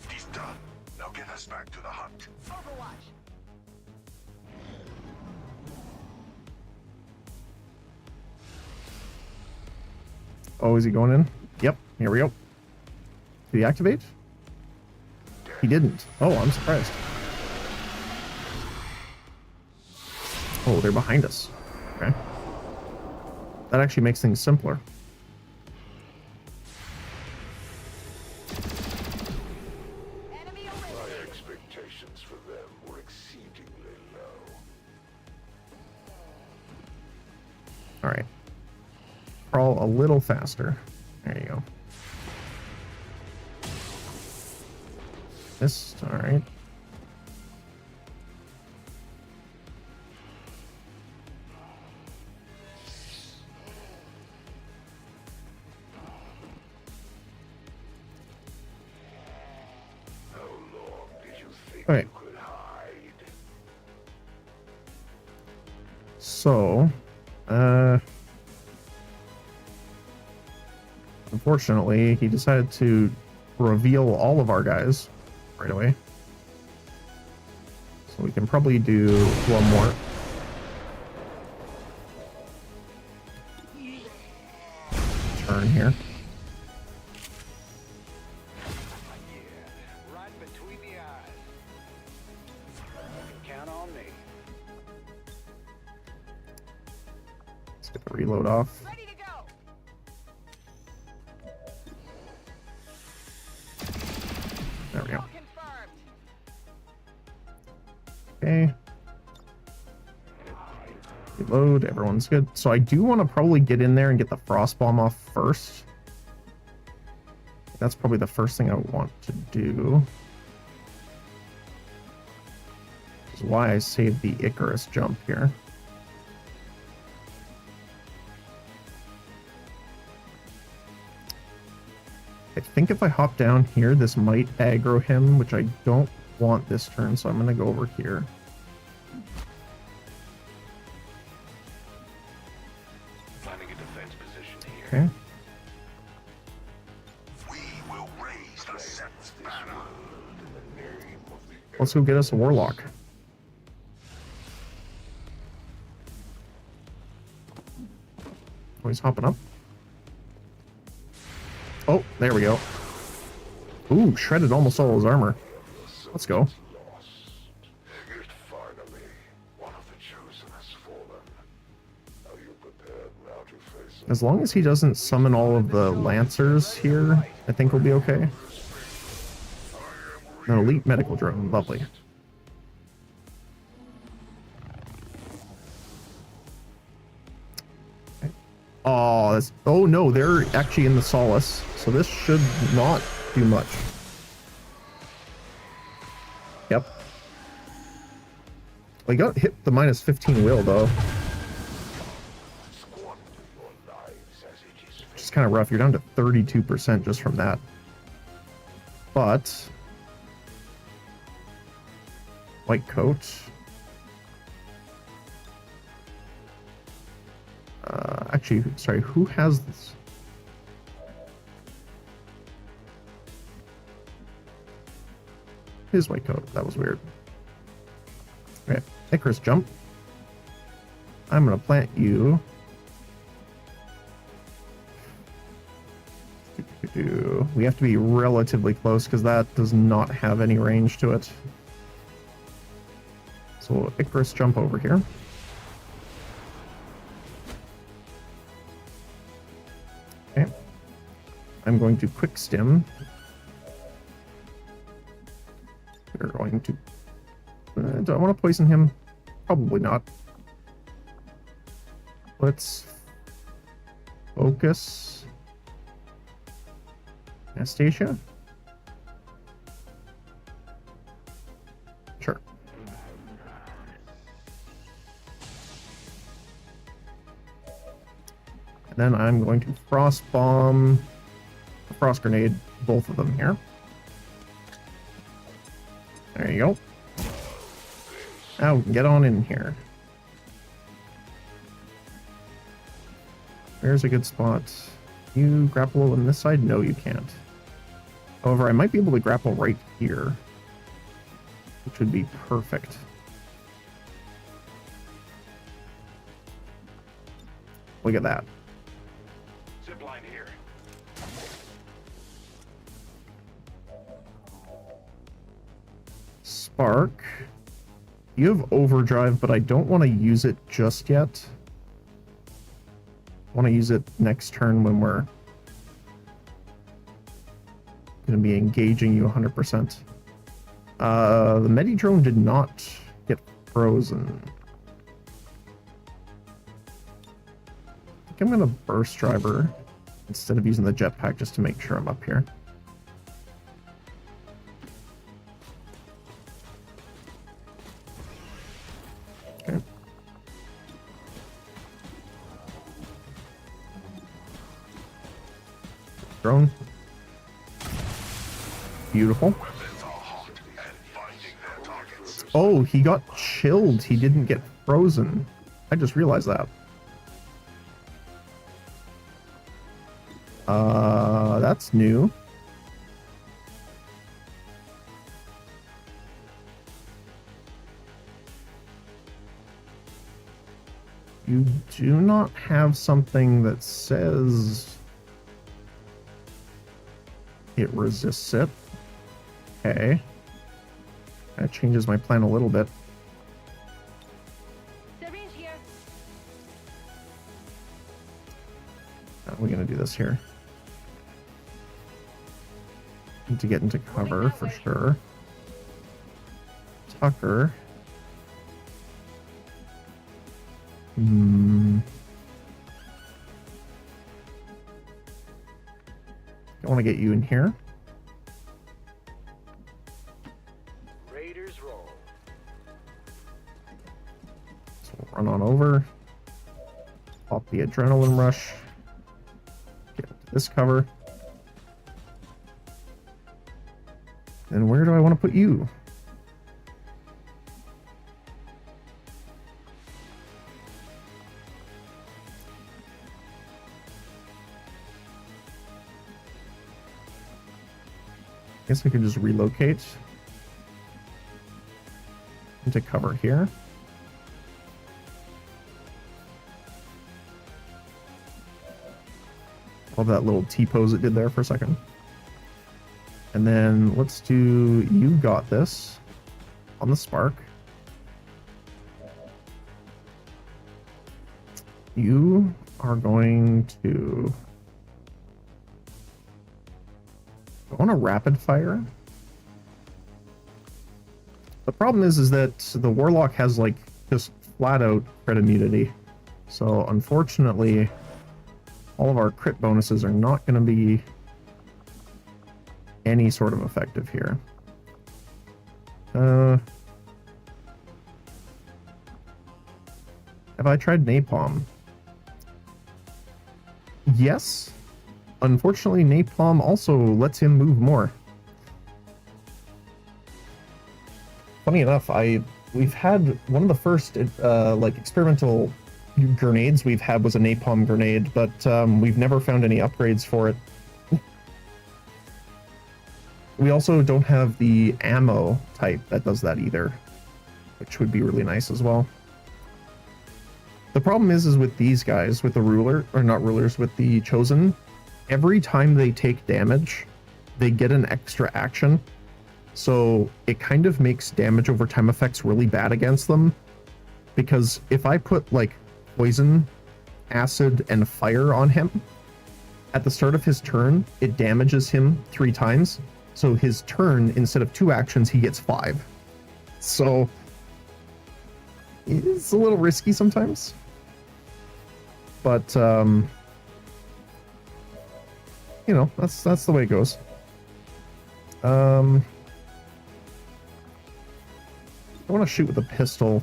He's done. Now get us back to the hunt.
Overwatch.
Oh, is he going in? Yep, here we go. Did he activate? He didn't. Oh, I'm surprised. Oh, they're behind us. Okay. That actually makes things simpler.
Enemy
My
eliminated.
expectations for them were exceedingly low.
Alright. Crawl a little faster. There you go. This, alright.
How long did you think
Okay.
you could hide?
So, unfortunately, he decided to reveal all of our guys right away. So we can probably do one more. Turn here.
Right between the eyes. You can count on me.
Let's get the reload off.
Ready to go.
There we go.
Kill confirmed.
Okay. Reload, everyone's good. So I do want to probably get in there and get the frost bomb off first. That's probably the first thing I want to do. Which is why I saved the Icarus jump here. I think if I hop down here, this might aggro him, which I don't want this turn, so I'm going to go over here.
Finding a defense position here.
Okay.
We will raise the Set's banner. In the name of the
Let's go get us a Warlock. Oh, he's hopping up. Oh, there we go. Ooh, shredded almost all his armor. Let's go.
lost. Yet finally, one of the chosen has fallen. Are you prepared now to face
As long as he doesn't summon all of the Lancers here, I think we'll be okay. An elite medical drone, lovely. Okay. Oh, that's, oh no, they're actually in the Solace, so this should not do much. Yep. Well, he got hit the minus 15 will though,
squander your lives as it is
which is kind of rough. You're down to 32% just from that. But white coat. Actually, sorry, who has this? His white coat. That was weird. Okay, Icarus jump. I'm gonna plant you. We have to be relatively close because that does not have any range to it. So Icarus jump over here. Okay. I'm going to quick stim. We're going to... do I want to poison him? Probably not. Let's focus. Anastasia? Sure. Then I'm going to frost bomb, frost grenade, both of them here. There you go. Now get on in here. There's a good spot. You grapple on this side? No, you can't. However, I might be able to grapple right here, which would be perfect. Look at that.
Zipline here.
Spark. You have overdrive, but I don't want to use it just yet. I want to use it next turn when we're going to be engaging you 100%. The Medi-drone did not get frozen. I think I'm going to burst driver instead of using the jetpack just to make sure I'm up here. Okay. Drone. Beautiful. Oh, he got chilled. He didn't get frozen. I just realized that. That's new. You do not have something that says it resists it. Okay. That changes my plan a little bit.
Syringe here.
How are we going to do this here? Need to get into cover for sure. Tucker. I want to get you in here.
Raiders roll.
So we'll run on over. Pop the adrenaline rush. Get into this cover. And where do I want to put you? Guess I could just relocate into cover here. Love that little T-pose it did there for a second. And then let's do you got this on the spark. You are going to go on a rapid fire. The problem is that the Warlock has like just flat out crit immunity. So unfortunately, all of our crit bonuses are not going to be any sort of effective here. Have I tried napalm? Yes. Unfortunately, napalm also lets him move more. Funny enough, we've had one of the first like experimental grenades we've had was a napalm grenade, but we've never found any upgrades for it. We also don't have the ammo type that does that either, which would be really nice as well. The problem is with these guys, with the ruler, or not rulers, with the chosen, every time they take damage, they get an extra action. So it kind of makes damage over time effects really bad against them. Because if I put like poison, acid, and fire on him, at the start of his turn, it damages him 3 times. So his turn, instead of 2 actions, he gets 5. So it's a little risky sometimes. But you know, that's the way it goes. I want to shoot with a pistol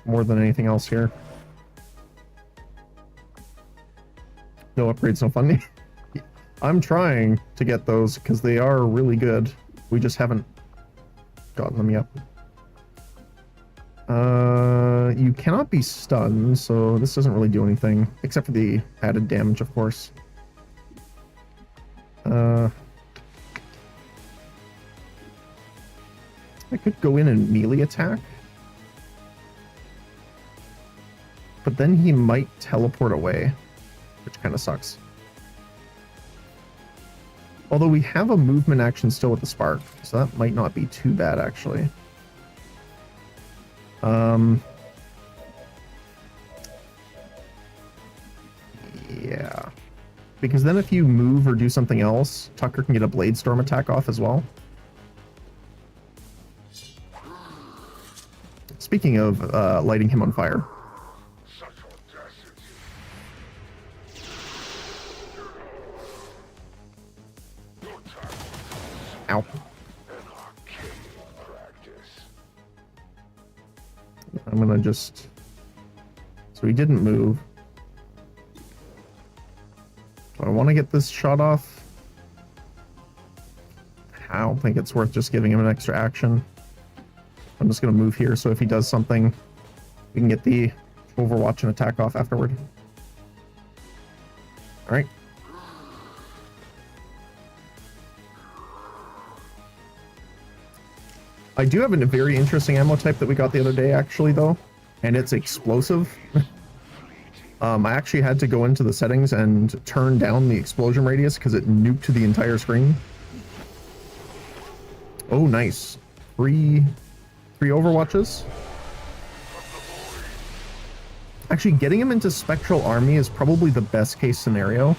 more than anything else here. No upgrades, no fun. I'm trying to get those because they are really good. We just haven't gotten them yet. You cannot be stunned, so this doesn't really do anything, except for the added damage, of course. I could go in and melee attack. But then he might teleport away, which kind of sucks. Although we have a movement action still with the spark, so that might not be too bad, actually. Yeah. Because then if you move or do something else, Tucker can get a Blade Storm attack off as well. Speaking of lighting him on fire.
Such audacity. Your time
Ow.
an arcane practice.
I'm gonna just... So he didn't move. Do I want to get this shot off? I don't think it's worth just giving him an extra action. I'm just gonna move here, so if he does something, we can get the Overwatch and attack off afterward. Alright. I do have a very interesting ammo type that we got the other day, actually, though, and it's explosive. I actually had to go into the settings and turn down the explosion radius because it nuked the entire screen. Oh, nice. Three Overwatches. Actually, getting him into Spectral Army is probably the best case scenario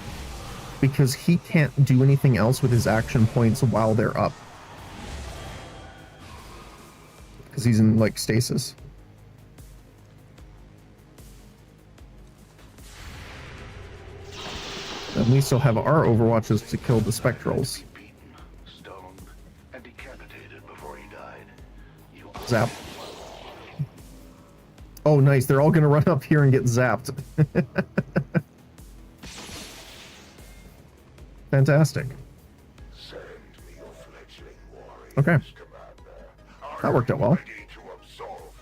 because he can't do anything else with his action points while they're up. Because he's in, like, stasis. And we still have our Overwatches to kill the Spectrals.
Beaten, stoned, and decapitated before he died. You
Zap. Oh, nice. They're all going to run up here and get zapped. Fantastic.
send me your fledgling warriors,
Okay.
Commander.
That worked out well.
Ready to absolve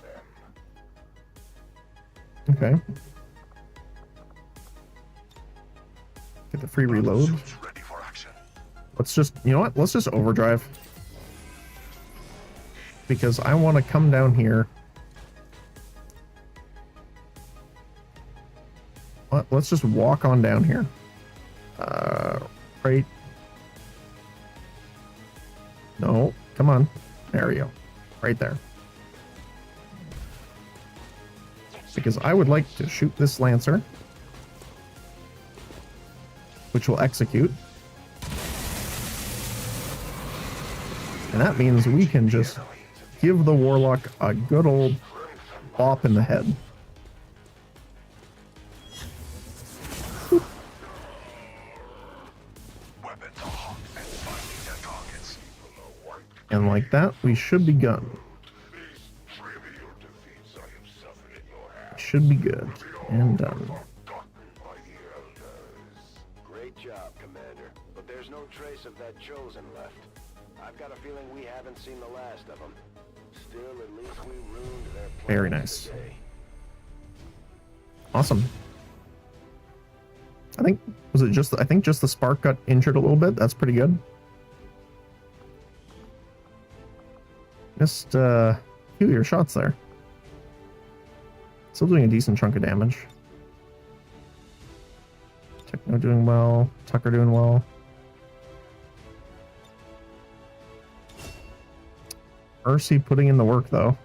them.
Okay. Get the free reload.
Suits ready for action.
Let's just, you know what? Let's just overdrive. Because I want to come down here. Let's just walk on down here. Right. No, come on. There we go. Right there. Because I would like to shoot this Lancer. Which will execute. And that means we can just give the Warlock a good old bop in the head.
Weapons on and finding their targets.
And like that, we should be good.
These trivial defeats I have suffered in your hands.
Should be good. And done.
Forgotten by the elders.
Great job, Commander. But there's no trace of that Chosen left. I've got a feeling we haven't seen the last of them. Still, at least we ruined their plans
Very nice.
today.
Awesome. I think, was it just, I think just the Spark got injured a little bit. That's pretty good. Missed a few of your shots there. Still doing a decent chunk of damage. Techno doing well. Tucker doing well. Mercy putting in the work, though.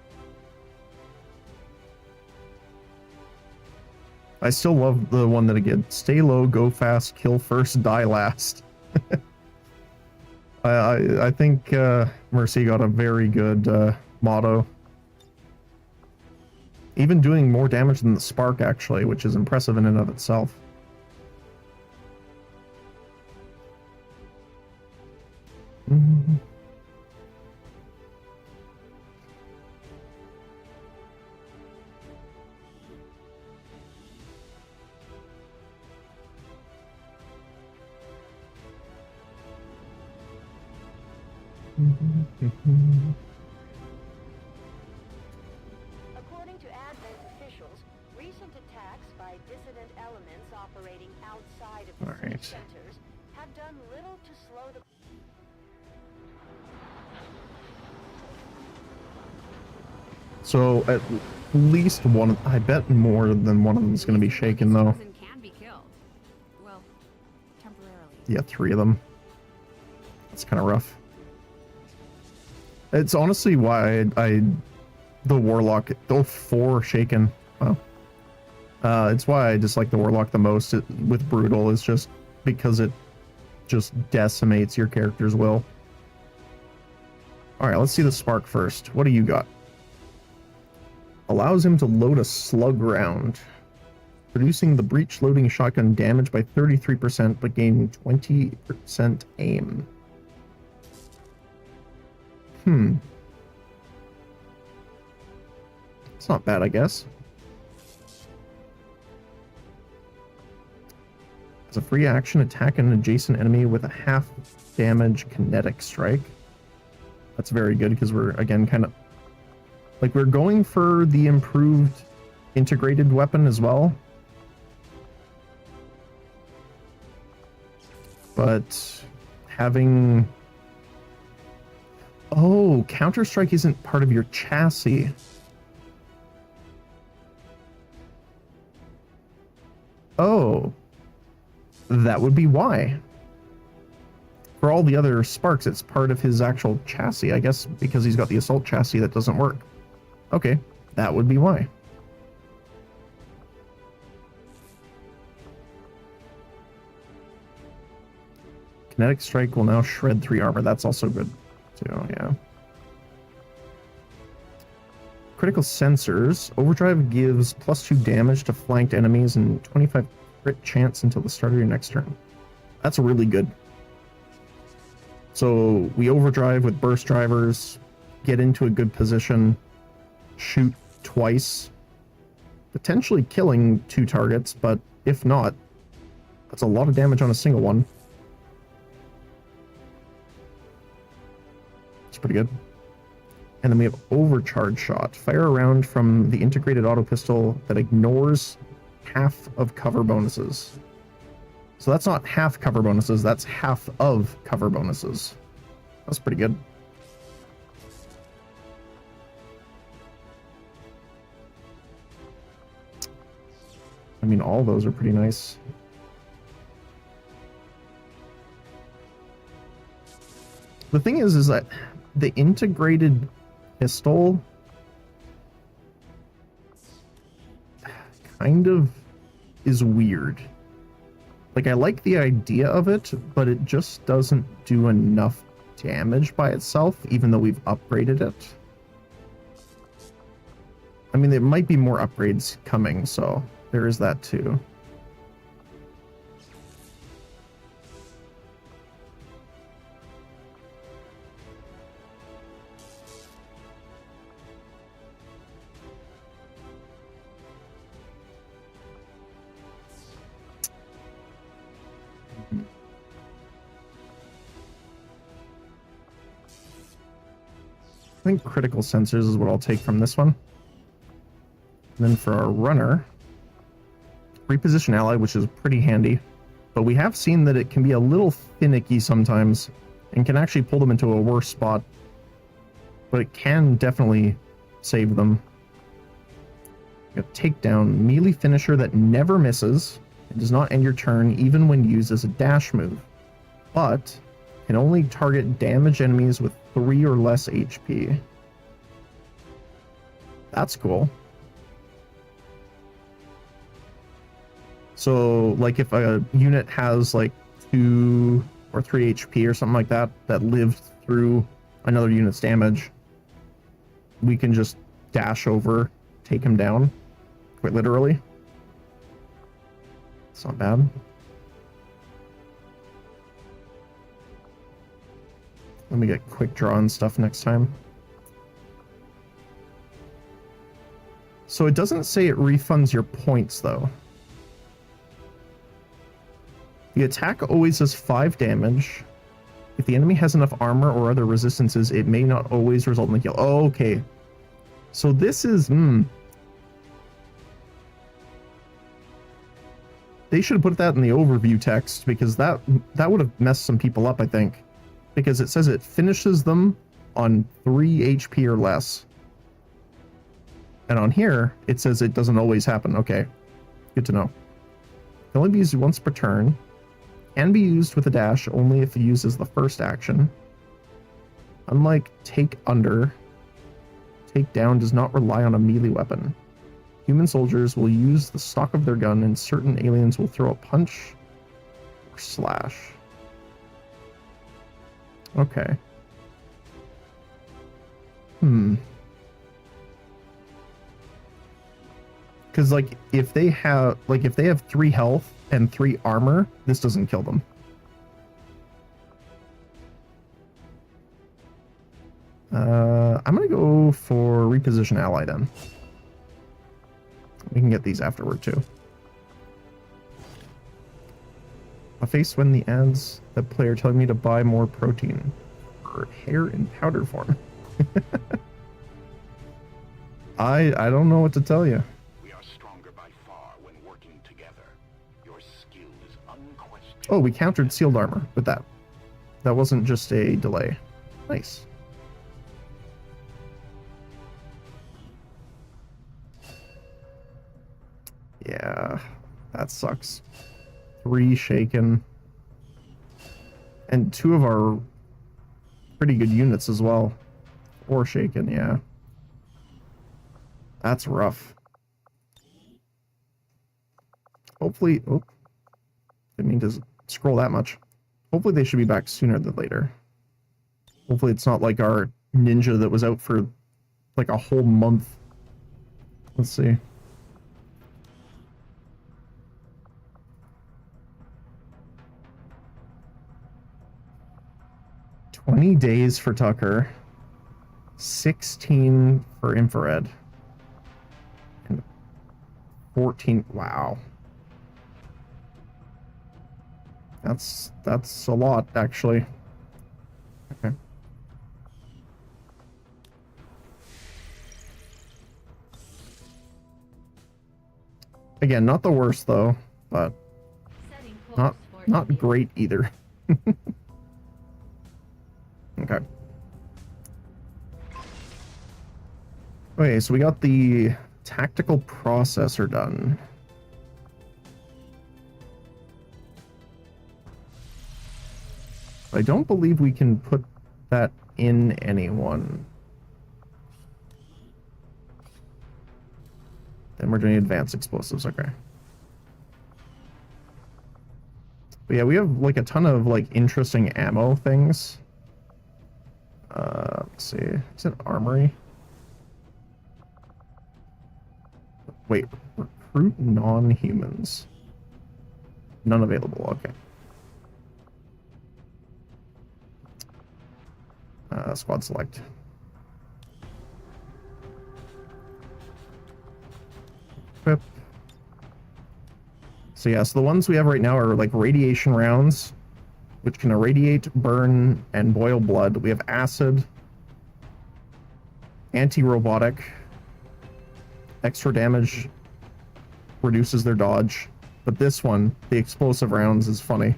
I still love the one that again, stay low, go fast, kill first, die last. I think Mercy got a very good motto. Even doing more damage than the Spark, actually, which is impressive in and of itself. Mhm.
According to Advent officials, recent attacks by dissident elements operating outside of the city
Alright.
centers have done little to slow the...
So at least one, I bet more than one of them is going to be shaken though.
Can be killed. Well, temporarily.
Yeah, 3 of them. That's kind of rough. It's honestly why the Warlock, though 4 shaken. Wow. It's why I dislike the Warlock the most with Brutal, is just because it just decimates your character's will. Alright, let's see the Spark first. What do you got? Allows him to load a slug round, reducing the breech loading shotgun damage by 33%, but gaining 20% aim. It's not bad, I guess. As a free action, attack an adjacent enemy with a half damage kinetic strike. That's very good because we're, again, kind of... like, we're going for the improved integrated weapon as well. But having... oh, Counter-Strike isn't part of your chassis. Oh. That would be why. For all the other Sparks, it's part of his actual chassis, I guess, because he's got the Assault chassis that doesn't work. Okay, that would be why. Kinetic Strike will now shred 3 armor. That's also good, too, yeah. Critical Sensors. Overdrive gives +2 damage to flanked enemies and 25 crit chance until the start of your next turn. That's really good. So we overdrive with burst drivers, get into a good position, shoot twice, potentially killing 2 targets, but if not, that's a lot of damage on a single one. It's pretty good. And then we have Overcharge Shot. Fire a round from the integrated auto pistol that ignores half of cover bonuses. So that's not half cover bonuses, that's half of cover bonuses. That's pretty good. I mean, all those are pretty nice. The thing is that the integrated pistol kind of is weird. Like, I like the idea of it, but it just doesn't do enough damage by itself, even though we've upgraded it. I mean, there might be more upgrades coming, so there is that too. I think critical sensors is what I'll take from this one. And then for our runner, reposition ally, which is pretty handy, but we have seen that it can be a little finicky sometimes and can actually pull them into a worse spot, but it can definitely save them. A takedown, melee finisher that never misses and does not end your turn even when used as a dash move, but can only target damage enemies with 3 or less HP. That's cool. So, like, if a unit has, like, 2 or 3 HP or something like that, that lived through another unit's damage, we can just dash over, take him down, quite literally. It's not bad. Let me get quick draw and stuff next time. So it doesn't say it refunds your points, though. The attack always does 5 damage, If the enemy has enough armor or other resistances, it may not always result in a kill. Oh, okay. So this is... They should have put that in the overview text, because that would have messed some people up, I think. Because it says it finishes them on 3 HP or less. And on here, it says it doesn't always happen. Okay, good to know. Can only be used once per turn. Can be used with a dash only if used as the first action. Unlike Take Under, Take Down does not rely on a melee weapon. Human soldiers will use the stock of their gun, and certain aliens will throw a punch or slash. Okay. Because, like, if they have 3 health and 3 armor, this doesn't kill them. I'm gonna go for reposition ally then. We can get these afterward too. A face when the ads the player telling me to buy more protein for hair in powder form. I don't know what to tell you.
We are stronger by far when working together. Your skill is unquestioned.
Oh, we countered sealed armor with that. That wasn't just a delay. Nice. Yeah, that sucks. 3 shaken. And 2 of our pretty good units as well. 4 shaken, yeah. That's rough. Hopefully... Oh. Didn't mean to scroll that much. Hopefully they should be back sooner than later. Hopefully it's not like our ninja that was out for like a whole month. Let's see. $20 days for Tucker, 16 for infrared, and 14. Wow, that's a lot actually. Okay. Again, not the worst though, but
Setting course for
not
India.
great either. Okay. Okay, so we got the tactical processor done. I don't believe we can put that in anyone. Then we're doing advanced explosives, okay. But yeah, we have like a ton of like interesting ammo things. Let's see. Is it armory? Wait, recruit non-humans. None available, okay. Squad select. Equip. So yeah, so the ones we have right now are like radiation rounds, which can irradiate, burn, and boil blood. We have acid, anti-robotic, extra damage, reduces their dodge. But this one, the explosive rounds, is funny.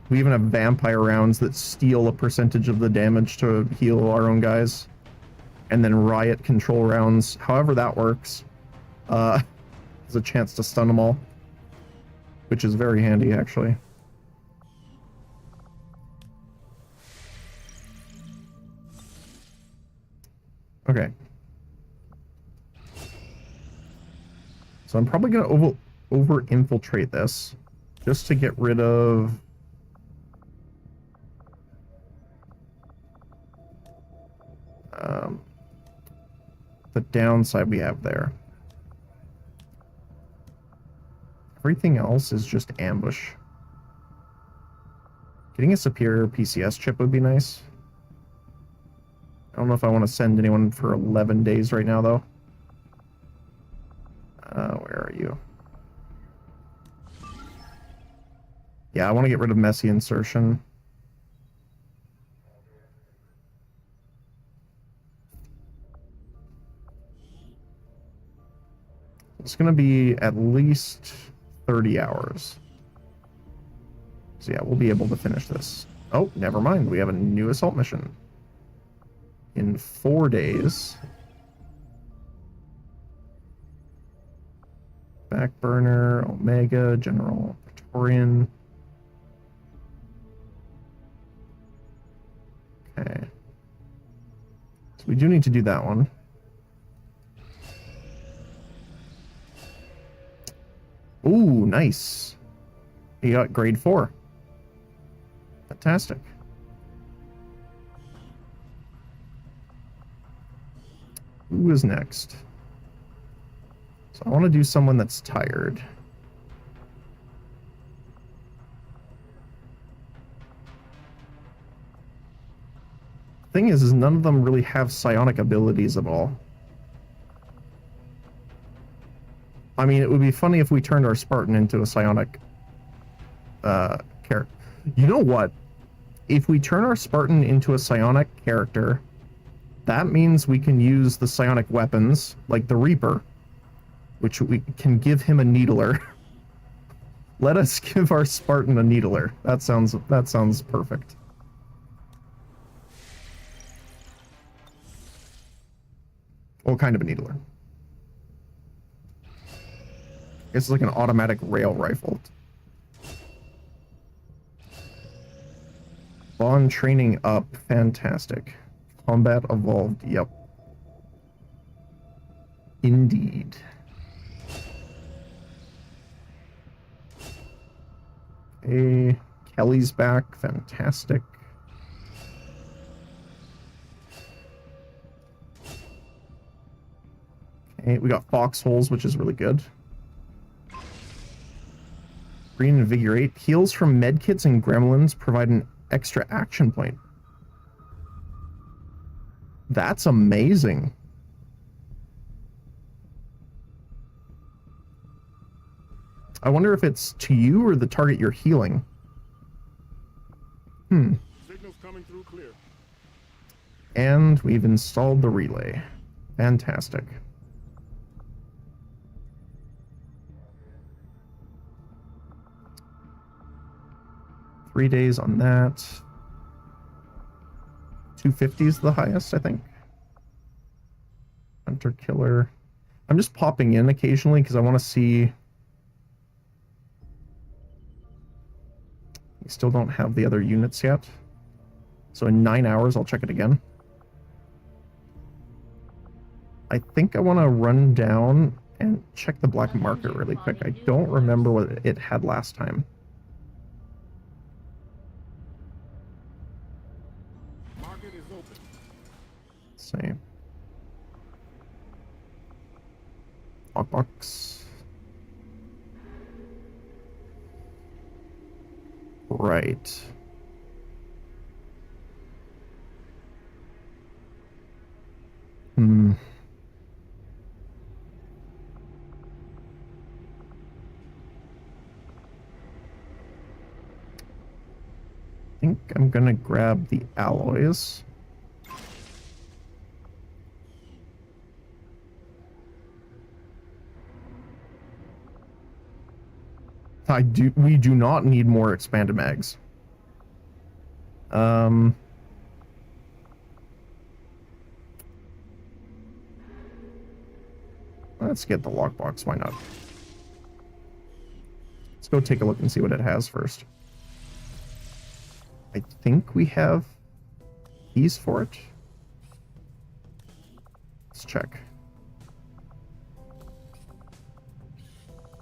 We even have vampire rounds that steal a percentage of the damage to heal our own guys. And then riot control rounds, however that works, there's a chance to stun them all, which is very handy, actually. Okay. So I'm probably going to over-infiltrate this, just to get rid of... the downside we have there. Everything else is just ambush. Getting a superior PCS chip would be nice. I don't know if I want to send anyone for 11 days right now, though. Where are you? Yeah, I want to get rid of messy insertion. It's going to be at least 30 hours. So yeah, we'll be able to finish this. Oh, never mind. We have a new assault mission. In 4 days. Backburner, Omega, General Praetorian. Okay. So we do need to do that one. Ooh, nice. He got grade 4. Fantastic. Who is next? So I want to do someone that's tired. Thing is none of them really have psionic abilities at all. I mean, it would be funny if we turned our Spartan into a psionic character. You know what? If we turn our Spartan into a psionic character, that means we can use the psionic weapons, like the Reaper, which we can give him a needler. Let us give our Spartan a needler. That sounds perfect. What kind of a needler? It's like an automatic rail rifle. Bond training up. Fantastic. Combat evolved. Yep. Indeed. Okay. Kelly's back. Fantastic. Okay, we got foxholes, which is really good. Reinvigorate. Heals from medkits and gremlins provide an extra action point. That's amazing. I wonder if it's to you or the target you're healing.
Signals coming through clear.
And we've installed the relay. Fantastic. Three days on that. 250 is the highest, I think. Hunter Killer. I'm just popping in occasionally because I want to see. We still don't have the other units yet. So in 9 hours, I'll check it again. I think I want to run down and check the black market really quick. I don't remember what it had last time.
Market is open.
See. Lockbox. Right. I think I'm gonna grab the alloys. We do not need more expanded mags. Let's get the lockbox, why not? Let's go take a look and see what it has first. I think we have keys for it. Let's check.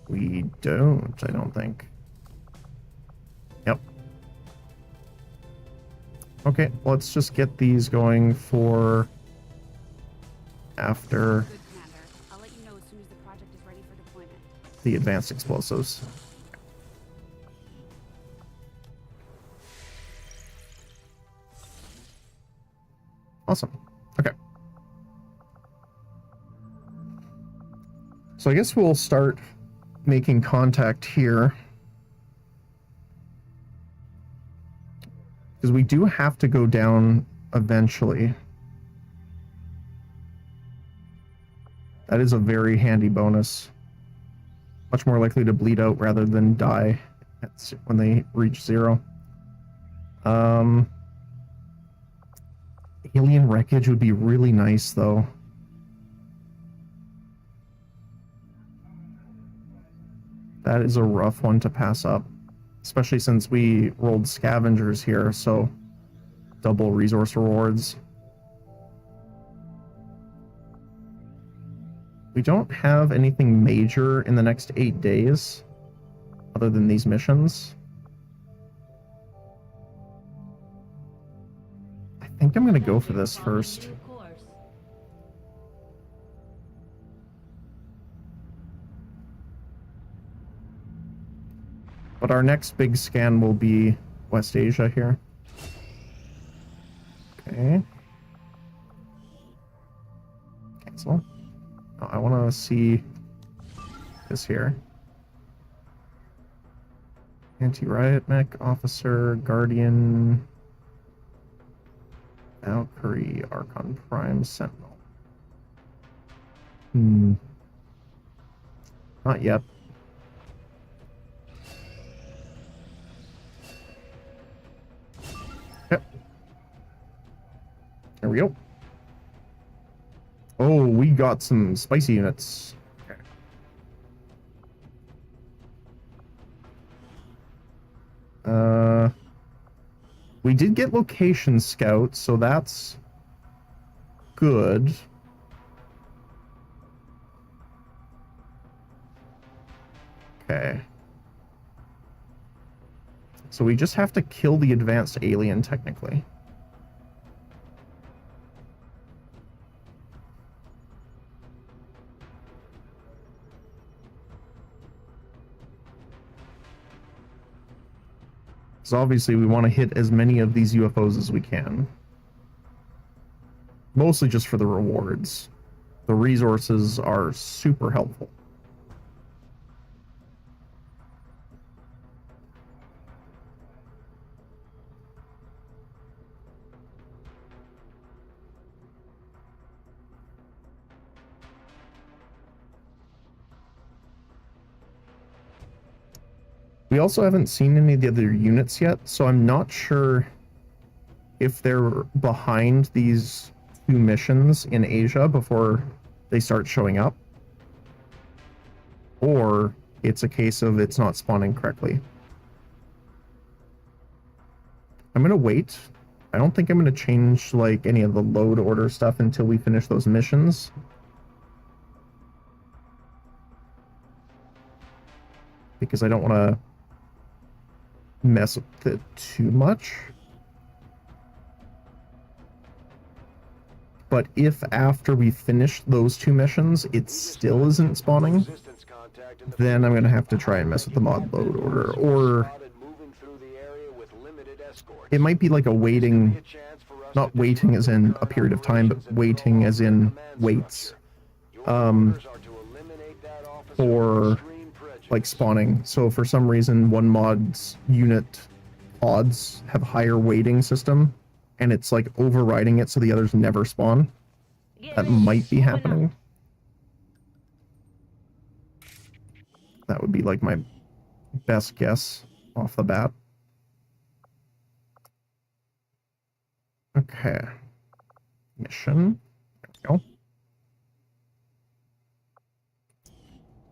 We don't, I don't think. Yep. Okay, let's just get these going for after
Good, Commander. I'll let you know as soon as the project is ready for deployment.
the advanced explosives. Awesome. Okay. So I guess we'll start making contact here. Because we do have to go down eventually. That is a very handy bonus. Much more likely to bleed out rather than die when they reach 0. Alien wreckage would be really nice, though. That is a rough one to pass up. Especially since we rolled scavengers here, so double resource rewards. We don't have anything major in the next 8 days, other than these missions. I think I'm going to go for this first. But our next big scan will be West Asia here. Okay. Cancel. Oh, I want to see this here. Anti-riot mech, officer, guardian, Valkyrie, Archon Prime, Sentinel. Not yet. Yep. There we go. Oh, we got some spicy units. Okay. We did get location scouts, so that's good. Okay. So we just have to kill the advanced alien, technically. So obviously we want to hit as many of these UFOs as we can. Mostly just for the rewards. The resources are super helpful. We also haven't seen any of the other units yet, so I'm not sure if they're behind these 2 missions in Asia before they start showing up, or it's a case of it's not spawning correctly. I'm gonna wait. I don't think I'm gonna change like any of the load order stuff until we finish those missions. Because I don't want to mess with it too much. But if after we finish those 2 missions it still isn't spawning, then I'm going to have to try and mess with the mod load order. Or it might be like a waiting, not waiting as in a period of time, but waiting as in waits for like spawning. So for some reason one mod's unit odds have higher weighting system and it's like overriding it so the others never spawn. That might be happening. That would be like my best guess off the bat. Okay. Mission. There we go.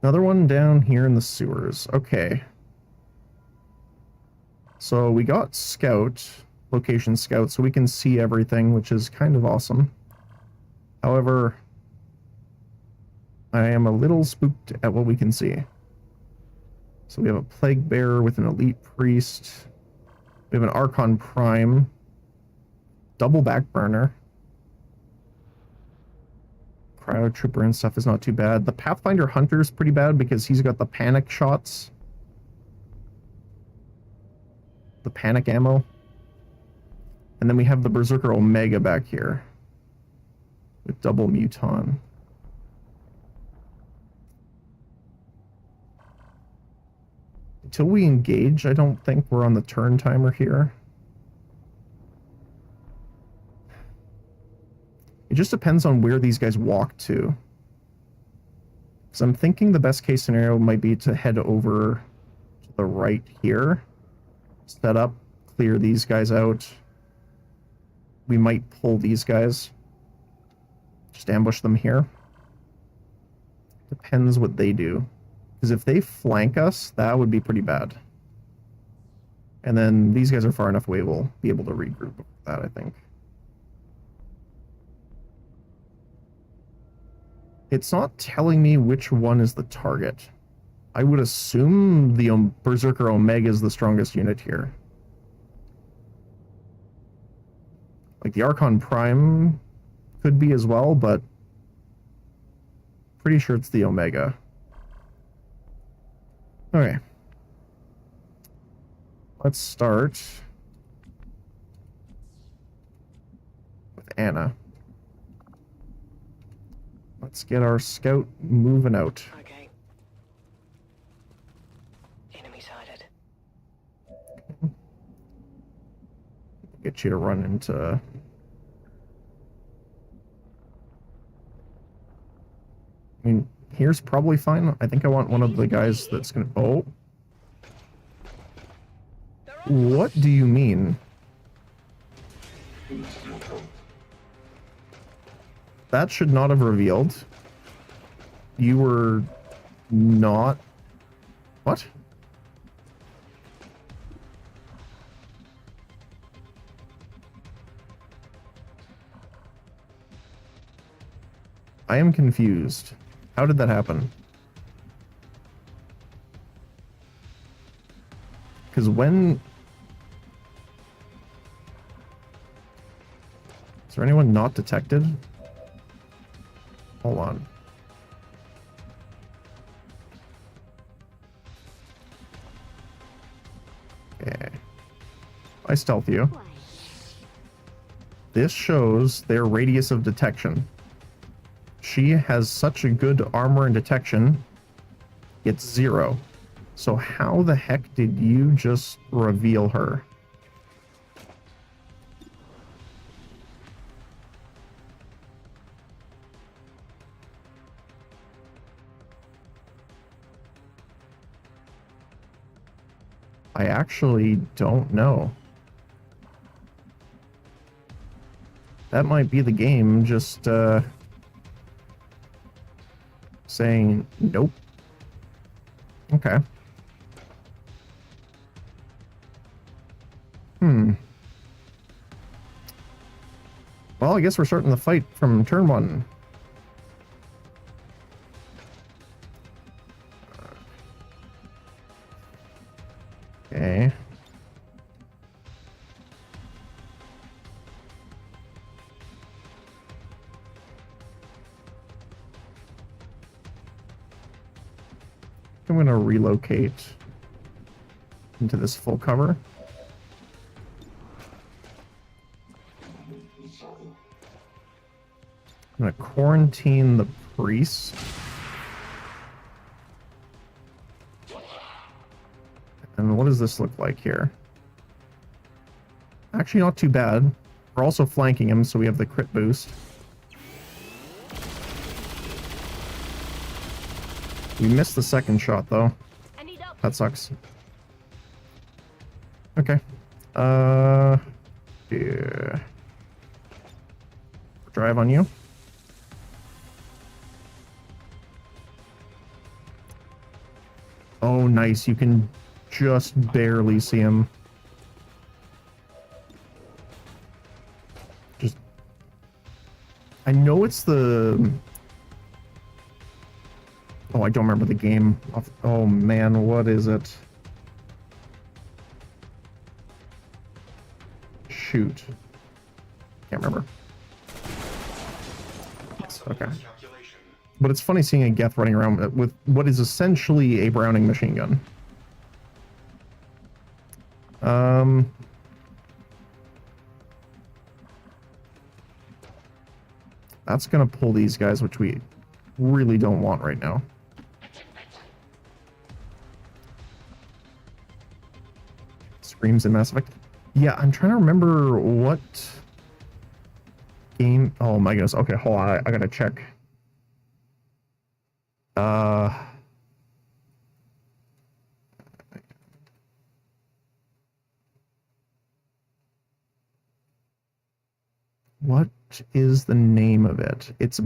Another one down here in the sewers. Okay. So we got scout, location scout, so we can see everything, which is kind of awesome. However, I am a little spooked at what we can see. So we have a plague bearer with an elite priest. We have an Archon Prime. Double backburner. Cryo Trooper and stuff is not too bad. The Pathfinder Hunter is pretty bad because he's got the panic shots. The panic ammo. And then we have the Berserker Omega back here. With double Muton. Until we engage, I don't think we're on the turn timer here. It just depends on where these guys walk to. So I'm thinking the best case scenario might be to head over to the right here, set up, clear these guys out. We might pull these guys, just ambush them here. Depends what they do. Because if they flank us, that would be pretty bad. And then these guys are far enough away, we'll be able to regroup with that, I think. It's not telling me which one is the target. I would assume the Berserker Omega is the strongest unit here. Like the Archon Prime could be as well, but pretty sure it's the Omega. Okay. Let's start with Anna. Let's get our scout moving out.
Okay. Enemy sighted.
Get you to run into... I mean, here's probably fine. I think I want one of the guys that's gonna... Oh. What do you mean? That should not have revealed. You were not... What? I am confused. How did that happen? Because when... Is there anyone not detected? Hold on. Okay. I stealth you. This shows their radius of detection. She has such a good armor and detection, it's 0. So how the heck did you just reveal her? I actually don't know. That might be the game just saying nope. Okay. Well, I guess we're starting the fight from turn 1. Okay. I'm going to relocate into this full cover. I'm going to quarantine the priest. And what does this look like here? Actually, not too bad. We're also flanking him, so we have the crit boost. We missed the second shot, though. That sucks. Okay. Yeah. Drive on you. Oh, nice. You can just barely see him. Just... I know it's the... Oh, I don't remember the game. Oh, man, what is it? Shoot. Can't remember. Yes, okay. But it's funny seeing a Geth running around with what is essentially a Browning machine gun. That's gonna pull these guys, which we really don't want right now. Screams in Mass Effect. Yeah, I'm trying to remember what Game. Oh my goodness. Okay, hold on. I gotta check. What is the name of it? It's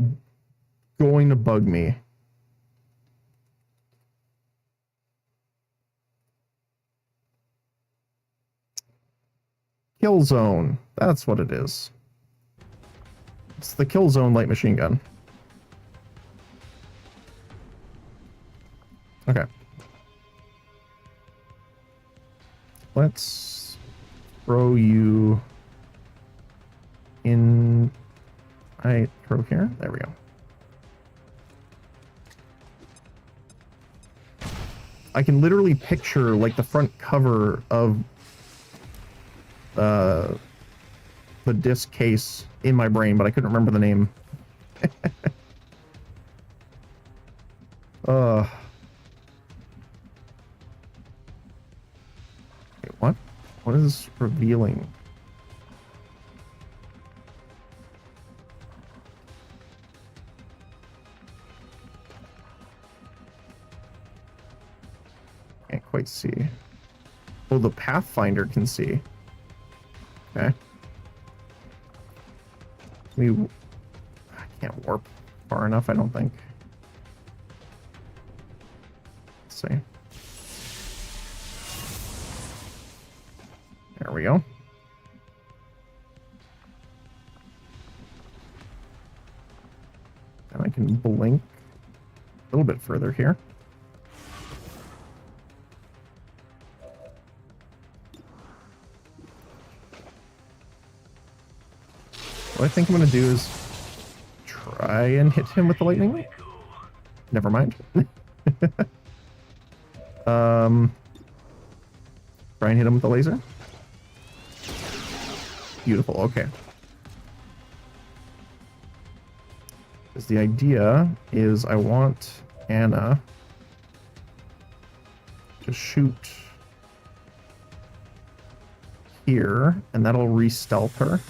going to bug me. Killzone. That's what it is. It's the Killzone light machine gun. Okay. Let's throw you in. I throw here. There we go. I can literally picture like the front cover of the disc case in my brain, but I couldn't remember the name. Wait, what? What is revealing? Can't quite see. Oh, the Pathfinder can see. Okay. I can't warp far enough, I don't think. Let's see. There we go. And I can blink a little bit further here. What I think I'm going to do is try and hit him with the lightning. Never mind. Try and hit him with the laser. Beautiful, okay. Because the idea is I want Anna to shoot here, and that'll re-stealth her.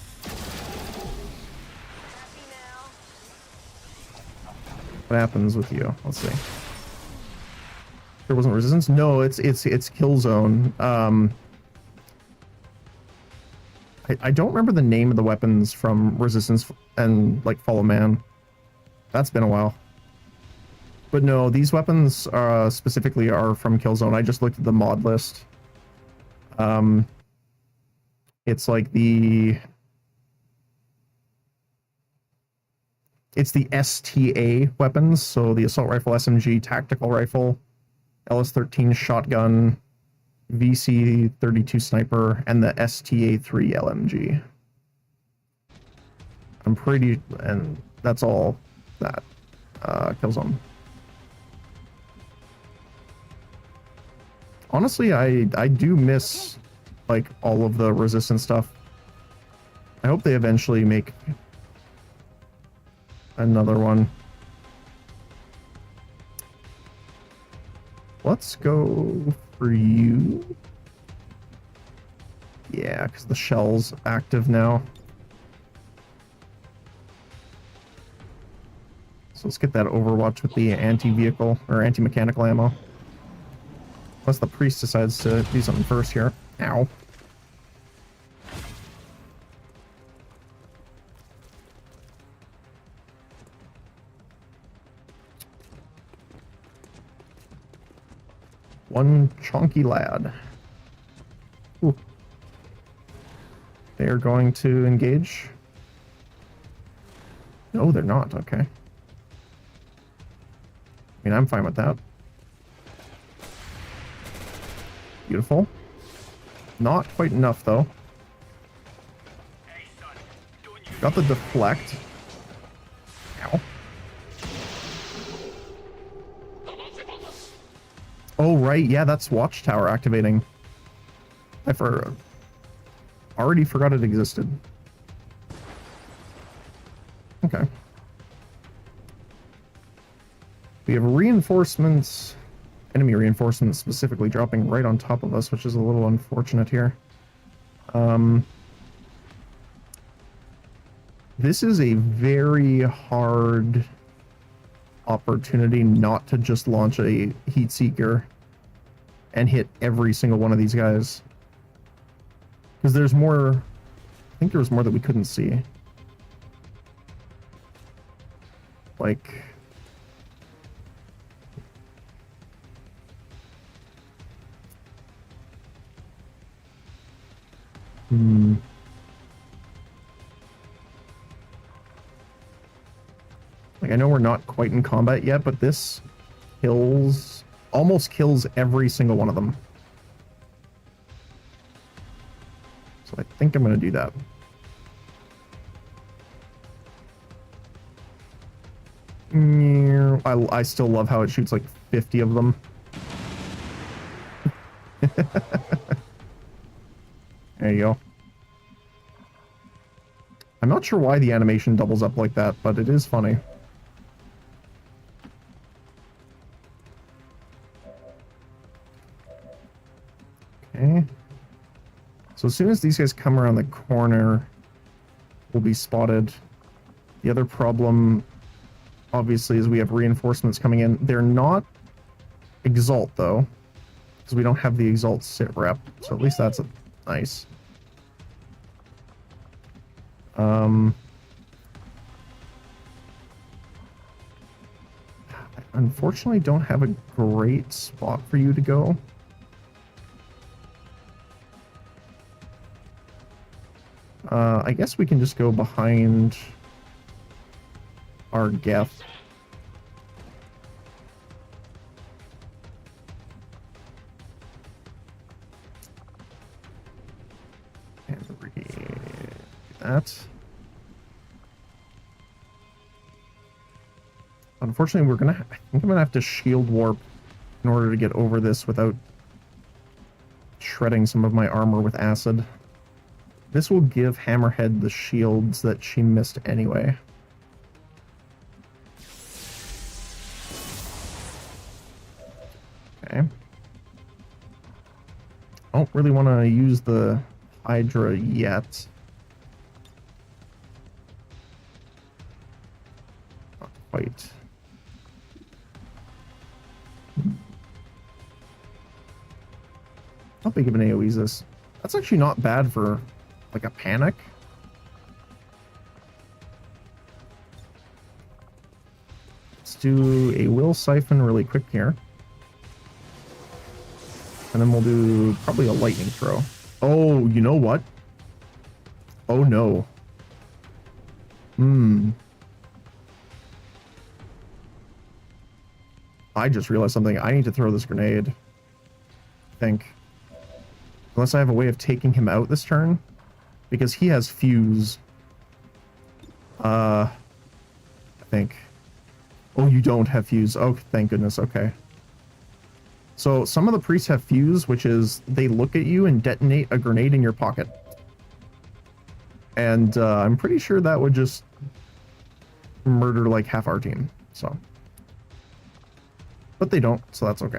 What happens with you? Let's see. There wasn't resistance? No, it's Killzone. I don't remember the name of the weapons from Resistance and like Fall of Man. That's been a while. But no, these weapons specifically are from Killzone. I just looked at the mod list. It's like it's the STA weapons, so the assault rifle, SMG, tactical rifle, LS-13 shotgun, VC-32 sniper, and the STA-3 LMG. I'm pretty, and that's all that Killzone. Honestly, I do miss like all of the Resistance stuff. I hope they eventually make another one. Let's go for you. Yeah, because the shell's active now. So let's get that Overwatch with the anti-vehicle or anti-mechanical ammo. Unless the priest decides to do something first here. Ow. One chonky lad. Ooh. They are going to engage. No, they're not. Okay. I mean, I'm fine with that. Beautiful. Not quite enough, though. Got the deflect. Ow. Oh, right. Yeah, that's Watchtower activating. I already forgot it existed. Okay. We have reinforcements, enemy reinforcements specifically dropping right on top of us, which is a little unfortunate here. This is a very hard opportunity not to just launch a heat seeker and hit every single one of these guys. Because there's more... I think there was more that we couldn't see. Like... Like, I know we're not quite in combat yet, but this kills... almost kills every single one of them. So I think I'm going to do that. I still love how it shoots like 50 of them. There you go. I'm not sure why the animation doubles up like that, but it is funny. Okay. So as soon as these guys come around the corner, we'll be spotted. The other problem, obviously, is we have reinforcements coming in. They're not Exalt, though, because we don't have the Exalt sit rep, so at least that's nice. I unfortunately don't have a great spot for you to go. I guess we can just go behind our Geth. And that. Unfortunately, I think I'm gonna have to shield warp in order to get over this without shredding some of my armor with acid. This will give Hammerhead the shields that she missed anyway. Okay. I don't really want to use the Hydra yet. Not quite. How big of an AoE is this? That's actually not bad for like a panic. Let's do a Will Siphon really quick here. And then we'll do probably a lightning throw. Oh, you know what? Oh no. I just realized something. I need to throw this grenade. I think. Unless I have a way of taking him out this turn. Because he has fuse. I think. Oh, you don't have fuse. Oh, thank goodness. Okay. So some of the priests have fuse, which is they look at you and detonate a grenade in your pocket. And I'm pretty sure that would just murder like half our team. So. But they don't, so that's okay.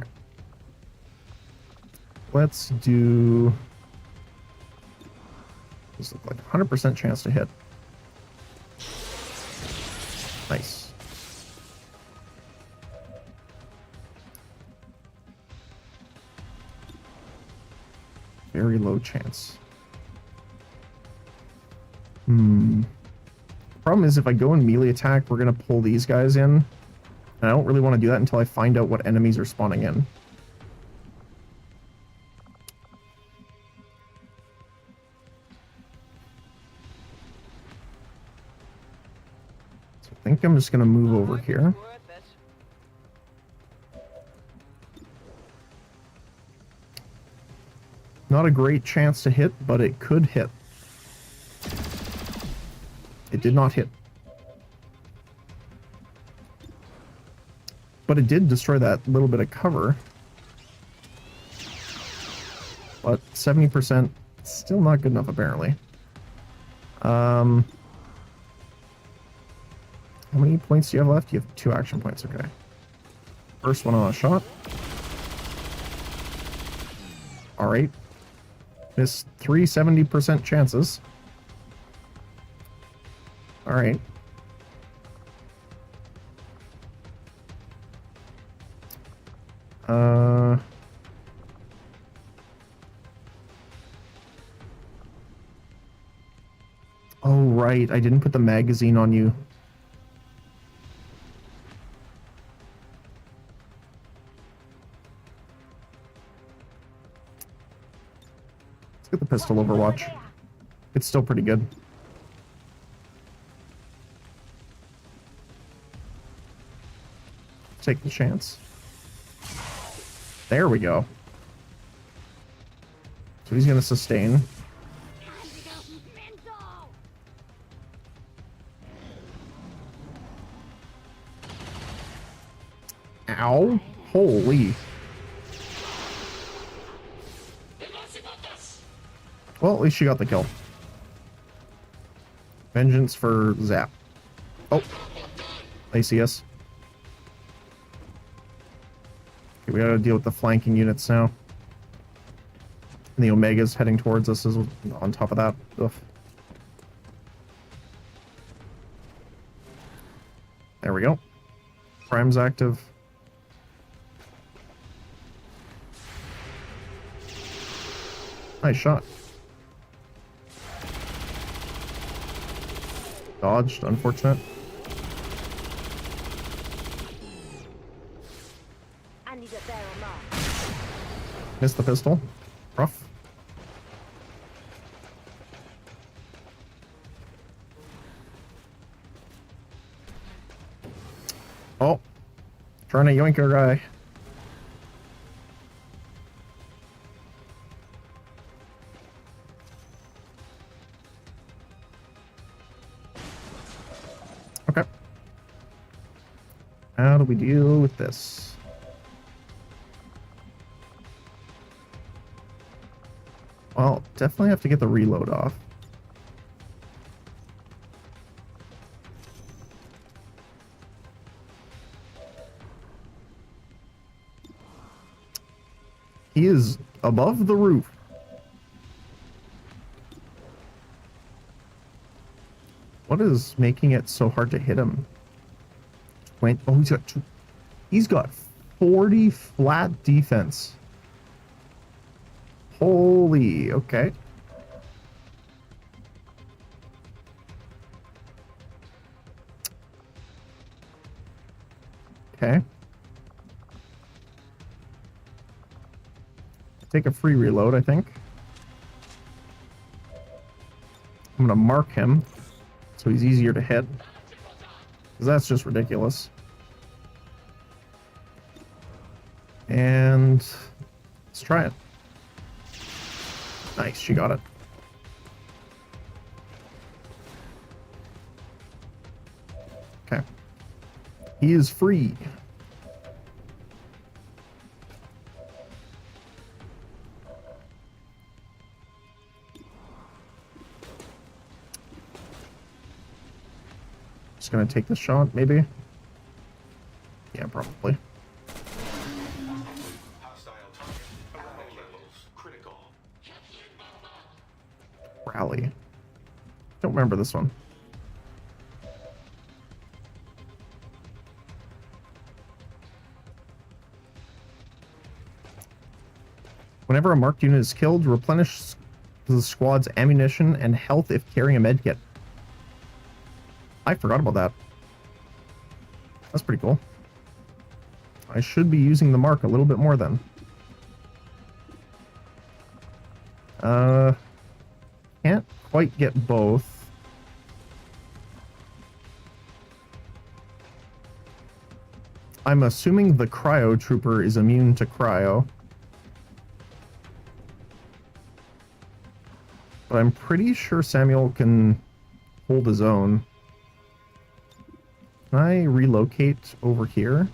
Let's do... This looks like 100% chance to hit. Nice. Very low chance. Problem is, if I go in melee attack, we're going to pull these guys in. And I don't really want to do that until I find out what enemies are spawning in. So I think I'm just going to move over here. Not a great chance to hit, but it could hit. It did not hit. But it did destroy that little bit of cover. But 70%, still not good enough, apparently. How many points do you have left? You have 2 action points, okay. First one on a shot. Alright. Missed 3 70% chances. Alright. right. Oh, right. I didn't put the magazine on you. Let's get the pistol Overwatch. It's still pretty good. Take the chance. There we go. So he's gonna sustain. Ow. Holy. Well, at least she got the kill. Vengeance for Zap. Oh. They see us. Okay, we gotta deal with the flanking units now. And the Omega's heading towards us is on top of that. Ugh. There we go. Prime's active. Nice shot. Dodged, unfortunate.
I need a barrel mark.
Missed the pistol. Rough. Oh. Trying to yoink our guy. Okay. How do we deal with this? Well, definitely have to get the reload off. He is above the roof. What is making it so hard to hit him? Oh, he's got two. He's got 40 flat defense. Holy, okay. Okay. Take a free reload, I think. I'm gonna mark him so he's easier to hit. Because that's just ridiculous. And let's try it. Nice, she got it. Okay. He is free. Just gonna take the shot, maybe? Yeah, probably. Rally. Don't remember this one. Whenever a marked unit is killed, replenish the squad's ammunition and health if carrying a medkit. I forgot about that. That's pretty cool. I should be using the mark a little bit more then. Can't quite get both. I'm assuming the cryo trooper is immune to cryo. But I'm pretty sure Samuel can hold his own. Can I relocate over here?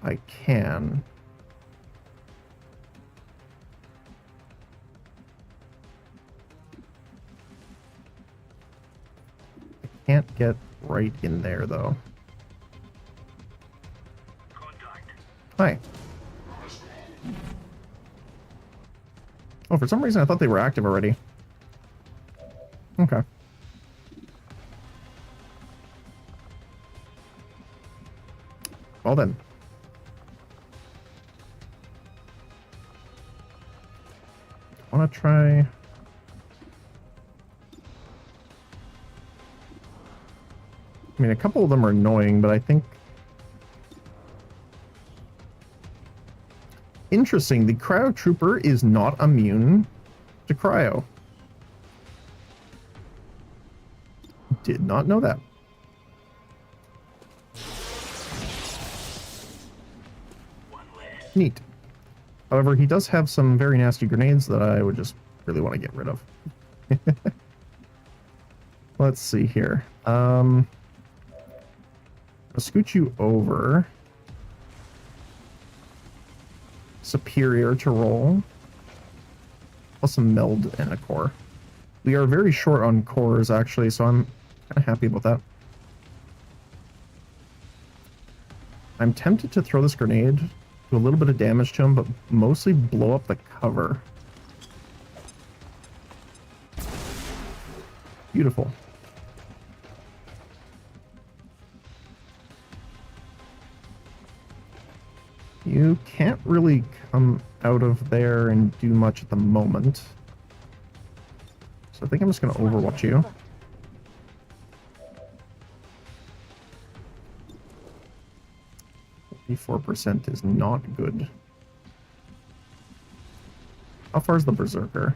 I can. I can't get right in there, though. Hi. Oh, for some reason I thought they were active already. Well then. I want to try... I mean, a couple of them are annoying, but I think... Interesting, the Cryo Trooper is not immune to cryo. Did not know that. Neat. However, he does have some very nasty grenades that I would just really want to get rid of. Let's see here. I'll scoot you over. Superior to roll. Plus a meld and a core. We are very short on cores, actually, so I'm kind of happy about that. I'm tempted to throw this grenade, do a little bit of damage to him, but mostly blow up the cover. Beautiful. You can't really come out of there and do much at the moment. So I think I'm just going to overwatch you. 54% is not good. How far is the Berserker?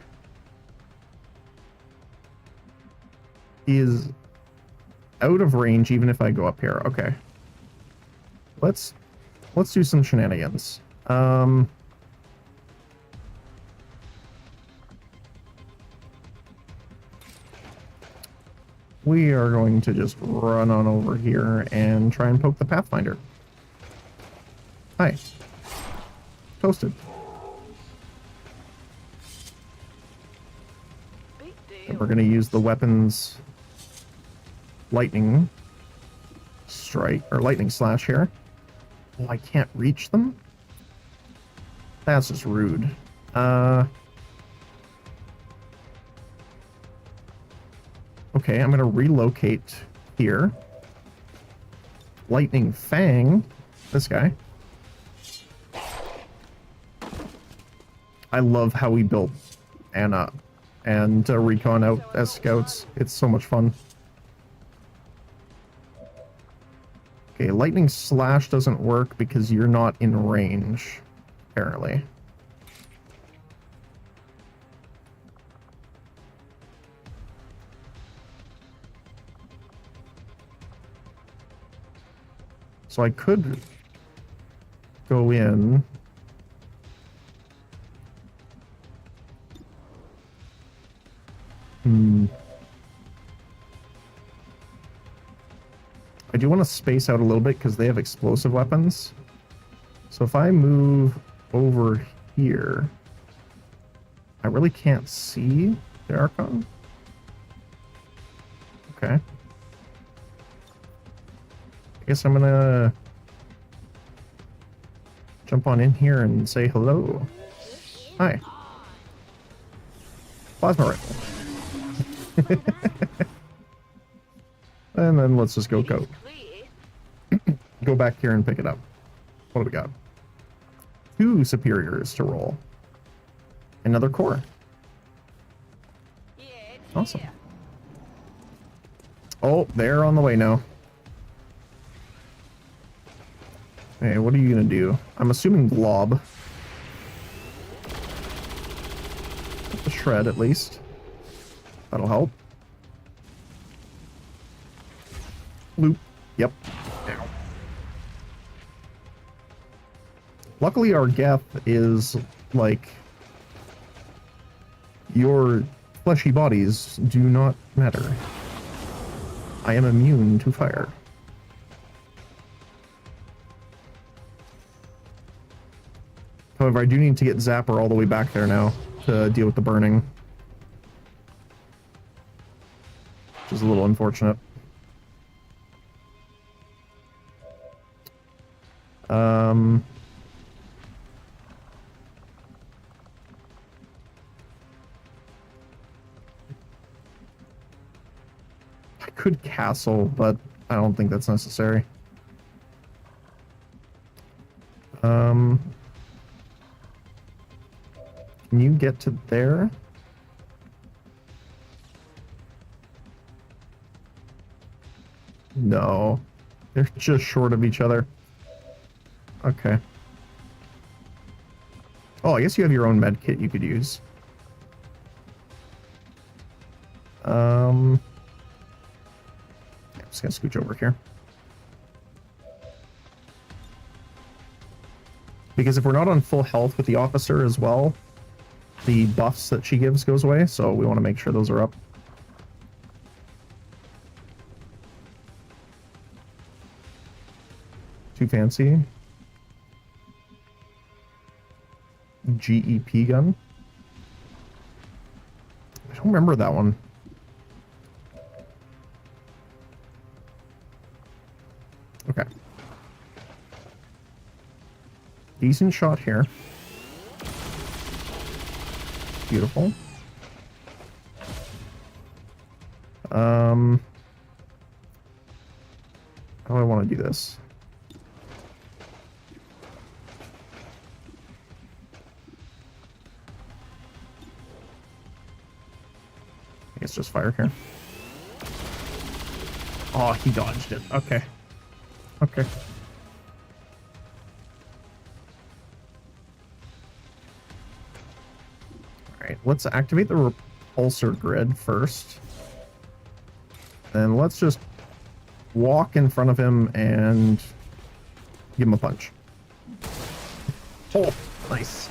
He is out of range even if I go up here. Okay. Let's do some shenanigans. We are going to just run on over here and try and poke the Pathfinder. Hi. Toasted. And we're going to use the weapons lightning strike, or lightning slash here. Oh, I can't reach them? That's just rude. Okay, I'm going to relocate here. Lightning Fang. This guy. I love how we built Anna and Recon out as scouts. It's so much fun. Okay, Lightning Slash doesn't work because you're not in range, apparently. So I could go in. I do want to space out a little bit because they have explosive weapons. So if I move over here, I really can't see the Archon. Okay. I guess I'm gonna jump on in here and say hello. Hi. Plasma rifle. And then let's just go. Go back here and pick it up. What do we got? 2 superiors to roll. Another core. Awesome. Oh, they're on the way now. Hey, what are you gonna do? I'm assuming glob. A shred at least. That'll help. Loop. Yep. Ow. Luckily, our Geth is like your fleshy bodies do not matter. I am immune to fire. However, I do need to get Zapper all the way back there now to deal with the burning. Which is a little unfortunate. I could castle, but I don't think that's necessary. Can you get to there? No. They're just short of each other. Okay. Oh, I guess you have your own med kit you could use. I'm just gonna scooch over here. Because if we're not on full health with the officer as well, the buffs that she gives goes away, so we want to make sure those are up. Too fancy. GEP gun. I don't remember that one. Okay. Decent shot here. Beautiful. How do I want to do this? I guess just fire here. Oh, he dodged it. Okay. Okay. Alright, let's activate the repulsor grid first. Then let's just walk in front of him and give him a punch. Oh, nice.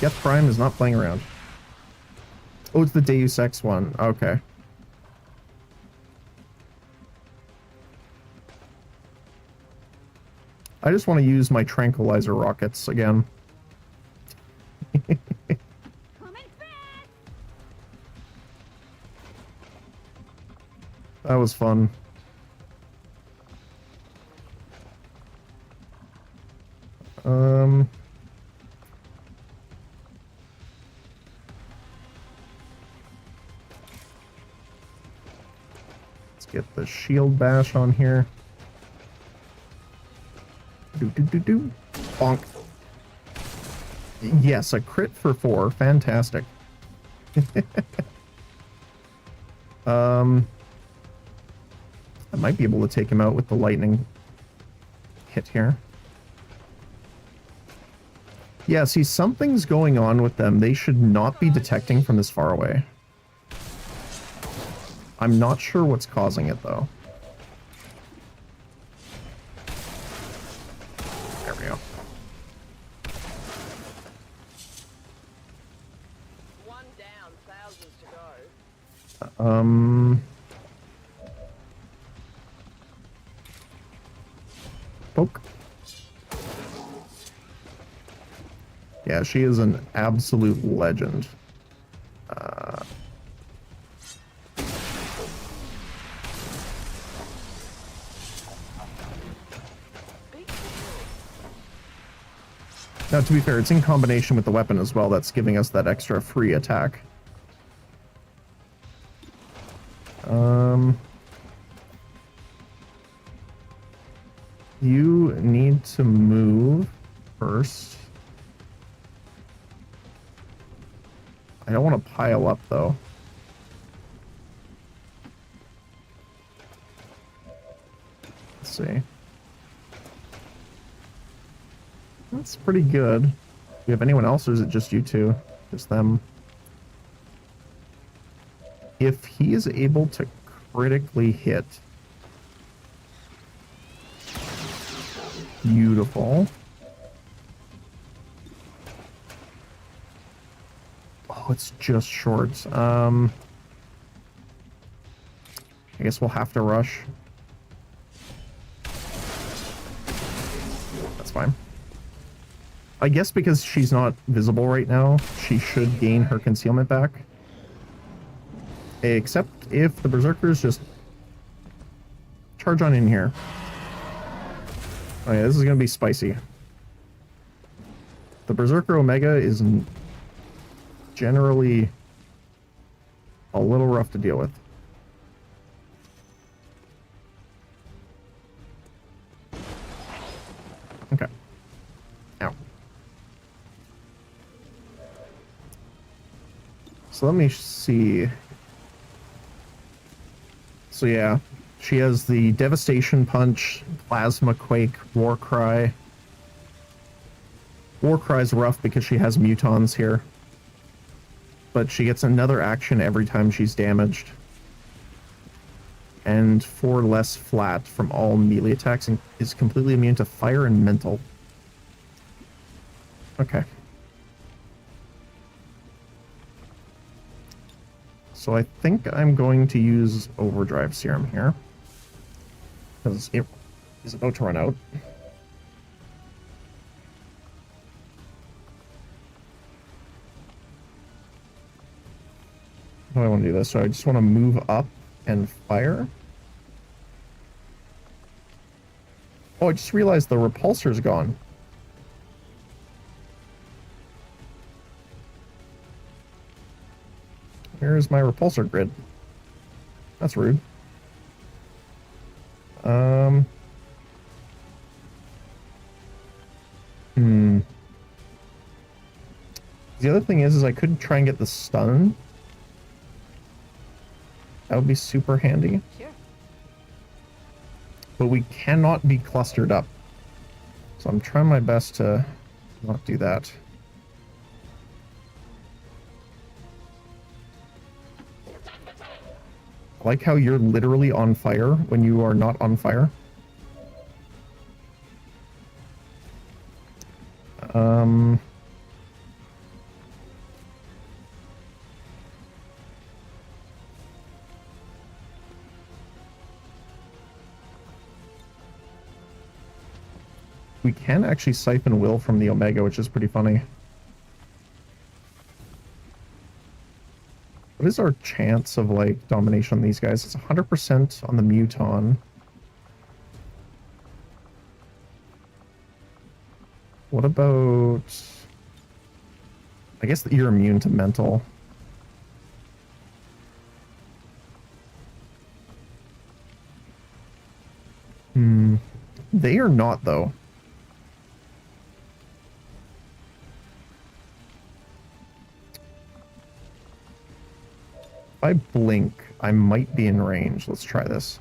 Death Prime is not playing around. Oh, it's the Deus Ex one. Okay. I just want to use my tranquilizer rockets again. That was fun. Let's get the shield bash on here. Do. Bonk. Yes, a crit for 4. Fantastic. I might be able to take him out with the lightning hit here. Yeah, see, something's going on with them. They should not be detecting from this far away. I'm not sure what's causing it, though. There we go.
One down, thousands to go.
Poke. Yeah, she is an absolute legend. Now, to be fair, it's in combination with the weapon as well that's giving us that extra free attack. You need to move first. I don't want to pile up, though. Let's see. That's pretty good. Do you have anyone else, or is it just you two? Just them? If he is able to critically hit... Beautiful. Oh, it's just short. I guess we'll have to rush. That's fine. I guess because she's not visible right now, she should gain her concealment back. Except if the Berserkers just charge on in here. Oh yeah, this is going to be spicy. The Berserker Omega is generally a little rough to deal with. Okay. Ow. So let me see. So yeah, she has the Devastation Punch, Plasma Quake, War Cry. War Cry's rough because she has mutons here. But she gets another action every time she's damaged. And 4 less flat from all melee attacks and is completely immune to fire and mental. Okay. So I think I'm going to use Overdrive Serum here. Because it is about to run out. How do I want to do this? So I just want to move up and fire. Oh, I just realized the repulsor's gone. Where is my repulsor grid? That's rude. The other thing is I could try and get the stun. That would be super handy.
Sure.
But we cannot be clustered up. So I'm trying my best to not do that. I like how you're literally on fire when you are not on fire. We can actually siphon will from the Omega, which is pretty funny. What is our chance of, like, domination on these guys? It's 100% on the Muton. What about... I guess that you're immune to mental. They are not, though. If I blink, I might be in range. Let's try this.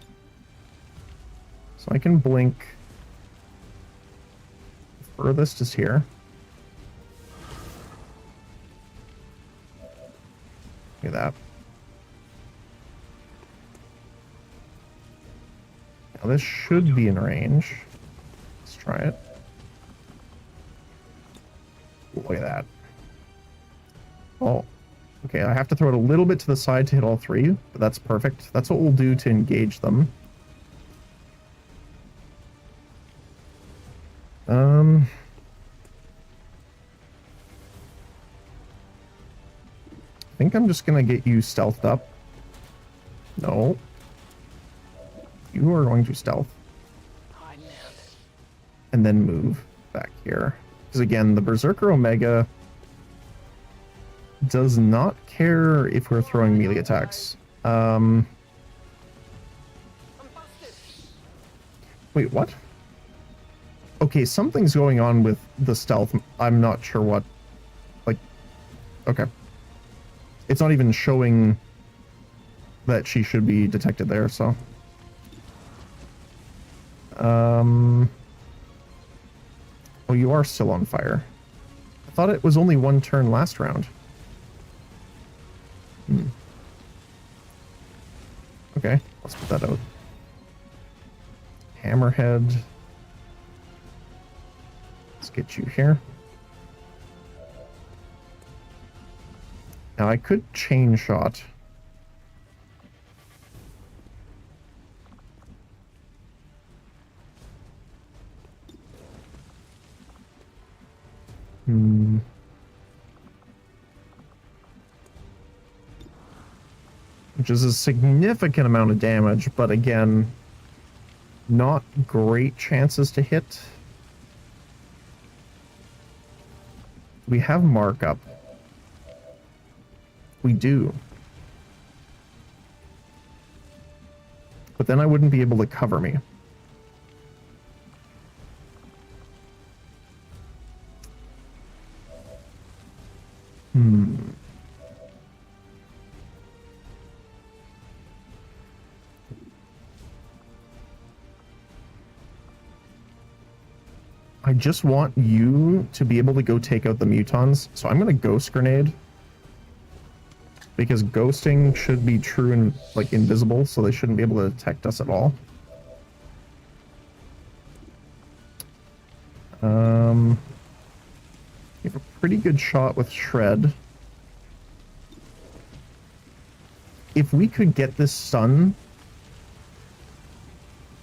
So I can blink. The furthest is here. Look at that. Now this should be in range. Let's try it. Look at that. Oh. Okay, I have to throw it a little bit to the side to hit all 3, but that's perfect. That's what we'll do to engage them. I think I'm just gonna get you stealthed up. No. You are going to stealth. And then move back here. Because again, the Berserker Omega does not care if we're throwing melee attacks. Wait, what? Okay, something's going on with the stealth. I'm not sure what. Like, okay. It's not even showing that she should be detected there, so. Oh, you are still on fire. I thought it was only 1 turn last round. Okay, let's put that out. Hammerhead. Let's get you here. Now I could chain shot. Which is a significant amount of damage, but again, not great chances to hit. We have markup. We do. But then I wouldn't be able to cover me. I just want you to be able to go take out the mutons, so I'm gonna ghost grenade. Because ghosting should be true and like invisible, so they shouldn't be able to detect us at all. You have a pretty good shot with Shred. If we could get this stun,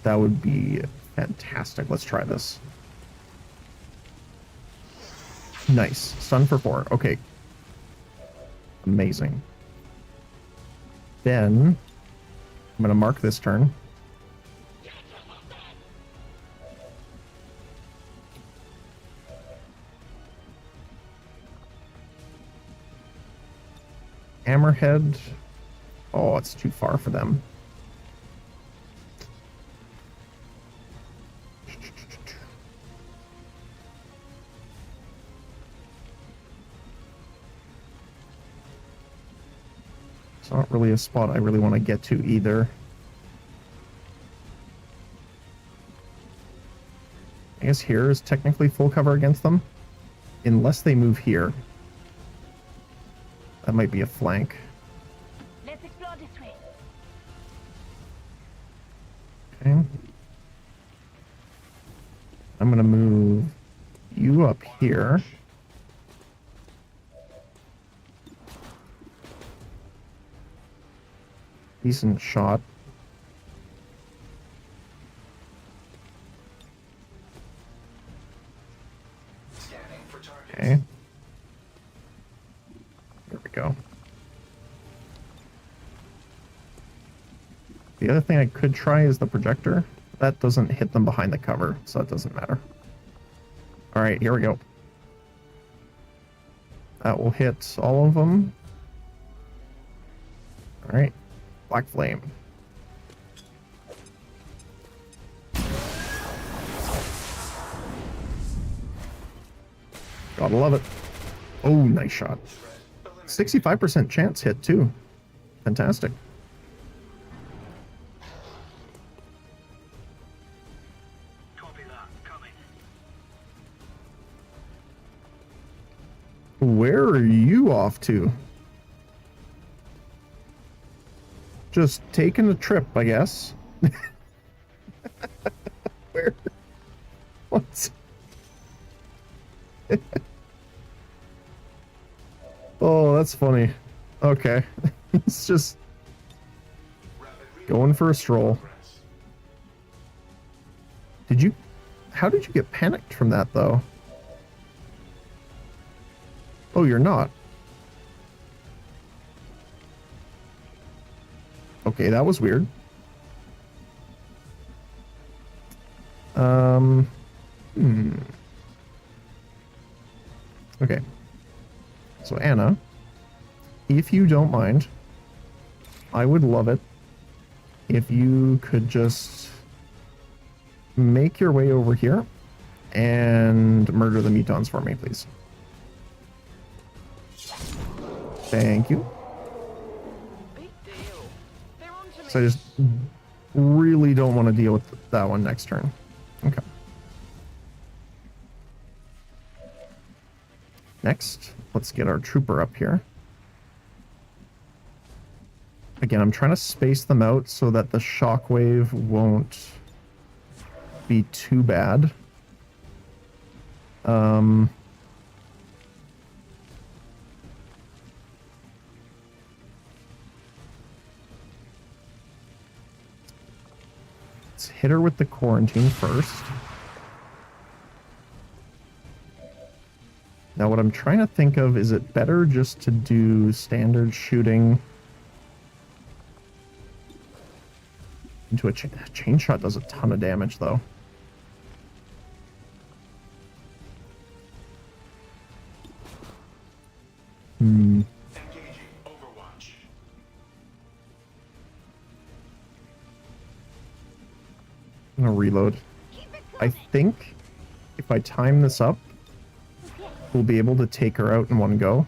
that would be fantastic. Let's try this. Nice. Stun for 4. Okay. Amazing. Then I'm going to mark this turn. Hammerhead. Oh, it's too far for them. It's not really a spot I really want to get to either. I guess here is technically full cover against them. Unless they move here. That might be a flank.
Let's explore this way.
Okay. I'm gonna move you up here. Decent shot. Okay. There we go. The other thing I could try is the projector. That doesn't hit them behind the cover, so that doesn't matter. Alright, here we go. That will hit all of them. Alright. Black Flame. Gotta love it. Oh, nice shot. 65% chance hit, too. Fantastic. Where are you off to? Just taking a trip, I guess. Where? What? Oh, that's funny. Okay. It's just going for a stroll. Did you... How did you get panicked from that, though? Oh, you're not. Okay, that was weird. Okay. So, Anna, if you don't mind, I would love it if you could just make your way over here and murder the mutons for me, please. Thank you. So I just really don't want to deal with that one next turn. Okay. Next, let's get our trooper up here. Again, I'm trying to space them out so that the shockwave won't be too bad. Let's hit her with the quarantine first. Now what I'm trying to think of, is it better just to do standard shooting into a chain shot? Does a ton of damage though. I'm gonna reload. I think if I time this up, we'll be able to take her out in one go.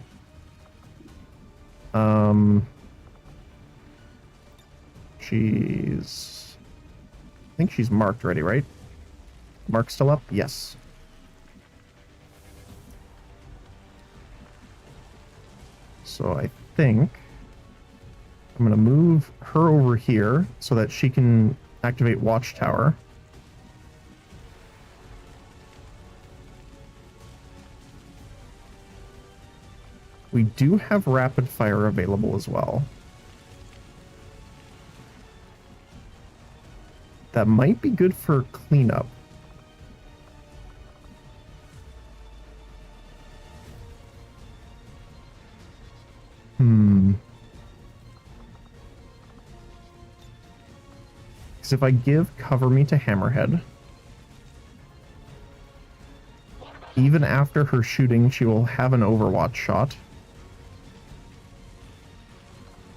She's... I think she's marked already, right? Mark still up? Yes. So I think I'm going to move her over here so that she can activate Watchtower. We do have rapid fire available as well. That might be good for cleanup. Because if I give cover me to Hammerhead, even after her shooting, she will have an Overwatch shot.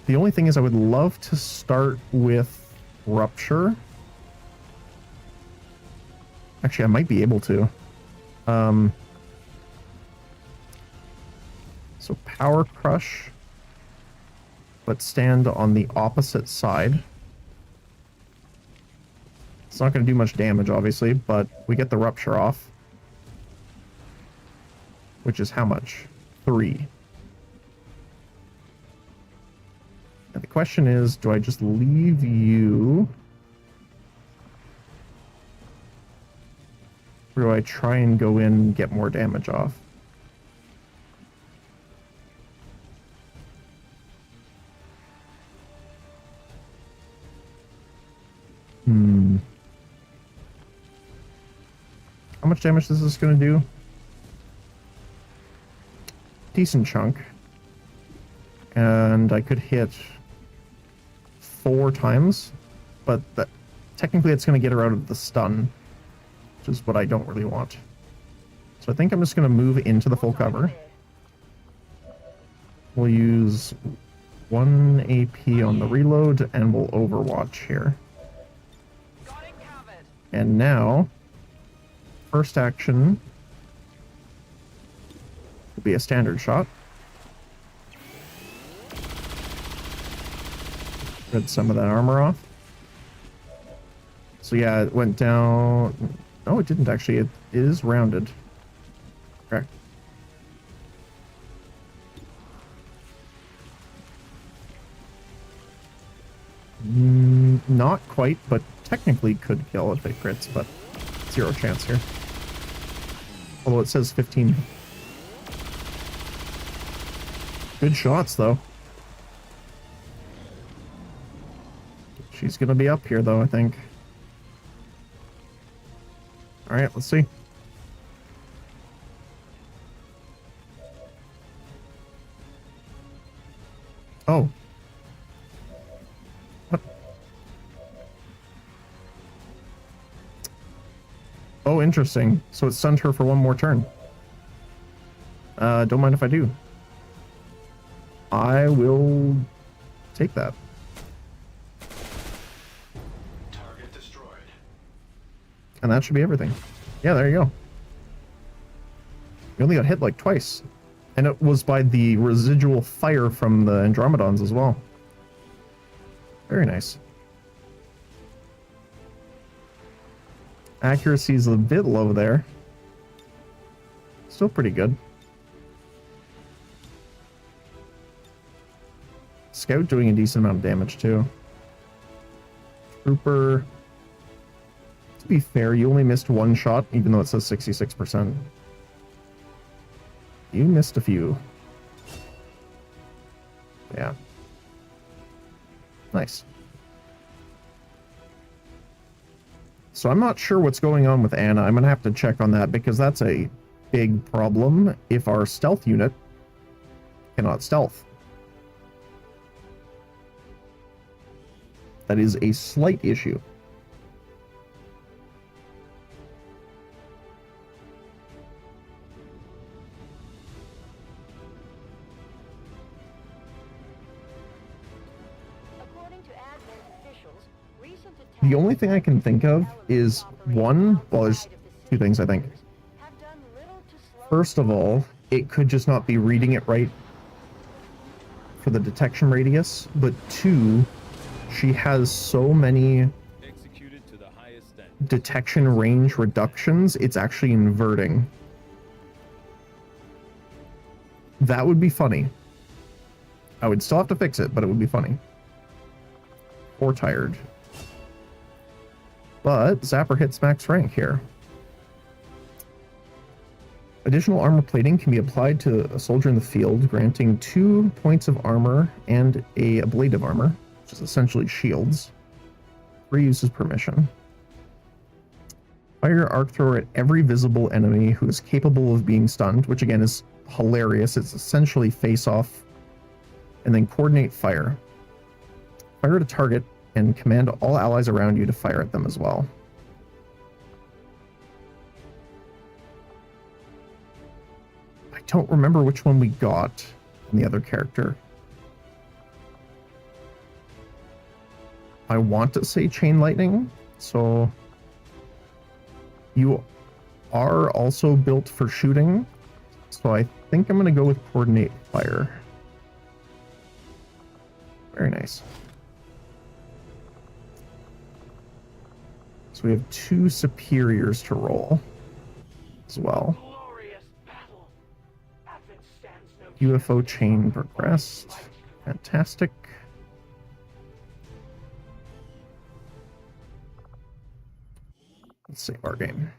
The only thing is I would love to start with Rupture. Actually, I might be able to. So Power Crush, but stand on the opposite side. It's not going to do much damage, obviously, but we get the Rupture off. Which is how much? 3. And the question is, do I just leave you? Or do I try and go in and get more damage off? How much damage is this going to do? Decent chunk. And I could hit 4 times, but technically it's going to get her out of the stun, which is what I don't really want. So I think I'm just going to move into the full cover. We'll use 1 AP on the reload, and we'll Overwatch here. And now, first action will be a standard shot. Get some of that armor off. So yeah, it went down. No, it didn't actually. It is rounded. Correct. Not quite, but technically could kill if it crits, but 0 chance here. Although it says 15. Good shots, though. She's gonna be up here, though, I think. Alright, let's see. Oh. What? Oh, interesting. So it stunned her for 1 more turn. Don't mind if I do. I will take that.
Target destroyed.
And that should be everything. Yeah, there you go. We only got hit like twice. And it was by the residual fire from the Andromedons as well. Very nice. Accuracy is a bit low there. Still pretty good. Scout doing a decent amount of damage too. Trooper. To be fair, you only missed 1 shot, even though it says 66%. You missed a few. Yeah. Nice. So I'm not sure what's going on with Anna. I'm going to have to check on that, because that's a big problem if our stealth unit cannot stealth. That is a slight issue.
According to Advent officials, recent attacks
The only thing I can think of is one, well, there's 2 things I think.
have done little to slow
First of all, it could just not be reading it right for the detection radius, but 2, she has so many
Executed to the highest standard.
detection range reductions, it's actually inverting. That would be funny. I would still have to fix it, but it would be funny. Or tired. But Zapper hits max rank here. Additional armor plating can be applied to a soldier in the field, granting 2 points of armor and a blade of armor, which is essentially shields. 3 uses per mission. Fire your arc thrower at every visible enemy who is capable of being stunned, which again is hilarious. It's essentially face off. And then coordinate fire. Fire at a target and command all allies around you to fire at them as well. I don't remember which one we got in the other character. I want to say chain lightning, so you are also built for shooting, so I think I'm going to go with coordinate fire. Very nice. So we have 2 superiors to roll as well. UFO chain progressed. Fantastic. Let's save our game.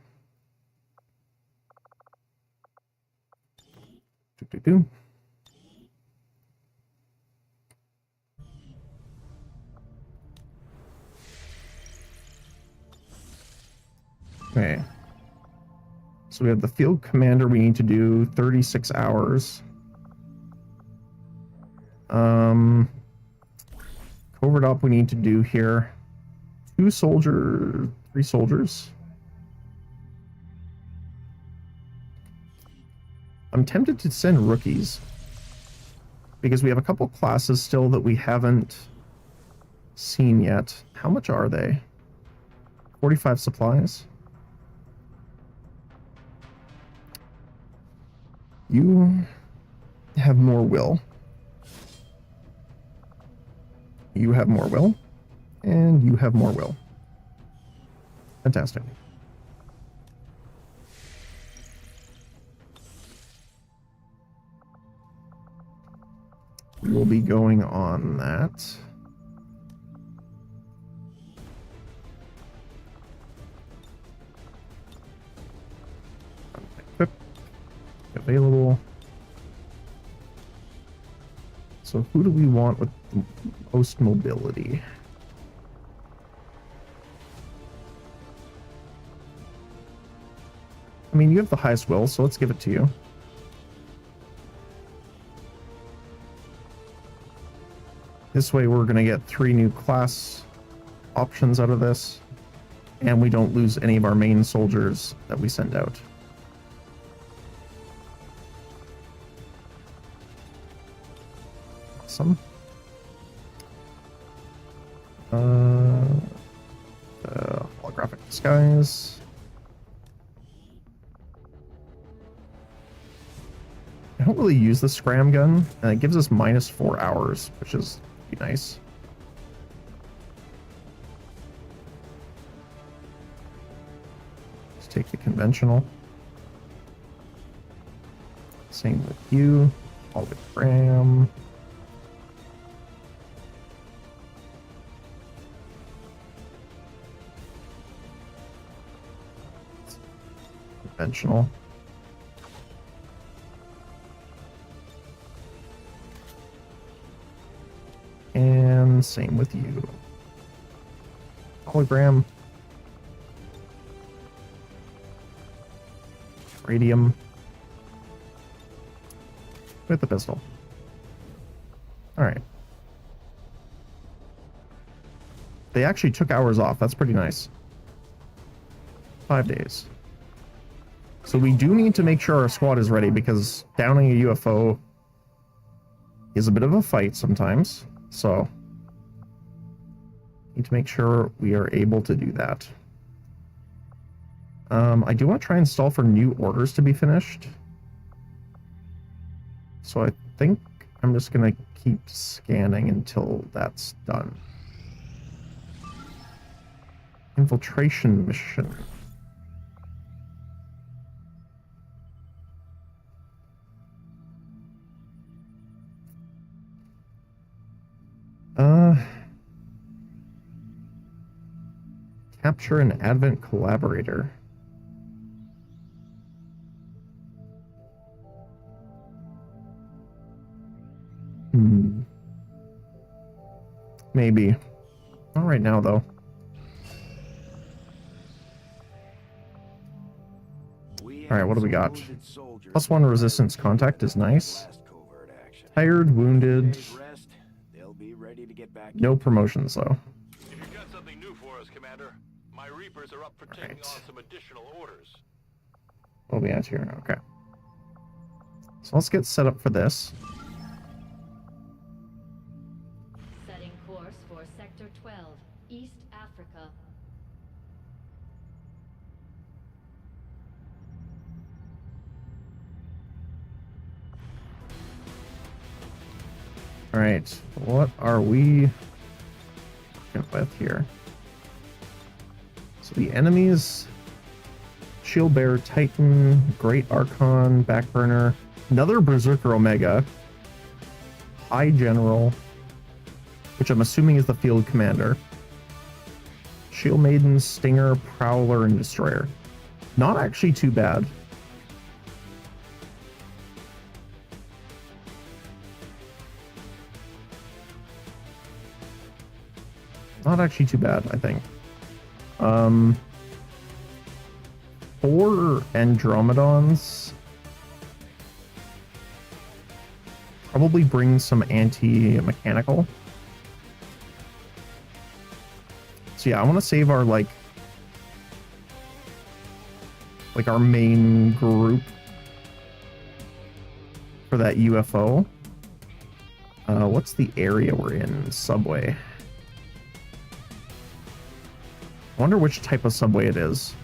Do-do-do. Okay. So we have the field commander we need to do 36 hours. Covert op we need to do here. 3 soldiers. I'm tempted to send rookies because we have a couple classes still that we haven't seen yet. How much are they? 45 supplies. You have more will. You have more will. And you have more will. Fantastic. We will be going on that. Equip. Available. So who do we want with the most mobility? I mean, you have the highest will, so let's give it to you. This way we're going to get 3 new class options out of this, and we don't lose any of our main soldiers that we send out. Awesome. Holographic disguise. I don't really use the scram gun, and it gives us -4 hours, which is pretty nice. Let's take the conventional. Same with you. Hologram. Conventional. And same with you. Hologram. Radium. With the pistol. Alright. They actually took hours off. That's pretty nice. 5 days. So we do need to make sure our squad is ready, because downing a UFO is a bit of a fight sometimes. So need to make sure we are able to do that. I do want to try and stall for new orders to be finished. So I think I'm just gonna keep scanning until that's done. Infiltration mission. Capture an Advent collaborator. Maybe. Not right now, though. Alright, what do we got? +1 resistance contact is nice. Tired, wounded. No promotions, though.
If you've got something new for us, Commander, my Reapers are up for taking on some additional orders.
What are we at here? Okay. So let's get set up for this.
Setting course for Sector 12, East Africa.
Alright, what are we working with here? So the enemies: Shield Bearer, Titan, Great Archon, Backburner, another Berserker Omega, High General, which I'm assuming is the Field Commander, Shield Maiden, Stinger, Prowler, and Destroyer. Not actually too bad. Not actually too bad, I think. 4 Andromedons. Probably bring some anti-mechanical. So yeah, I want to save our like our main group for that UFO. What's the area we're in? Subway. I wonder which type of subway it is.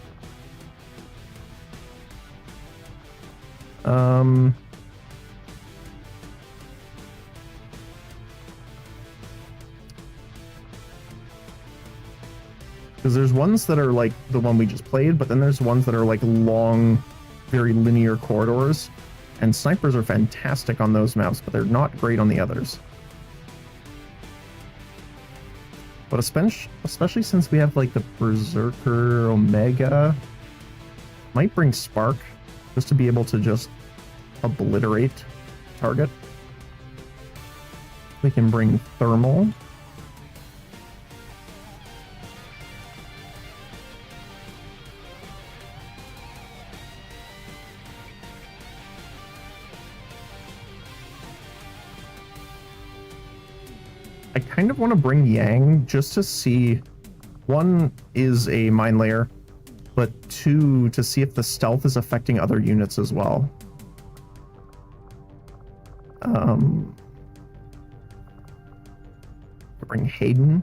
Because there's ones that are like the one we just played, but then there's ones that are like long, very linear corridors. And snipers are fantastic on those maps, but they're not great on the others. But especially since we have like the Berserker Omega, might bring Spark just to be able to just obliterate target. We can bring Thermal. I kind of want to bring Yang just to see, one is a mine layer, but 2 to see if the stealth is affecting other units as well. Bring Hayden.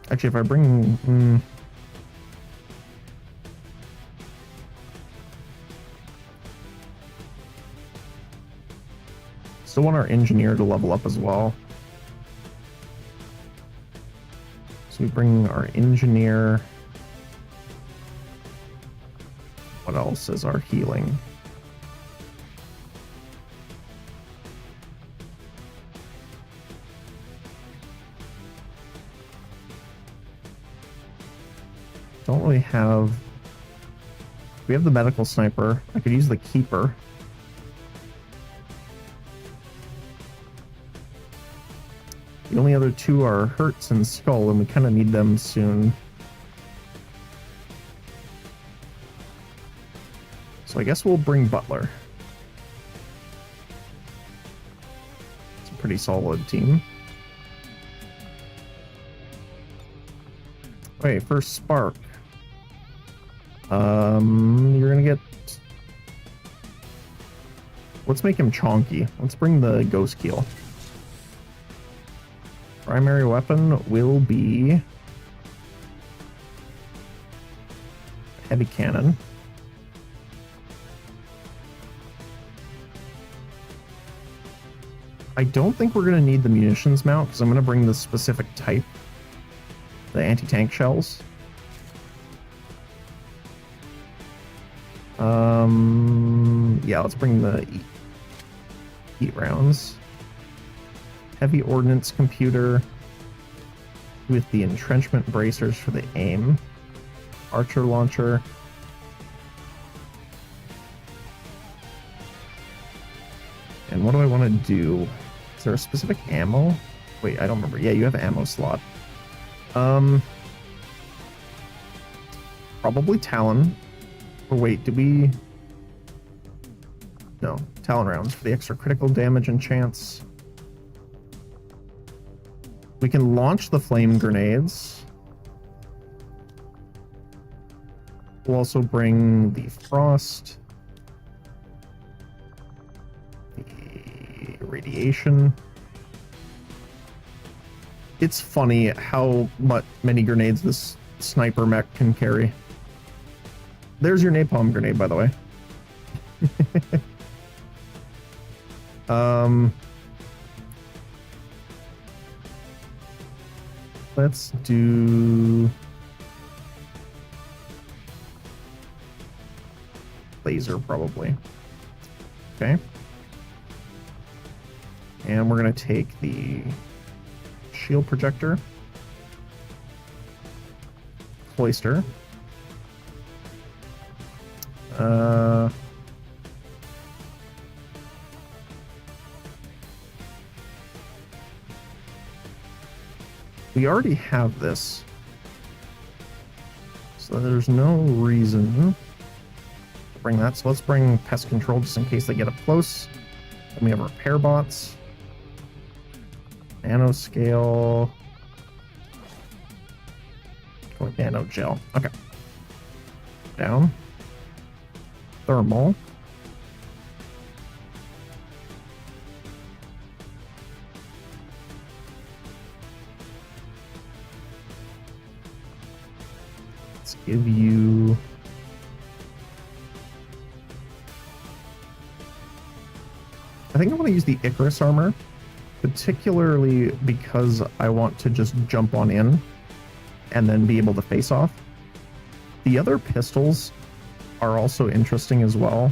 Actually, if I bring still want our engineer to level up as well. So we bring our engineer. What else is our healing? Don't really have... We have the medical sniper. I could use the keeper. The only other 2 are Hertz and Skull, and we kind of need them soon. So I guess we'll bring Butler. It's a pretty solid team. Wait, first Spark. You're gonna get... Let's make him chonky. Let's bring the Ghost Keel. Primary weapon will be heavy cannon. I don't think we're going to need the munitions mount because I'm going to bring the specific type, the anti-tank shells. Yeah, let's bring the heat rounds. Heavy ordnance computer with the entrenchment bracers for the aim. Archer launcher. And what do I want to do? Is there a specific ammo? Wait, I don't remember. Yeah, you have an ammo slot. Probably Talon. Or wait, did we... No, Talon rounds for the extra critical damage and chance. We can launch the flame grenades. We'll also bring the frost. The radiation. It's funny how many grenades this sniper mech can carry. There's your napalm grenade, by the way. Let's do laser probably. Okay. And we're going to take the shield projector, cloister, we already have this, so there's no reason to bring that. So let's bring pest control just in case they get up close. Then we have repair bots, nanoscale, nano gel. Okay, down, thermal. Give you I think I want to use the Icarus armor, particularly because I want to just jump on in and then be able to face off. The other pistols are also interesting as well.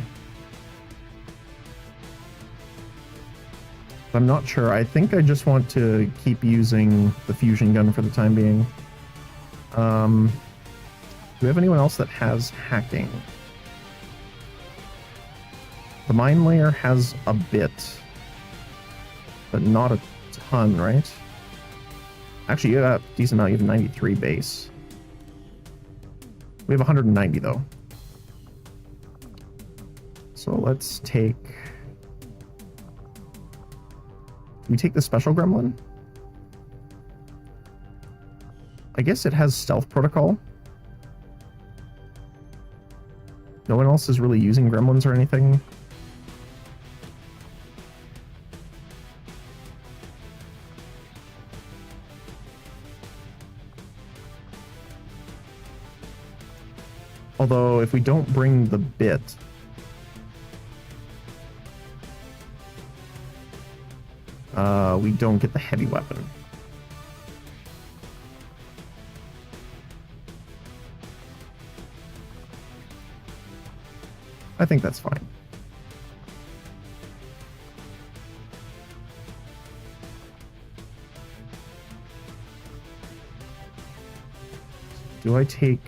I'm not sure. I think I just want to keep using the fusion gun for the time being. Do we have anyone else that has hacking? The mine layer has a bit, but not a ton, right? Actually, you have a decent amount. You have 93 base. We have 190 though. So let's take... we take the special gremlin? I guess it has stealth protocol. No one else is really using gremlins or anything. Although, if we don't bring the bit... we don't get the heavy weapon. I think that's fine. Do I take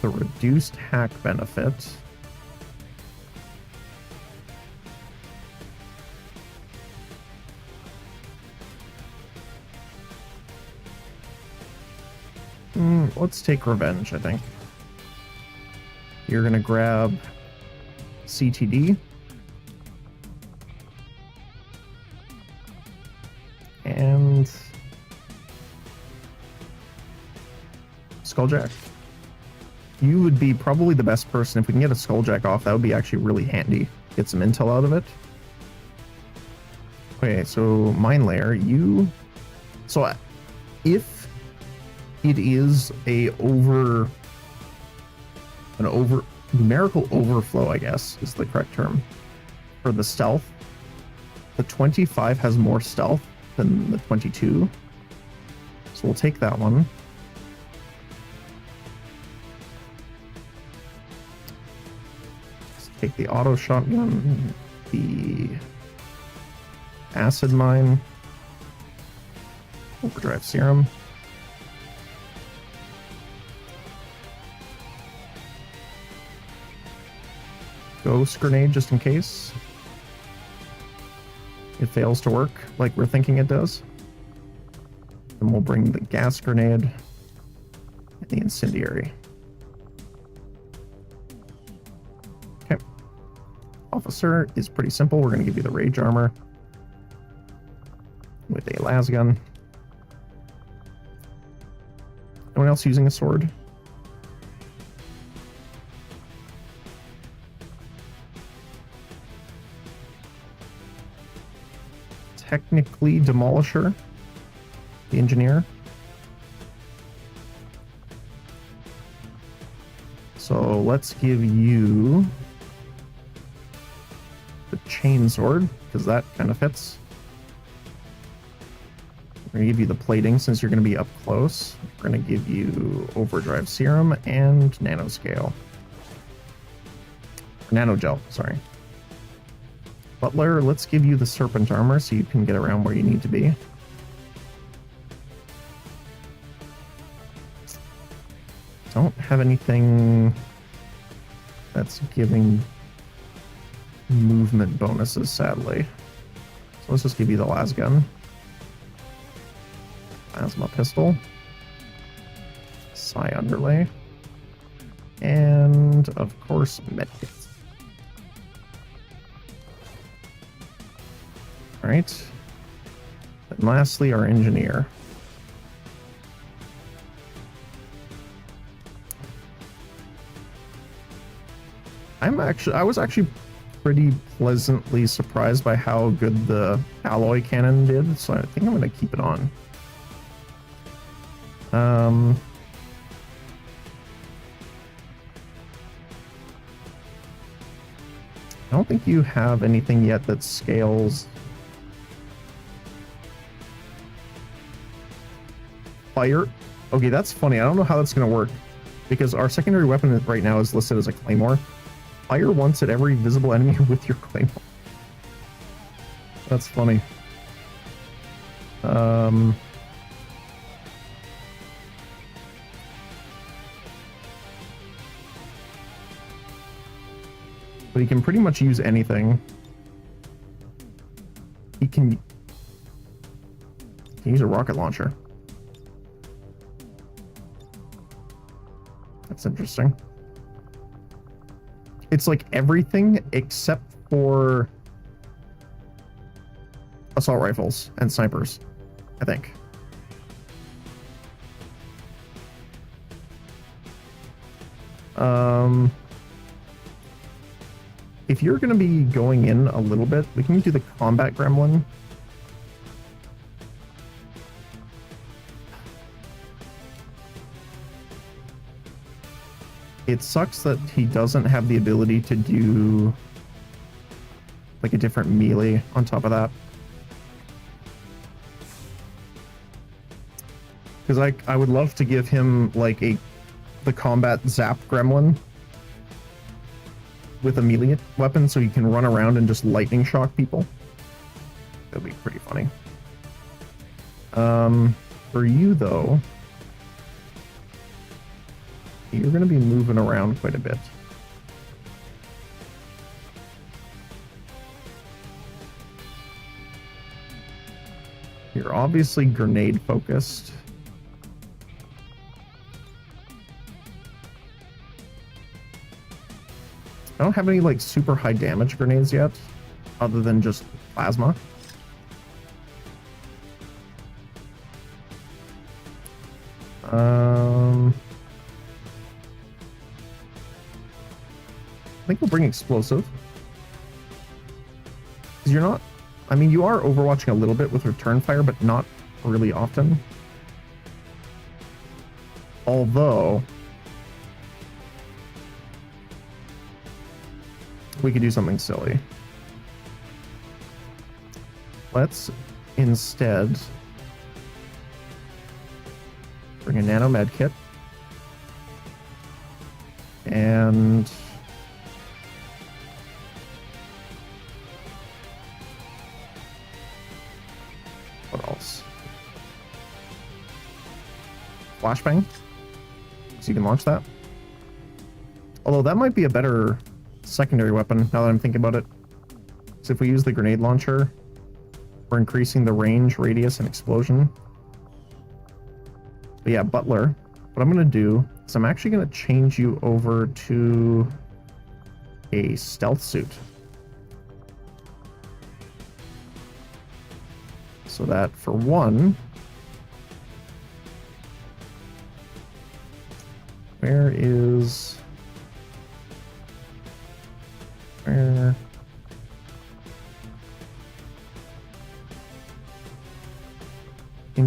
the reduced hack benefit? Let's take revenge, I think. You're gonna grab CTD. And Skulljack. You would be probably the best person. If we can get a Skulljack off, that would be actually really handy. Get some intel out of it. Okay, so mine layer, you... so if it is numerical overflow, I guess, is the correct term, for the stealth, The 25 has more stealth than the 22. So we'll take that one. Let's take the auto shotgun, the acid mine, overdrive serum. Ghost grenade just in case it fails to work like we're thinking it does. Then we'll bring the gas grenade and the incendiary. Okay. Officer is pretty simple. We're going to give you the rage armor with a las gun. Anyone else using a sword? Technically Demolisher, the engineer. So let's give you the chainsword, because that kind of fits. We're going to give you the plating since you're going to be up close. We're going to give you overdrive serum and nanoscale. Nanogel, sorry. Butler, let's give you the serpent armor so you can get around where you need to be. Don't have anything that's giving movement bonuses, sadly. So let's just give you the las gun. Plasma pistol. Psi underlay. And, of course, medkit. Alright. And lastly, our engineer. I was actually pretty pleasantly surprised by how good the alloy cannon did, so I think I'm going to keep it on. I don't think you have anything yet that scales fire. Okay, that's funny. I don't know how that's going to work because our secondary weapon right now is listed as a claymore. Fire once at every visible enemy with your claymore. That's funny. But he can pretty much use anything. He can use a rocket launcher. That's interesting. It's like everything except for assault rifles and snipers, I think. If you're going to be going in a little bit, we can do the combat gremlin. It sucks that he doesn't have the ability to do like a different melee on top of that. Because I would love to give him like the combat zap gremlin with a melee weapon so he can run around and just lightning shock people. That'd be pretty funny. For you though, you're going to be moving around quite a bit. You're obviously grenade focused. I don't have any like super high damage grenades yet, other than just plasma. I think we'll bring explosive. Because you're not, I mean, you are overwatching a little bit with return fire, but not really often. Although, we could do something silly. Let's instead bring a nano med kit and what else? Flashbang, so you can launch that. Although that might be a better secondary weapon now that I'm thinking about it. So if we use the grenade launcher, we're increasing the range, radius, and explosion. But yeah, Butler, what I'm going to do is I'm actually going to change you over to a stealth suit. So that for one, where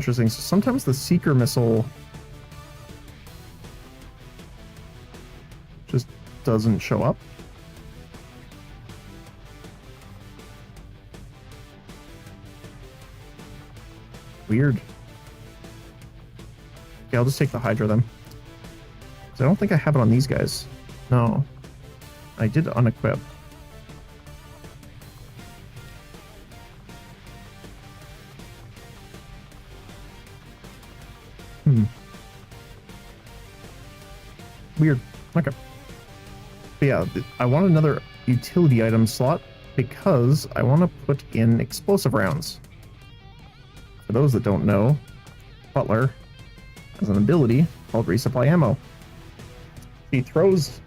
interesting. So sometimes the seeker missile just doesn't show up. Weird. Okay, I'll just take the Hydra then. 'Cause I don't think I have it on these guys. No. I did unequip. Weird. Okay. But yeah, I want another utility item slot because I want to put in explosive rounds. For those that don't know, Butler has an ability called Resupply Ammo. She throws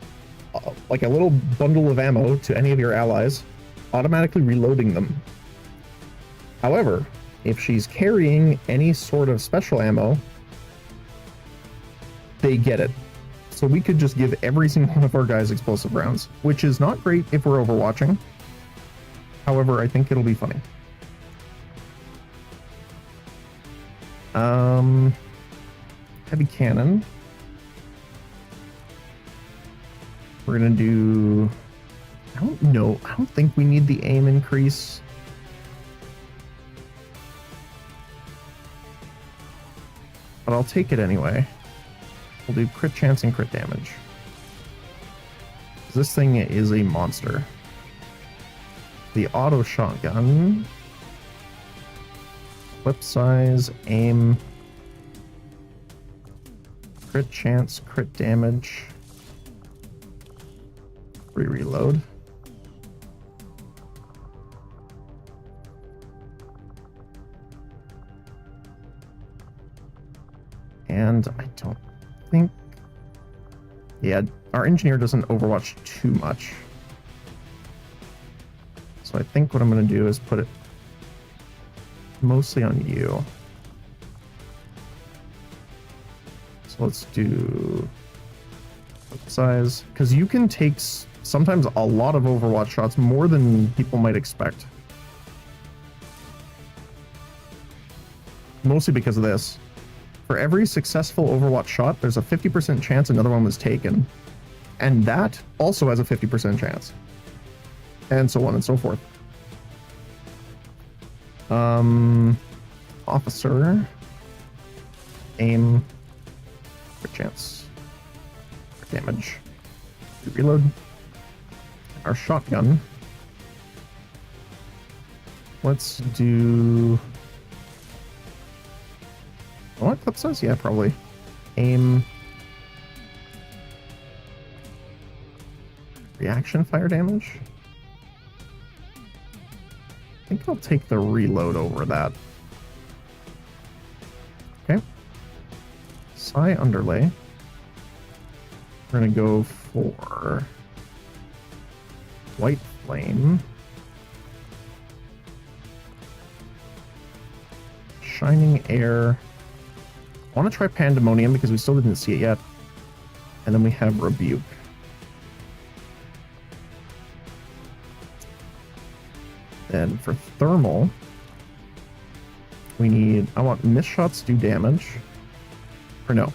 like a little bundle of ammo to any of your allies, automatically reloading them. However, if she's carrying any sort of special ammo, they get it. So we could just give every single one of our guys explosive rounds, which is not great if we're overwatching. However, I think it'll be funny. Heavy cannon. We're gonna do, I don't know, I don't think we need the aim increase. But I'll take it anyway. We'll do crit chance and crit damage. This thing is a monster. The auto shotgun. Clip size, aim. Crit chance, crit damage. Free reload. And I don't think, yeah, our engineer doesn't overwatch too much. So I think what I'm going to do is put it mostly on you. So let's do size, because you can take sometimes a lot of overwatch shots, more than people might expect. Mostly because of this. For every successful overwatch shot, there's a 50% chance another one was taken. And that also has a 50% chance. And so on and so forth. Officer. Aim. Crit chance. Crit damage. Reload. Our shotgun. Let's do... I want clip size? Yeah, probably. Aim. Reaction fire damage? I think I'll take the reload over that. Okay. Psi underlay. We're gonna go for white flame. Shining air. I want to try Pandemonium because we still didn't see it yet. And then we have Rebuke. Then for thermal, we need, I want missed shots do damage. Or no.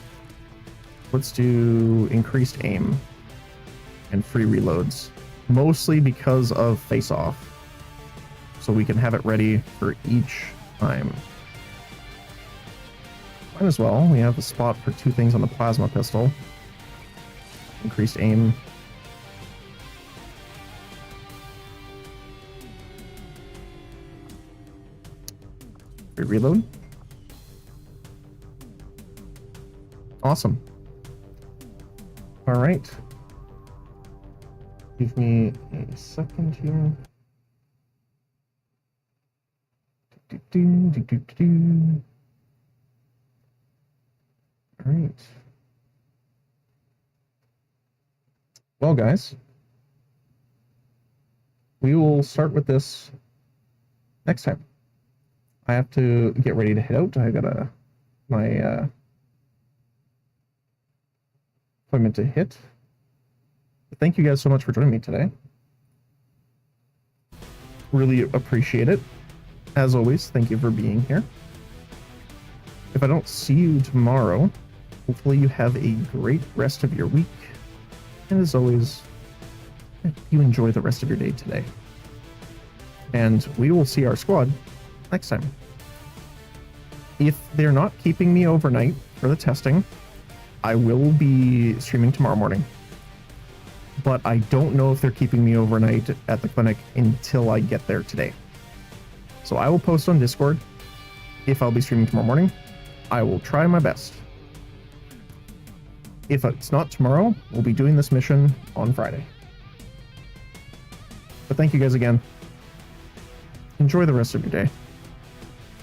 Let's do increased aim and free reloads. Mostly because of face off. so we can have it ready for each time. Might as well. We have a spot for 2 things on the plasma pistol. Increased aim. Reload. Awesome. All right. Give me a second here. All right. Well, guys, we will start with this next time. I have to get ready to head out. I got my appointment to hit. But thank you guys so much for joining me today. Really appreciate it. As always, thank you for being here. If I don't see you tomorrow, hopefully you have a great rest of your week. And as always, you enjoy the rest of your day today. And we will see our squad next time. If they're not keeping me overnight for the testing, I will be streaming tomorrow morning. But I don't know if they're keeping me overnight at the clinic until I get there today. So I will post on Discord if I'll be streaming tomorrow morning. I will try my best. If it's not tomorrow, we'll be doing this mission on Friday. But thank you guys again. Enjoy the rest of your day.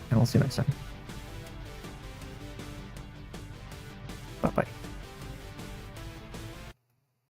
And I'll see you next time. Bye-bye.